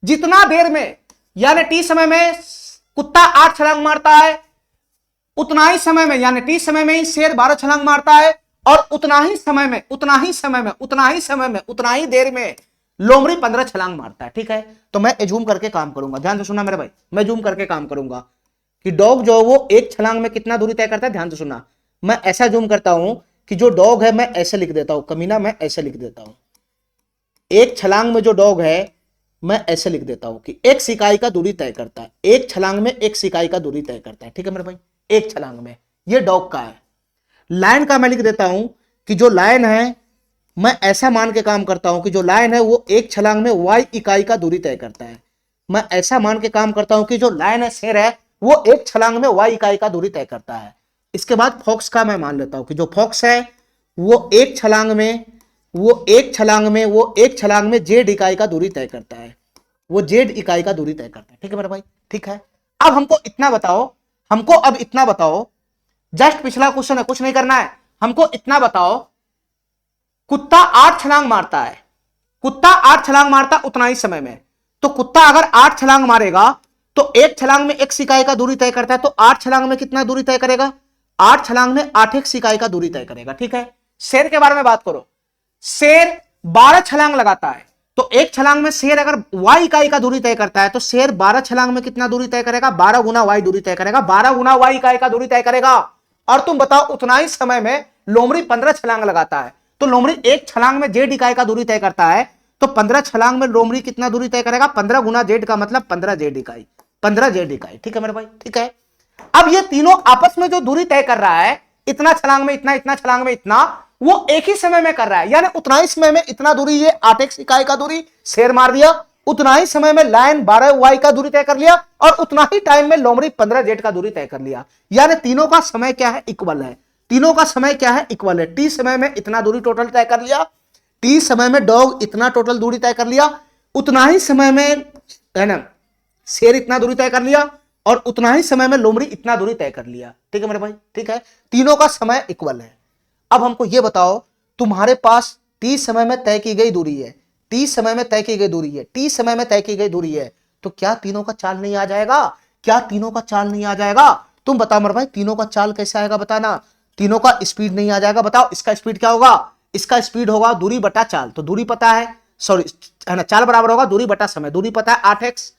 जितना देर में, यानी टी समय में कुत्ता 8 छलांग मारता है उतना ही समय में, यानी टी समय में ही शेर 12 छलांग मारता है, और उतना ही समय में, उतना ही समय में, उतना ही समय में, उतना ही देर में लोमड़ी 15 छलांग मारता है। ठीक है, तो मैं एज्यूम करके काम करूंगा, ध्यान से सुनना मेरे भाई, मैं एज्यूम करके काम करूंगा कि डॉग जो वो एक छलांग में कितना दूरी तय करता है। ध्यान से सुनना, मैं ऐसा एज्यूम करता हूं कि जो डॉग है, मैं ऐसे लिख देता हूं, कमीना मैं ऐसे लिख देता हूं, एक छलांग में जो डॉग है मैं ऐसे लिख देता हूं कि एक इकाई का दूरी तय करता है, एक छलांग में एक इकाई का दूरी तय करता है। ठीक है मेरे भाई, एक छलांग में, ये डॉग का है। लायन का मैं लिख देता हूं कि जो लायन है, मैं ऐसा मान के काम करता हूं कि जो लायन है वो एक छलांग में वाई इकाई का दूरी तय करता है। मैं ऐसा मान के काम करता हूं कि जो लायन है, शेर है, वो एक छलांग में वाई इकाई का दूरी तय करता है। इसके बाद फॉक्स का मैं मान लेता हूं कि जो फॉक्स है वो एक छलांग में जेड इकाई का दूरी तय करता है, वो जेड इकाई का दूरी तय करता है। ठीक है मेरे भाई, ठीक है। अब हमको इतना बताओ, जस्ट पिछला क्वेश्चन है, कुछ नहीं करना है। हमको इतना बताओ, कुत्ता 8 छलांग मारता है, कुत्ता 8 छलांग मारता उतना ही समय में, तो कुत्ता अगर 8 छलांग मारेगा तो एक छलांग में एक इकाई का दूरी तय करता है, तो 8 छलांग में कितना दूरी तय करेगा, 8 छलांग में 8 एक इकाई का दूरी तय करेगा। ठीक है, शेर के बारे में बात करो, शेर 12 छलांग लगाता है, तो एक छलांग में शेर अगर वाई इकाई का दूरी तय करता है, तो शेर 12 छलांग में कितना दूरी तय करेगा, 12 गुना वाई दूरी तय करेगा, 12 गुना वाई इकाई का दूरी तय करेगा। और तुम बताओ, उतना ही समय में लोमड़ी 15 छलांग लगाता है, तो लोमड़ी एक छलांग में जेड इकाई का दूरी तय करता है, तो 15 छलांग में लोमड़ी कितना दूरी तय करेगा, 15 गुना जेड का मतलब 15 जेड इकाई, 15 जेड इकाई। ठीक है मेरे भाई, ठीक है। अब ये तीनों आपस में जो दूरी तय कर रहा है, इतना छलांग में इतना, इतना छलांग में इतना, वो एक ही समय में कर रहा है, यानी उतना ही समय में इतना दूरी, ये 8 एक इकाई का दूरी शेर मार दिया, उतना ही समय में लायन 12 वाई का दूरी तय कर लिया, और उतना ही टाइम में लोमड़ी 15 जेड का दूरी तय कर लिया। यानी तीनों का समय क्या है, इक्वल है। तीनों का समय क्या है, इक्वल है। टी समय में इतना दूरी टोटल तय कर लिया, टी समय में डॉग इतना टोटल दूरी तय कर लिया, उतना ही समय में है ना शेर इतना दूरी तय कर लिया, और उतना ही समय में लोमड़ी इतना दूरी तय कर लिया। ठीक है मेरे भाई, ठीक है, तीनों का समय इक्वल है। अब हमको यह बताओ, तुम्हारे पास टी समय में तय की गई दूरी है, टी समय में तय की गई दूरी है, टी समय में तय की गई दूरी है, तो क्या तीनों का चाल नहीं आ जाएगा, क्या तीनों का चाल नहीं आ जाएगा? तुम बताओ मेरे भाई, तीनों का चाल कैसे आएगा, बताना। तीनों का स्पीड नहीं आ जाएगा, बताओ इसका स्पीड क्या होगा, इसका स्पीड होगा दूरी बटा चाल, तो दूरी पता है, सॉरी है ना, चाल बराबर होगा दूरी बटा समय, दूरी पता है 8x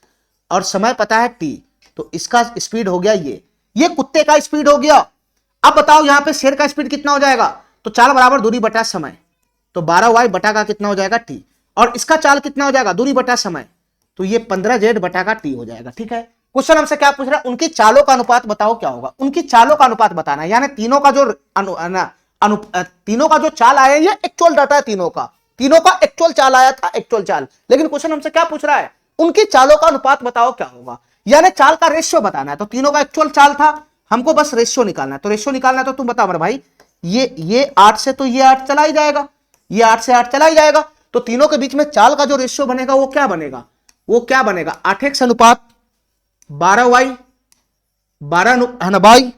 और समय पता है t, तो इसका स्पीड हो गया ये कुत्ते का स्पीड हो गया। अब बताओ यहां पे शेर का स्पीड कितना हो जाएगा, तो चाल बराबर दूरी बटा समय, तो 12y बटा का कितना हो जाएगा t, और इसका चाल कितना हो जाएगा, दूरी बटा समय, तो ये 15z बटा का t हो जाएगा। ठीक है, क्वेश्चन हमसे क्या पूछ रहा है, उनकी चालों का अनुपात बताओ क्या होगा, उनकी चालों का अनुपात बताना है, यानी तीनों का जो तीनों का जो चाल आया, ये एक्चुअल डाटा है, तीनों का एक्चुअल चाल आया था, एक्चुअल चाल। लेकिन क्वेश्चन हमसे क्या पूछ रहा है, उनकी चालों का अनुपात बताओ क्या होगा, यानी चाल का रेशियो बताना है। तो तीनों का एक्चुअल चाल था, हमको बस रेशियो निकालना है, तो रेशियो निकालना है, तो तुम बताओ मेरे भाई, ये 8 से तो ये 8 चला ही जाएगा, ये 8 से 8 चला ही जाएगा, तो तीनों के बीच में चाल का जो रेशियो बनेगा वो क्या बनेगा, 8x अनुपात 12y 12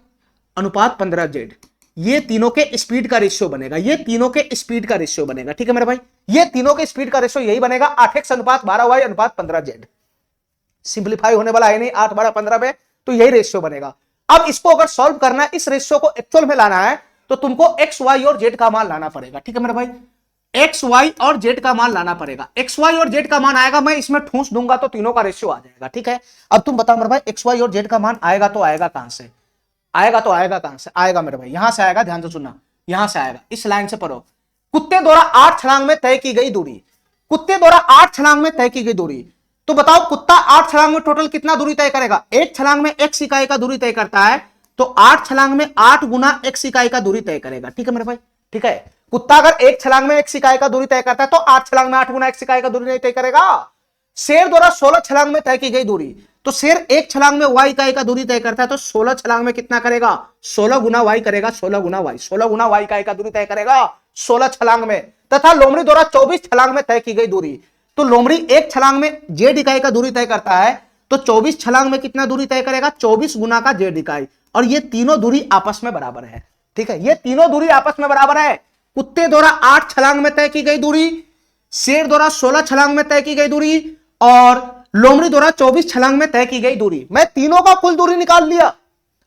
अनुपात 15z, ये तीनों के स्पीड का रेशियो बनेगा, ये तीनों के स्पीड का रेशियो बनेगा। ठीक है मेरे भाई, ये तीनों के स्पीड का रेशियो यही बनेगा, 8x अनुपात 12y अनुपात 15z। सिंप्लीफाई होने वाला है नहीं, 8 12 15 में, तो यही रेशियो बनेगा। अब इसको अगर सॉल्व करना है, इस रेशियो को एक्चुअल में लाना है, तो तुमको एक्स वाई और जेड का मान लाना पड़ेगा। ठीक है मेरे भाई, एक्स वाई और जेड का मान लाना पड़ेगा, एक्स वाई और जेड का मान आएगा, मैं इसमें ठूंस दूंगा तो तीनों का रेशियो आ जाएगा। ठीक है, अब तुम बताओ मेरे भाई, एक्स वाई और जेड का मान आएगा तो आएगा कहां से, आएगा मेरे भाई, यहां से आएगा, ध्यान से सुनना, यहां से आएगा, इस लाइन से पढ़ो, कुत्ते द्वारा 8 छलांग में तय की गई दूरी, कुत्ते द्वारा 8 छलांग में तय की गई दूरी, तो बताओ कुत्ता 8 छलांग में टोटल कितना दूरी तय करेगा, एक छलांग में x इकाई का दूरी तय करता है, तो 8 छलांग में 8 गुना x इकाई का दूरी तय करेगा। ठीक है मेरे भाई, ठीक है, कुत्ता अगर एक छलांग में x इकाई का दूरी तय करता है, तो 8 छलांग में 8 गुना x इकाई का दूरी नहीं तय करेगा। शेर द्वारा 16 छलांग में तय की गई दूरी, तो शेर एक छलांग में y इकाई का दूरी तय करता है, तो 16 छलांग में कितना करेगा, 16 गुना y करेगा, 16 गुना y इकाई का दूरी तय करेगा 16 छलांग में। तथा लोमड़ी द्वारा 24 छलांग में तय की गई दूरी, तो लोमड़ी एक छलांग में जेड इकाई का दूरी तय करता है, तो 24 छलांग में कितना दूरी तय करेगा, 24 गुना का जेड इकाई, और ये तीनों दूरी आपस में बराबर है। ठीक है, ये तीनों दूरी आपस में बराबर है। कुत्ते द्वारा 8 छलांग में तय की गई दूरी, शेर द्वारा 16 छलांग में तय की गई दूरी, और लोमड़ी द्वारा 24 छलांग में तय की गई दूरी, मैं तीनों का कुल दूरी निकाल लिया,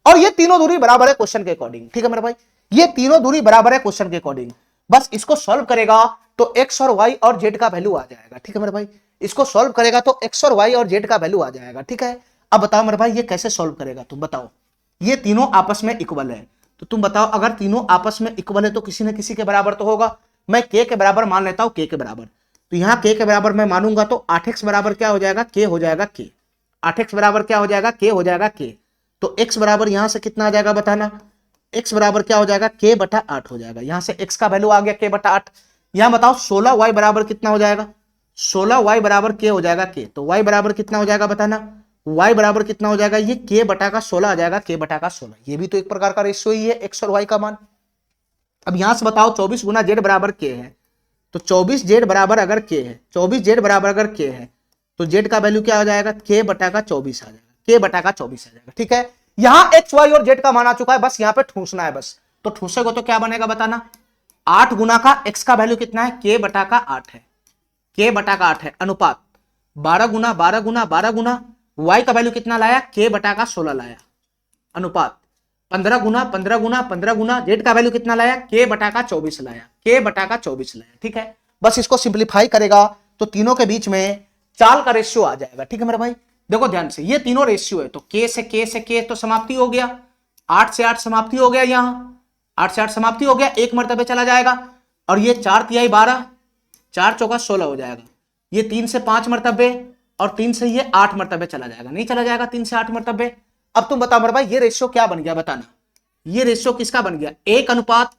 और ये तीनों दूरी बराबर है क्वेश्चन के अकॉर्डिंग। ठीक है मेरे भाई, ये तीनों दूरी बराबर है क्वेश्चन के अकॉर्डिंग। बस इसको सॉल्व करेगा तो एक्स और वाई और जेड का वैल्यू आ जाएगा। ठीक है मेरे भाई, इसको सॉल्व करेगा तो एक्स और वाई और जेड का वैल्यू आ जाएगा। ठीक है, अब बताओ मेरे भाई ये कैसे सॉल्व करेगा, तुम बताओ। ये तीनों आपस में इक्वल है, तो तुम बताओ अगर तीनों आपस में इक्वल है तो किसी न किसी के बराबर तो होगा। मैं के बराबर मान लेता हूं, के बराबर, तो यहां के बराबर मैं मानूंगा तो 8x बराबर क्या हो जाएगा, के हो जाएगा के। 8x बराबर क्या हो जाएगा, के हो जाएगा के। तो x बराबर यहां से कितना आ जाएगा बताना, x बराबर क्या हो जाएगा, के बटा 8 हो जाएगा। यहां से x का वैल्यू आ गया के बटा 8। यहां बताओ 16y बराबर कितना हो जाएगा, 16y बराबर के हो जाएगा के। तो y बराबर कितना हो जाएगा बताना, y बराबर कितना हो जाएगा, ये के बटा का 16 आ जाएगा, के बटा का 16। ये भी तो एक प्रकार का रेशियो ही है x और y का मान। अब यहां से बताओ 24 गुना जेड बराबर के है, तो 24 जेड बराबर अगर के है, 24 जेड बराबर अगर के है तो जेड का वैल्यू क्या हो जाएगा, के बटा का 24 आ जाएगा, के बटा का 24 आ जाएगा। ठीक है, यहां एक्स वाई और जेड का मान आ चुका है, बस यहां पे ठूसना है बस। तो ठूसेगा तो क्या बनेगा बताना, 8 गुना का एक्स का वैल्यू कितना है, के बटा का 8 है, के बटा का 8 है, अनुपात 12 गुना 12 गुना 12 गुना वाई का वैल्यू कितना लाया, के बटा का 16 लाया, अनुपात 15 गुना 15 गुना 15 गुना जेड का वैल्यू कितना लाया, के बटा का 24 लाया, के बटा का 24 लाया। ठीक है, बस इसको सिंप्लीफाई करेगा तो तीनों के बीच में चाल का रेशियो आ जाएगा। ठीक है मेरे भाई, देखो ध्यान से, ये तीनों रेशियो है तो के से के तो समाप्ति हो गया, 8 से 8 समाप्ति हो गया, यहां 8 से 8 समाप्ति हो गया, एक मर्तबे चला जाएगा। और ये 4 तिहाई 12, 4 चौका 16 हो जाएगा। ये 3 से 5 मर्तबे और 3 से ये 8 मर्तबे चला जाएगा, नहीं चला जाएगा 3 से 8 मर्तबे। अब तुम बताओ मेरे भाई ये रेशियो क्या बन गया बताना, ये रेशियो किसका बन गया, 1 अनुपात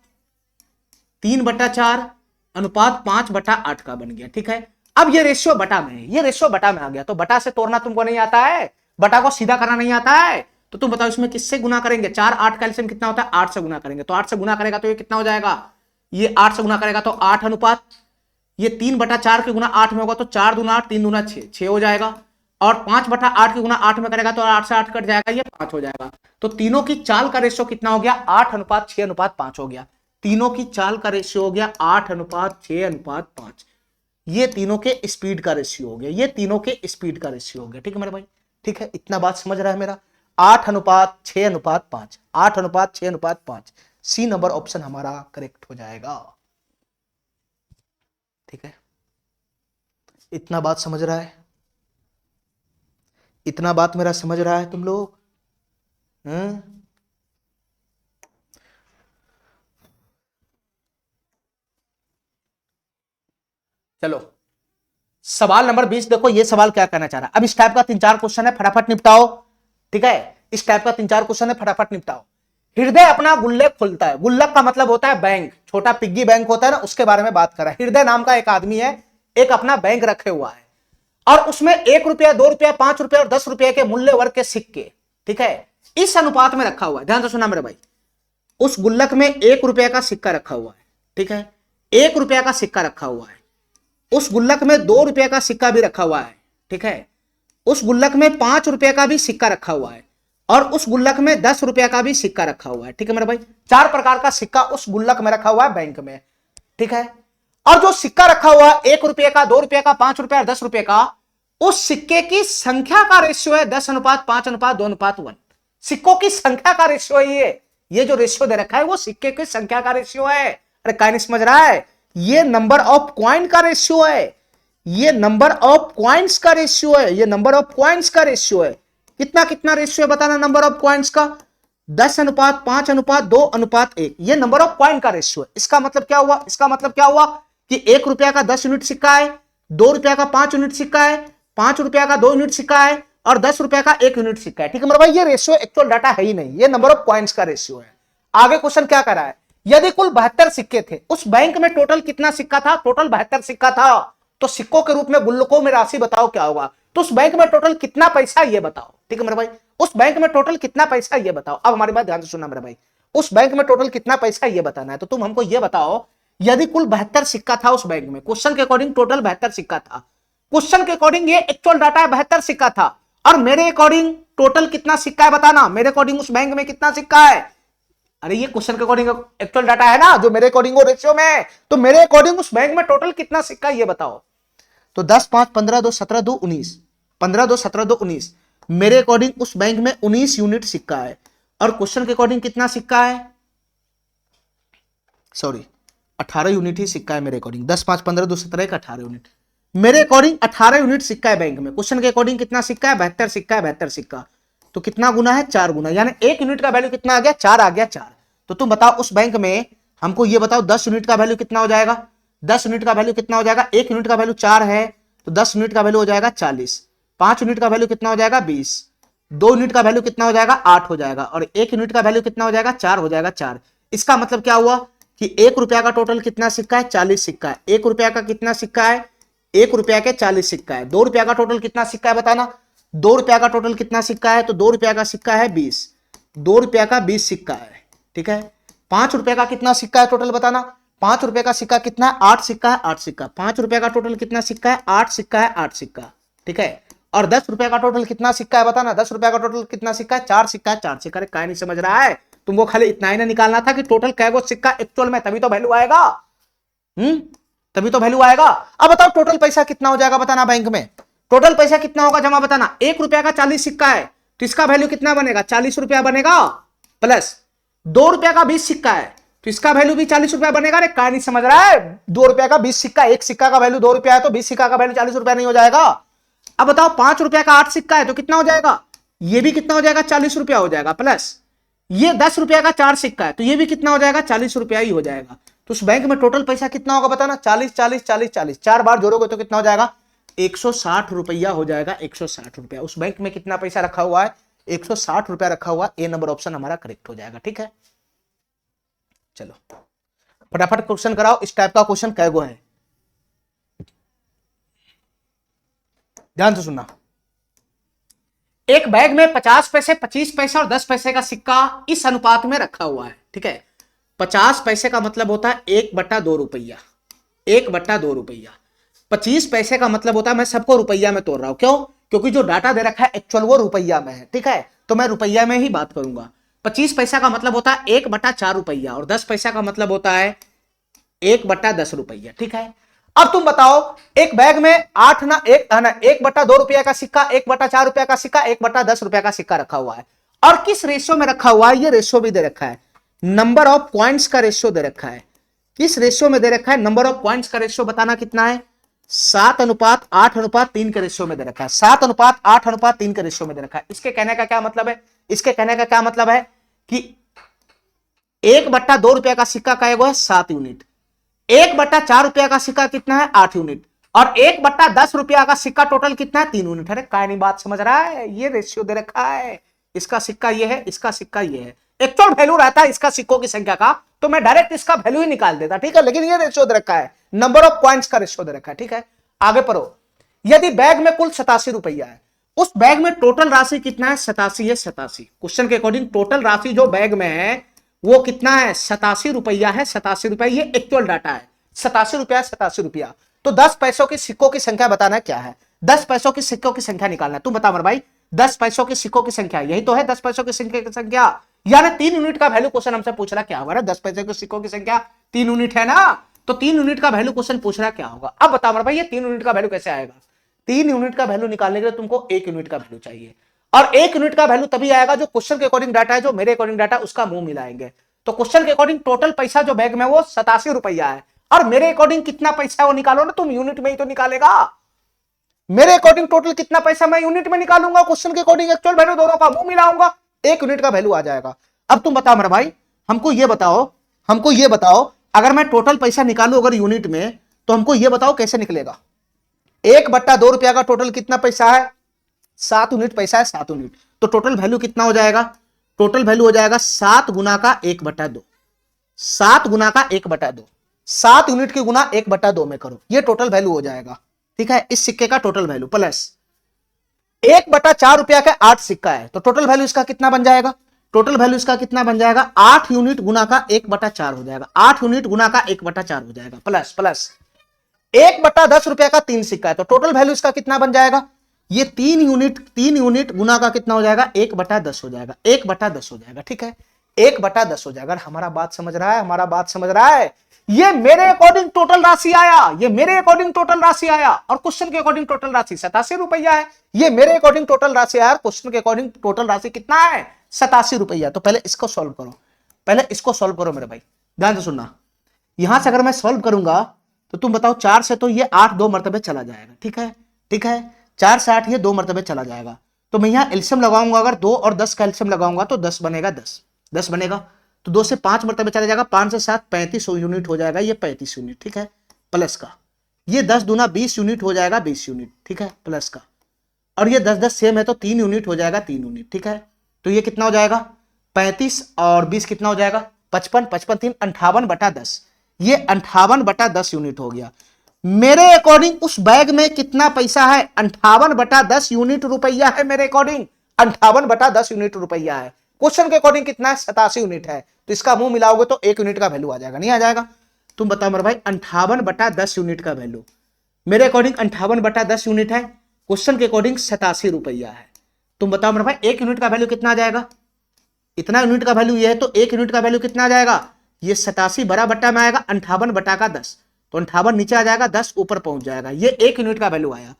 3/4 अनुपात 5/8 का बन गया। ठीक है, अब ये रेशियो बटा में है, ये रेशियो बटा में आ गया, तो बटा से तोड़ना तुमको नहीं आता है, बटा को सीधा करना नहीं आता है, तो तुम बताओ इसमें किससे गुना करेंगे, 4 8 कैल्सियम कितना होता है, 8 से गुना करेंगे। तो 8 से गुना करेगा तो ये कितना हो जाएगा, ये 8 से गुना करेगा तो 8 अनुपात, ये 3/4 के गुना 8 में होगा तो 4 दूना 8 3 दूना 6, 6 हो जाएगा। और 5/8 के गुना 8 में करेगा तो 8 से 8 कट जाएगा, ये 5 हो जाएगा। तो तीनों की चाल का रेशियो कितना हो गया, 8:6:5 हो गया। तीनों की चाल का रेशियो हो गया 8:6:5। ये तीनों के स्पीड का रेशियो हो गया, ये तीनों के स्पीड का रेशियो हो गया। ठीक है मेरे भाई, ठीक है, इतना बात समझ रहा है मेरा, 8:6:5, 8:6:5, सी नंबर ऑप्शन हमारा करेक्ट हो जाएगा। ठीक है, इतना बात समझ रहा है, इतना बात मेरा समझ रहा है तुम लोग? चलो सवाल नंबर 20 देखो, ये सवाल क्या कहना चाह रहा है। अब इस टाइप का 3-4 क्वेश्चन है, फटाफट निपटाओ। ठीक है, इस टाइप का 3-4 क्वेश्चन है, फटाफट निपटाओ। हृदय अपना गुल्लक खोलता है, गुल्लक का मतलब होता है बैंक, छोटा पिग्गी बैंक होता है ना, उसके बारे में बात कर रहा है। हृदय नाम का एक आदमी है, एक अपना बैंक रखे हुआ है और उसमें 1 रुपया 2 रुपया 5 रुपया और 10 रुपये के मूल्य वर्ग के सिक्के, ठीक है, इस अनुपात में रखा हुआ है। ध्यान से सुना मेरे भाई, उस गुल्लक में 1 रुपया का सिक्का रखा हुआ है, ठीक है, 1 रुपया का सिक्का रखा हुआ है। उस गुल्लक में 2 रुपये का सिक्का भी रखा हुआ है, ठीक है, उस गुल्लक में 5 रुपये का भी सिक्का रखा हुआ है और उस गुल्लक में 10 रुपये का भी सिक्का रखा हुआ है। ठीक है मेरे भाई, 4 प्रकार का सिक्का उस गुल्लक में रखा हुआ है बैंक में। ठीक है, और जो सिक्का रखा हुआ 1 रुपये का, 2 रुपये का, 5 रुपये और 10 रुपये का, उस सिक्के की संख्या का रेशियो है 10:5:2:1। सिक्कों की संख्या का रेशियो है ये जो रेशियो दे रखा है वो सिक्के की संख्या का रेशियो है। अरे काय नहीं समझ रहा है, ये नंबर ऑफ कॉइन का रेशियो है, ये नंबर ऑफ कॉइन्स का रेशियो है, ये नंबर ऑफ कॉइन्स का रेशियो है। कितना कितना रेशियो है बताना नंबर ऑफ कॉइन्स का, 10:5:2:1। ये नंबर ऑफ कॉइन का रेशियो है। इसका मतलब क्या हुआ, इसका मतलब क्या हुआ कि 1 रुपया का 10 यूनिट सिक्का है, 2 रुपया का 5 यूनिट सिक्का है, 5 रुपया का 2 यूनिट सिक्का है और 10 रुपया का 1 यूनिट सिक्का है। ठीक है मेरे भाई, ये रेशियो एक्चुअल डाटा है ही नहीं, ये नंबर ऑफ कॉइन्स का रेशियो है। आगे क्वेश्चन क्या कर रहा है, यदि कुल 72 सिक्के थे, उस बैंक में टोटल कितना सिक्का था, टोटल 72 सिक्का था, तो सिक्कों के रूप में गुल्लकों में राशि बताओ क्या होगा, तो उस बैंक में टोटल कितना पैसा ये बताओ। ठीक है मेरे भाई, उस बैंक में टोटल कितना पैसा ये बताओ। अब हमारी बात ध्यान से सुनना मेरे भाई, उस बैंक में टोटल कितना पैसा ये बताना है। तो तुम हमको ये बताओ, यदि कुल 72 सिक्का था उस बैंक में, क्वेश्चन के अकॉर्डिंग टोटल 72 सिक्का था, क्वेश्चन के अकॉर्डिंग ये एक्चुअल डाटा है 72 सिक्का था, और मेरे अकॉर्डिंग टोटल कितना सिक्का है बताना, मेरे अकॉर्डिंग उस बैंक में कितना सिक्का है। अरे ये क्वेश्चन के अकॉर्डिंग एक्चुअल डाटा है ना, जो मेरे अकॉर्डिंग वो रेशियो में, तो मेरे अकॉर्डिंग उस बैंक में टोटल कितना सिक्का ये बताओ। तो 10 5 15 2 17 2 19, 15 2 17 2 19, मेरे अकॉर्डिंग उस बैंक में 19 यूनिट सिक्का है, और क्वेश्चन के अकॉर्डिंग कितना सिक्का है, सॉरी, 18 यूनिट ही सिक्का है मेरे अकॉर्डिंग, 10 5 15 2 17 का 18 यूनिट मेरे अकॉर्डिंग 18 यूनिट सिक्का है बैंक में। क्वेश्चन के अकॉर्डिंग कितना सिक्का है? 72 सिक्का है, 72 सिक्का। तो कितना गुना है? 4 गुना, यानी 1 यूनिट का वैल्यू कितना आ गया? 4 आ गया, 4। तो तुम बताओ उस बैंक में, हमको ये बताओ 10 यूनिट का वैल्यू कितना हो जाएगा? 10 यूनिट का वैल्यू कितना हो जाएगा? 1 यूनिट का वैल्यू 4 है तो 10 यूनिट का वैल्यू हो जाएगा 40। 5 यूनिट का वैल्यू कितना हो जाएगा? 20। 2 यूनिट का वैल्यू कितना हो जाएगा? 8 हो जाएगा। और 1 यूनिट का वैल्यू कितना हो जाएगा? 4 हो जाएगा, 4। इसका मतलब क्या हुआ कि 1 रुपया का टोटल कितना सिक्का है? 40 सिक्का है। 1 रुपया का कितना सिक्का है? 1 रुपया के 40 सिक्का है। 2 रुपया का टोटल कितना सिक्का है बताना? 2 रुपया का टोटल कितना सिक्का है? तो 2 रुपया का सिक्का है 20। 2 रुपया का 20 सिक्का है, ठीक है। 5 रुपया का कितना सिक्का है टोटल बताना? 5 रुपए का सिक्का कितना है? 8 सिक्का है, 8 सिक्का। 5 रुपए का टोटल कितना सिक्का है? 8 सिक्का है, 8 सिक्का, ठीक है। और 10 रुपए का टोटल कितना सिक्का है बताना? 10 रुपए का टोटल कितना सिक्का है? 4 सिक्का है, 4 सिक्का। क्या नहीं समझ रहा है तुमको? खाली इतना ही ना निकालना था कि टोटल कैगो सिक्का एक्चुअल में, तभी तो वैल्यू आएगा। तभी तो वैल्यू आएगा। अब बताओ टोटल पैसा कितना हो जाएगा बताना बैंक में? टोटल पैसा कितना होगा जमा बताना? 1 रुपया का 40 सिक्का है तो इसका वैल्यू कितना बनेगा? 40 रुपया बनेगा। प्लस 2 रुपया का 20 सिक्का है तो इसका वैल्यू भी 40 रुपया बनेगा। अरे क्या नहीं समझ रहा है? 2 रुपया का 20 सिक्का, एक सिक्का का वैल्यू 2 रुपया है तो 20 सिक्का का वैल्यू 40 रुपया नहीं हो जाएगा? अब बताओ 5 रुपया का 8 सिक्का है तो कितना हो जाएगा? ये भी कितना हो जाएगा? 40 रुपया हो जाएगा। प्लस ये 10 रुपया का 4 सिक्का है तो ये भी कितना हो जाएगा? 40 रुपया ही हो जाएगा। तो उस बैंक में टोटल पैसा कितना होगा बताना? 40 40 40 40, 4 बार जोड़ोगे तो कितना हो जाएगा? 160 रुपया हो जाएगा। 160 रुपया। उस बैंक में कितना पैसा रखा हुआ है? 160 रुपया रखा हुआ। ए नंबर ऑप्शन हमारा करेक्ट हो जाएगा, ठीक है। चलो फटाफट क्वेश्चन कराओ। इस टाइप का क्वेश्चन कैगो है, ध्यान से सुनना। एक बैग में 50 पैसे, 25 पैसे और 10 पैसे का सिक्का इस अनुपात में रखा हुआ है, ठीक है। 50 पैसे का मतलब होता है 1/2 रुपया, 1/2 रुपया। 25 पैसे का मतलब होता है, मैं सबको रुपया में तोड़ रहा हूं, क्यों? क्योंकि जो डाटा दे रखा है एक्चुअल वो रुपया में है, ठीक है। तो मैं रुपया में ही बात करूंगा। 25 पैसा का मतलब होता है 1/4 रुपया और 10 पैसा का मतलब होता है 1/10 रुपया, ठीक है। अब तुम बताओ एक बैग में 1/2 रुपया का सिक्का, 1/4 रुपया का सिक्का, 1/10 रुपया का सिक्का रखा हुआ है। और किस रेशियो में रखा हुआ है? ये रेशियो भी दे रखा है। नंबर ऑफ पॉइंट्स का रेशियो दे रखा है। किस रेशियो में दे रखा है? नंबर ऑफ पॉइंट्स का रेशियो बताना कितना है? 7:8:3 के रेशियो में दे रखा है। 7:8:3 के रेशियो में दे रखा है। इसके कहने का क्या मतलब है? इसके कहने का क्या मतलब है कि 1/2 रुपया का सिक्का का है 7 यूनिट, 1/4 रुपया का सिक्का कितना है? 8 यूनिट, और 1/10 रुपया का सिक्का टोटल कितना है? 3 यूनिट। अरे काय नहीं बात समझ रहा है? ये रेशियो दे रखा है। इसका सिक्का ये है, इसका सिक्का ये है। एक्चुअल वैल्यू रहता है इसका सिक्कों की संख्या का तो मैं डायरेक्ट इसका वैल्यू ही निकाल देता, ठीक है। लेकिन ये रेशियो दे रखा है, नंबर ऑफ पॉइंट्स का रेशियो दे रखा है, ठीक है। आगे पढ़ो। यदि बैग में कुल 87 रुपया है, उस बैग में टोटल राशि कितना है? 87 है। 87 क्वेश्चन के अकॉर्डिंग टोटल राशि जो बैग में है वो कितना है? 87 रुपया है। 87 रुपया, ये एक्चुअल डाटा है। 87 रुपया, 87 रुपया। तो 10 पैसों के सिक्कों की संख्या बताना क्या है? 10 पैसों के सिक्कों की संख्या निकालना है। तुम बता मेरे भाई, 10 पैसों के सिक्कों की संख्या यही तो है। 10 पैसों की संख्या यानी 3 यूनिट का वैल्यू क्वेश्चन हमसे पूछ रहा क्या होगा? 10 पैसे के सिक्कों की संख्या 3 यूनिट है ना, तो 3 यूनिट का वैल्यू क्वेश्चन पूछ रहा क्या होगा? अब बता मेरे भाई, ये 3 यूनिट का वैल्यू कैसे आएगा? 3 यूनिट का वैल्यू निकालने के लिए तुमको 1 यूनिट का वैल्यू चाहिए, और 1 यूनिट का वैल्यू तभी आएगा जो क्वेश्चन के अकॉर्डिंग डाटा है, जो मेरे अकॉर्डिंग डाटा उसका मुंह मिलाएंगे। तो क्वेश्चन के अकॉर्डिंग टोटल पैसा जो बैग में वो 87 रुपया है, और मेरे अकॉर्डिंग कितना पैसा है वो निकालो ना तुम, यूनिट में ही तो निकालेगा। मेरे अकॉर्डिंग टोटल कितना पैसा मैं यूनिट में निकालूंगा, क्वेश्चन के अकॉर्डिंग एक्चुअल वैल्यू दोनों का मुंह मिलाऊंगा, 1 यूनिट का वैल्यू आ जाएगा। अब तुम बताओ मेरे भाई, हमको ये बताओ अगर मैं टोटल पैसा निकालू अगर यूनिट में, तो हमको ये बताओ कैसे निकलेगा? 1/2 रुपया का टोटल कितना पैसा है? 7 यूनिट पैसा है, 7 यूनिट। तो टोटल वैल्यू कितना हो जाएगा? टोटल वैल्यू हो जाएगा 7 गुना का 1/2। 7 गुना का 1/2, 7 यूनिट की गुना 1/2 में करो, ये टोटल वैल्यू हो जाएगा, ठीक है। इस सिक्के का टोटल वैल्यू प्लस 1/4 रुपया का 8 सिक्का है, तो टोटल वैल्यू इसका कितना बन जाएगा? टोटल वैल्यू इसका कितना बन जाएगा? 8 यूनिट गुना का 1/4 हो जाएगा। 8 यूनिट गुना का 1/4 हो जाएगा, प्लस 1/10 रुपया का 3 सिक्का है, तो टोटल वैल्यू इसका कितना बन जाएगा? ये 3 यूनिट गुना का कितना हो जाएगा? 1/10 हो जाएगा, 1/10 हो जाएगा, ठीक है। 1/10 हो जाएगा। हमारा बात समझ रहा है? हमारा बात समझ रहा है? ये मेरे अकॉर्डिंग टोटल राशि आया, ये मेरे अकॉर्डिंग टोटल राशि आया, और क्वेश्चन के अकॉर्डिंग टोटल राशि 87 रुपया है। ये मेरे अकॉर्डिंग टोटल राशि आया, क्वेश्चन के अकॉर्डिंग टोटल राशि कितना है? 87 रुपया। तो पहले इसको सॉल्व करो, पहले इसको सॉल्व करो मेरे भाई, ध्यान से सुनना। यहां से अगर मैं सॉल्व करूंगा तो तुम बताओ 4 से तो ये 8 2 मरतबे चला जाएगा, ठीक है, ठीक है, 4 से 8 ये 2 मरतबे चला जाएगा। तो मैं यहां एल्सियम लगाऊंगा, अगर 2 और 10 का एल्सियम लगाऊंगा तो 10 बनेगा, 10 बनेगा। तो 2 से 5 मरतबे चला जाएगा, 5 से 7 35 यूनिट हो जाएगा, ये 35 यूनिट, ठीक है, प्लस का ये 10 दूना 20 यूनिट हो जाएगा, 20 यूनिट, ठीक है, प्लस का, और ये 10 10 सेम है तो 3 यूनिट हो जाएगा, 3 यूनिट, ठीक है। तो ये कितना हो जाएगा 35 और 20 कितना हो जाएगा 55, 55 3 58/10, ये 58/10 यूनिट हो गया। मेरे अकॉर्डिंग उस बैग में कितना पैसा है 58/10 यूनिट रुपया है, मेरे अकॉर्डिंग 58/10 यूनिट रुपया है। क्वेश्चन के अकॉर्डिंग कितना है 87 यूनिट है, तो इसका मुंह मिलाओगे तो 1 यूनिट का वैल्यू आ जाएगा, नहीं आ जाएगा? तुम बताओ मेरे भाई 58/10 यूनिट का वैल्यू मेरे अकॉर्डिंग 58/10 यूनिट है, क्वेश्चन के अकॉर्डिंग 87 रुपया है। तुम बताओ मेरे भाई 1 यूनिट का वैल्यू कितना आ जाएगा? इतना यूनिट का वैल्यू ये है तो 1 यूनिट का वैल्यू कितना आ जाएगा? ये 87 बड़ा बट्टा में आएगा 58/10, तो 58 नीचे आ जाएगा, 10 ऊपर पहुंच जाएगा, ये 1 यूनिट का वैल्यू आया।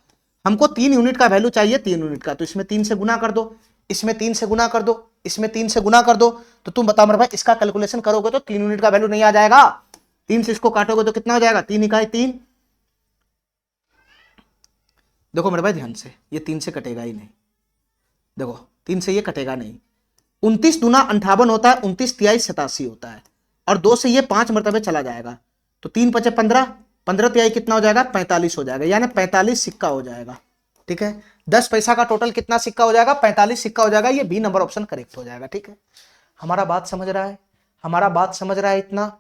हमको 3 यूनिट का वैल्यू चाहिए, 3 यूनिट का, तो इसमें 3 से गुना कर दो, इसमें 3 से गुना कर दो, इसमें 3 से गुना कर दो। तो तुम बताओ मेरे भाई इसका कैलकुलेशन करोगे तो 3 यूनिट का वैल्यू नहीं आ जाएगा? 3 से इसको काटोगे तो कितना हो जाएगा? 3 इकाई 3। देखो मेरे भाई ध्यान से, ये 3 से कटेगा ही नहीं, देखो 3 से ये कटेगा नहीं। 29 दूना 58 होता है, 29 तिहाई 87 होता है, और 2 से ये 5 मरतबे चला जाएगा, तो 3 पचे 15, 15 तिहाई कितना हो जाएगा 45 हो जाएगा, यानी 45 सिक्का हो जाएगा, ठीक है। 10 पैसा का टोटल कितना सिक्का हो जाएगा? 45 सिक्का हो जाएगा, ये बी नंबर ऑप्शन करेक्ट हो जाएगा, ठीक है। हमारा बात समझ रहा है? हमारा बात समझ रहा है? इतना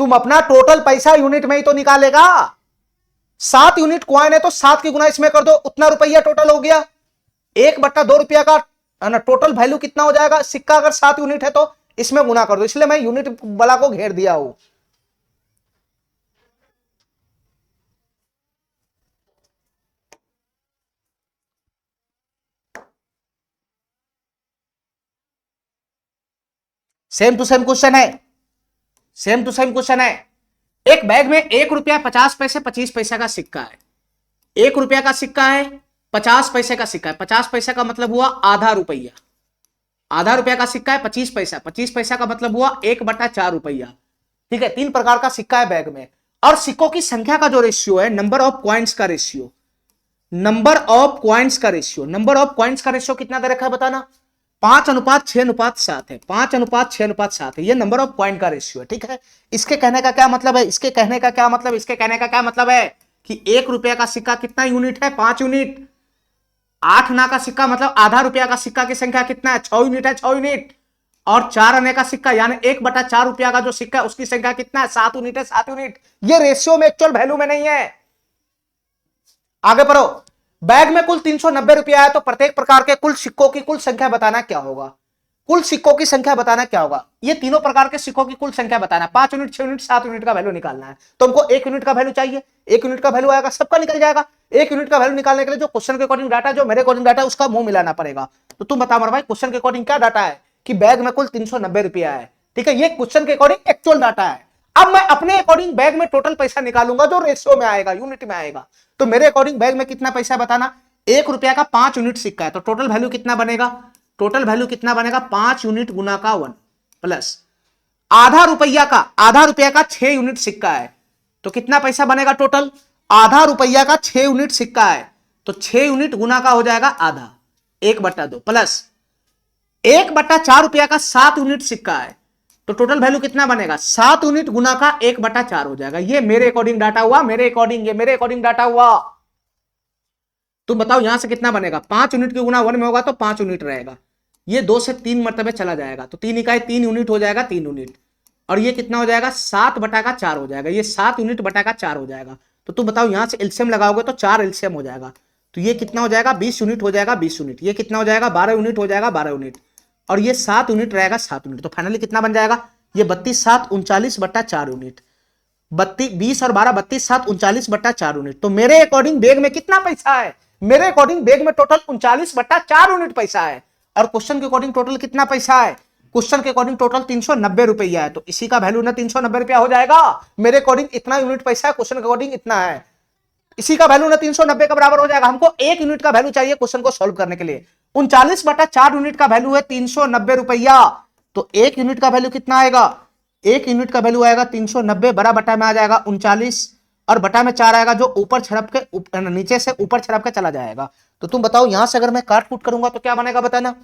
तुम अपना टोटल पैसा यूनिट में ही तो निकालेगा। 7 यूनिट कॉइन है तो 7 की गुना इसमें कर दो, उतना रुपया टोटल हो गया। 1/2 रुपया का ना टोटल वैल्यू कितना हो जाएगा? सिक्का अगर 7 यूनिट है तो इसमें गुना कर दो, इसलिए मैं यूनिट वाला को घेर दिया हूं। सेम टू सेम क्वेश्चन है, सेम टू सेम क्वेश्चन है। एक बैग में 1 रुपया 50 पैसे 25 पैसा का सिक्का है, 1 रुपया का सिक्का है, 50 पैसे का सिक्का है। 50 पैसे का मतलब हुआ आधा रुपया, आधा रुपया का सिक्का है 25 पैसा, 25 पैसा का मतलब हुआ 1/4 रुपया, ठीक है। 3 प्रकार का सिक्का है बैग में, और सिक्कों की संख्या का जो रेशियो है, नंबर ऑफ कॉइन्स का रेशियो, नंबर ऑफ कॉइन्स का रेशियो, नंबर ऑफ कॉइन्स का रेशियो कितना दे रखा है बताना? 5:6:7 है, 5:6:7 है, ये नंबर ऑफ कॉइन का रेशियो है, ठीक है। इसके कहने का क्या मतलब है? इसके कहने का क्या मतलब? इसके कहने का क्या मतलब है कि 1 रुपया का सिक्का कितना यूनिट है? 5 यूनिट। 8 आना का सिक्का मतलब आधा रुपया का सिक्का की संख्या कितना है? 6 यूनिट है, 6 यूनिट। और 4 आने का सिक्का यानी 1/4 रुपया का जो सिक्का है उसकी संख्या कितना है? 7 यूनिट है, 7 यूनिट। ये रेशियो में एक्चुअल वैल्यू में नहीं है। आगे पढ़ो। बैग में कुल 390 रुपया है तो प्रत्येक प्रकार के कुल सिक्कों की कुल संख्या बताना क्या होगा? कुल सिक्कों की संख्या बताना क्या होगा? ये तीनों प्रकार के सिक्कों की कुल संख्या बताना, 5 यूनिट, 6 यूनिट, 7 यूनिट का वैल्यू निकालना है। तो हमको 1 यूनिट का वैल्यू चाहिए, 1 यूनिट का वैल्यू आएगा, सबका निकल जाएगा। 1 यूनिट का वैल्यू निकालने के लिए जो क्वेश्चन के अकॉर्डिंग डाटा, जो मेरे अकॉर्डिंग डाटा है, उसका मुंह मिलाना पड़ेगा। तो तुम बता मेरे भाई क्वेश्चन के अकॉर्डिंग क्या डाटा है कि बैग में कुल 390 रुपया है, ठीक है। ये क्वेश्चन के अकॉर्डिंग एक्चुअल डाटा है। अब मैं अपने अकॉर्डिंग बैग में टोटल पैसा निकालूंगा जो रेशियो में आएगा, यूनिट में आएगा। तो मेरे अकॉर्डिंग बैग में कितना पैसा बताना? 1 रुपया का 5 यूनिट सिक्का है, तो टोटल वैल्यू कितना बनेगा? टोटल वैल्यू कितना बनेगा? 5 यूनिट गुना का 1 प्लस आधा रुपया का 6 यूनिट सिक्का है, तो कितना पैसा बनेगा टोटल? आधा रुपया का 6 यूनिट सिक्का है, तो 6 यूनिट गुना का हो जाएगा आधा, 1/2 प्लस 1/4 रुपया का 7 यूनिट सिक्का है, तो टोटल वैल्यू कितना बनेगा? 7 यूनिट गुना का 1/4 हो जाएगा। ये मेरे अकॉर्डिंग डाटा हुआ, मेरे अकॉर्डिंग डाटा हुआ। तुम बताओ यहां से कितना बनेगा? 5 यूनिट की गुना 1 में होगा तो 5 यूनिट रहेगा, ये 2 से 3 मरतबे चला जाएगा, तो 3 इकाई 3 यूनिट हो जाएगा, 3 यूनिट। और ये कितना हो जाएगा? 7/4 हो जाएगा, ये 7 यूनिट बटा का 4 हो जाएगा। तो तुम बताओ यहां से एलसीएम लगाओगे तो 4 एलसीएम हो जाएगा, तो ये कितना हो जाएगा? 20 यूनिट हो जाएगा, 20 यूनिट। ये कितना हो जाएगा? 12 यूनिट हो जाएगा, 12 यूनिट। और ये 7 यूनिट रहेगा, 7 यूनिट। तो फाइनली कितना बन जाएगा? ये 32 7 39/4 यूनिट। 20 और 12 32 7 39/4 यूनिट। तो मेरे अकॉर्डिंग बैग में कितना पैसा है? मेरे अकॉर्डिंग बैग में टोटल 39/4 यूनिट पैसा है। और क्वेश्चन के अकॉर्डिंग टोटल कितना पैसा है? क्वेश्चन के अकॉर्डिंग टोटल 390 रुपया है, तो इसी का वैल्यू ना 390 रुपया हो जाएगा। मेरे अकॉर्डिंग इतना यूनिट पैसा है, क्वेश्चन के अकॉर्डिंग इतना है, इसी का वैल्यू ना 390 का बराबर हो जाएगा। हमको 1 यूनिट का वैल्यू चाहिए क्वेश्चन को सोल्व करने के लिए। 39/4 यूनिट का वैल्यू है 390 रुपया, तो 1 यूनिट का वैल्यू कितना आएगा? एक यूनिट का वैल्यू आएगा 390, बड़ा बटा में आ जाएगा 39 और बटा में 4 आएगा जो ऊपर छड़प के नीचे से ऊपर छड़प के चला जाएगा। तो तुम बताओ यहां से अगर मैं काट कूट करूंगा तो क्या बनेगा बताना।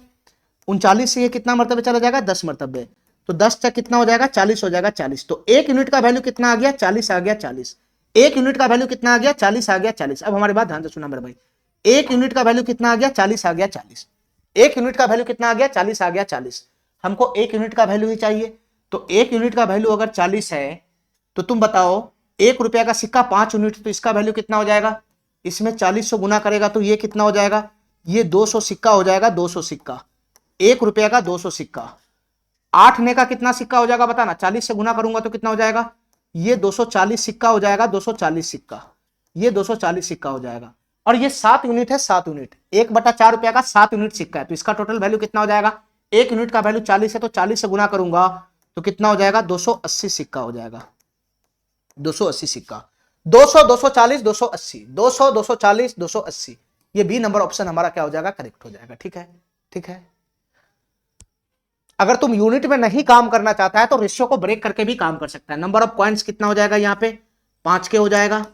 39 से ये कितना मरतबे चला जाएगा, 10 मरतबे, तो 10 तक कितना हो जाएगा, 40 हो जाएगा, 40। तो एक यूनिट का वैल्यू कितना आ गया, 40 आ गया, 40। एक यूनिट का वैल्यू कितना आ गया, 40 आ गया, 40। अब हमारी बात ध्यान से सुना मेरे भाई, एक यूनिट का वैल्यू कितना आ गया, 40 आ गया, 40। एक यूनिट का वैल्यू कितना आ गया, 40 आ गया, 40। हमको एक यूनिट का वैल्यू ही चाहिए। तो एक यूनिट का वैल्यू अगर 40 है तो तुम बताओ, एक रुपया का सिक्का 5 यूनिट, तो इसका वैल्यू कितना हो जाएगा, इसमें 40 से गुना करेगा तो ये कितना हो जाएगा, ये 200 सिक्का हो जाएगा, 200 सिक्का, एक रुपया का 200 सिक्का। 8 ने का कितना सिक्का हो जाएगा बताना, 40 से गुना करूंगा तो कितना हो जाएगा, ये 240 सिक्का हो जाएगा, 240 सिक्का, ये 240 सिक्का हो जाएगा। और ये 7 यूनिट है, 7 यूनिट, 1/4 रुपया का 7 यूनिट सिक्का है, तो इसका टोटल वैल्यू कितना हो जाएगा, एक यूनिट का वैल्यू 40 है तो 40 से गुना करूंगा तो कितना हो जाएगा, 280 सिक्का हो जाएगा, 280 सिक्का। 200, 240, 280, 200, 240, 280, ये बी नंबर ऑप्शन हमारा क्या हो जाएगा, करेक्ट हो जाएगा। ठीक है, ठीक है। अगर तुम यूनिट में नहीं काम करना चाहता है तो रेशियो को ब्रेक करके भी काम कर सकता है। नंबर ऑफ पॉइंट्स कितना हो जाएगा, यहाँ पे 5 के हो जाएगा,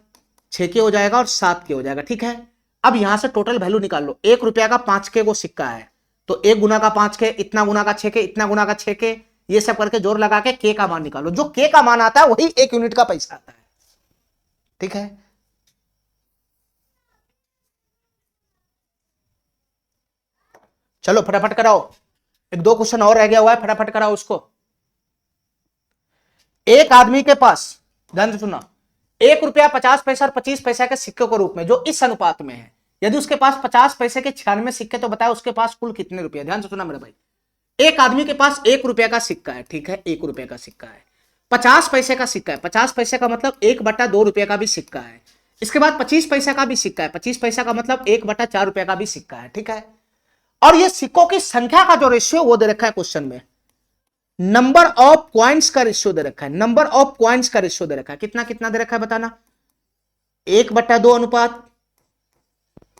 6 के हो जाएगा और 7 के हो जाएगा। ठीक है, अब यहां से टोटल वैल्यू निकाल लो। एक रुपया का 5 के वो सिक्का है, तो एक गुना का 5 के, इतना गुना का 6 के, इतना गुना का 6 के, ये सब करके जोर लगा के का मान निकालो। जो के का मान आता है वही एक यूनिट का पैसा आता है। ठीक है, चलो फटाफट कराओ, एक दो क्वेश्चन और रह गया हुआ है, फटाफट कराओ उसको। एक आदमी के पास, ध्यान से सुना, 1 रुपया 50 पैसा और 25 पैसा के सिक्के के रूप में जो इस अनुपात में है, यदि उसके पास 50 पैसे के 96 सिक्के तो बताए उसके पास कुल कितने रुपए। ध्यान से सुना मेरे भाई, एक आदमी के पास 1 रुपया का सिक्का है, ठीक है, 1 रुपया का सिक्का है, 50 पैसे का सिक्का है, 50 पैसे का मतलब 1/2 रुपये का भी सिक्का है, इसके बाद 25 पैसा का भी सिक्का है, 25 पैसा का मतलब 1/4 रुपये का भी सिक्का है। ठीक है, और ये सिक्कों की संख्या का जो रेशियो वो दे रखा है क्वेश्चन में, नंबर ऑफ क्वाइंस का रेशियो दे रखा है, नंबर ऑफ क्वाइंस का रेशियो दे रखा है, कितना कितना दे रखा है बताना, 1/2 अनुपात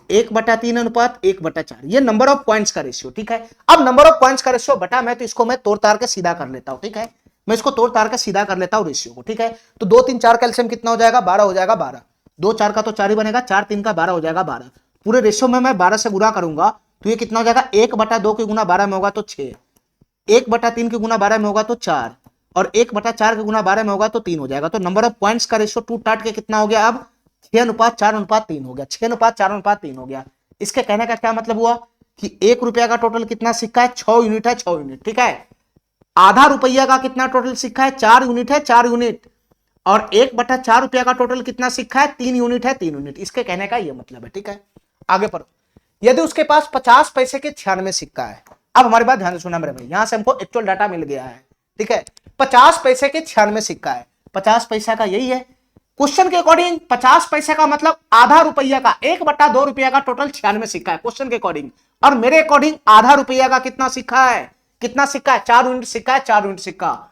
1/3 अनुपात 1/4, ये नंबर ऑफ पॉइंट्स का रेशियो। ठीक है, अब नंबर ऑफ पॉइंट्स का रेशियो बटा मैं तो इसको मैं तोड़ तार के सीधा कर लेता हूं। ठीक है, मैं इसको तोड़ तार के सीधा कर लेता हूं रेशियो को। ठीक है, तो 2 3 4 कैल्शियम कितना हो जाएगा, 12 हो जाएगा, 12, 2 4 का तो 4 ही बनेगा, 4 3 का 12 हो जाएगा, 12। पूरे रेशियो में मैं 12 से गुणा करूंगा तो ये कितना हो जाएगा, 1/2 के गुना 12 में होगा तो 6, 1/3 के गुना 12 में होगा तो 4, और 1/4 के गुना 12 में होगा तो 3 हो जाएगा। तो नंबर ऑफ पॉइंट्स का रेशियो टूट टाट के कितना हो गया, अब 6:4:3 हो गया, 6:4:3 हो गया। इसके कहने का क्या मतलब हुआ कि 1 रुपया का टोटल कितना सिक्का है, 6 यूनिट है, 6 यूनिट। ठीक है, आधा रुपया का कितना टोटल सिक्का है, 4 यूनिट है, 4 यूनिट, और 1/4 रुपया का टोटल कितना सिक्का है, 3 यूनिट है, 3 यूनिट। इसके कहने का यह मतलब है। ठीक है, आगे पढ़ो। यदि उसके पास 50 पैसे के 96 सिक्का है, अब हमारी बात ध्यान से सुना मेरे भाई, यहां से हमको एक्चुअल डाटा मिल गया है। ठीक है, 50 पैसे के 96 सिक्का है, 50 पैसा का यही है क्वेश्चन के अकॉर्डिंग। 50 पैसे का मतलब आधा रुपया का, 1/2 रुपया का टोटल 96 सिक्का है क्वेश्चन के अकॉर्डिंग, और मेरे अकॉर्डिंग आधा रुपया का कितना सिक्का है, कितना सिक्का है, 4 यूनिट सिक्का है, 4 यूनिट सिक्का।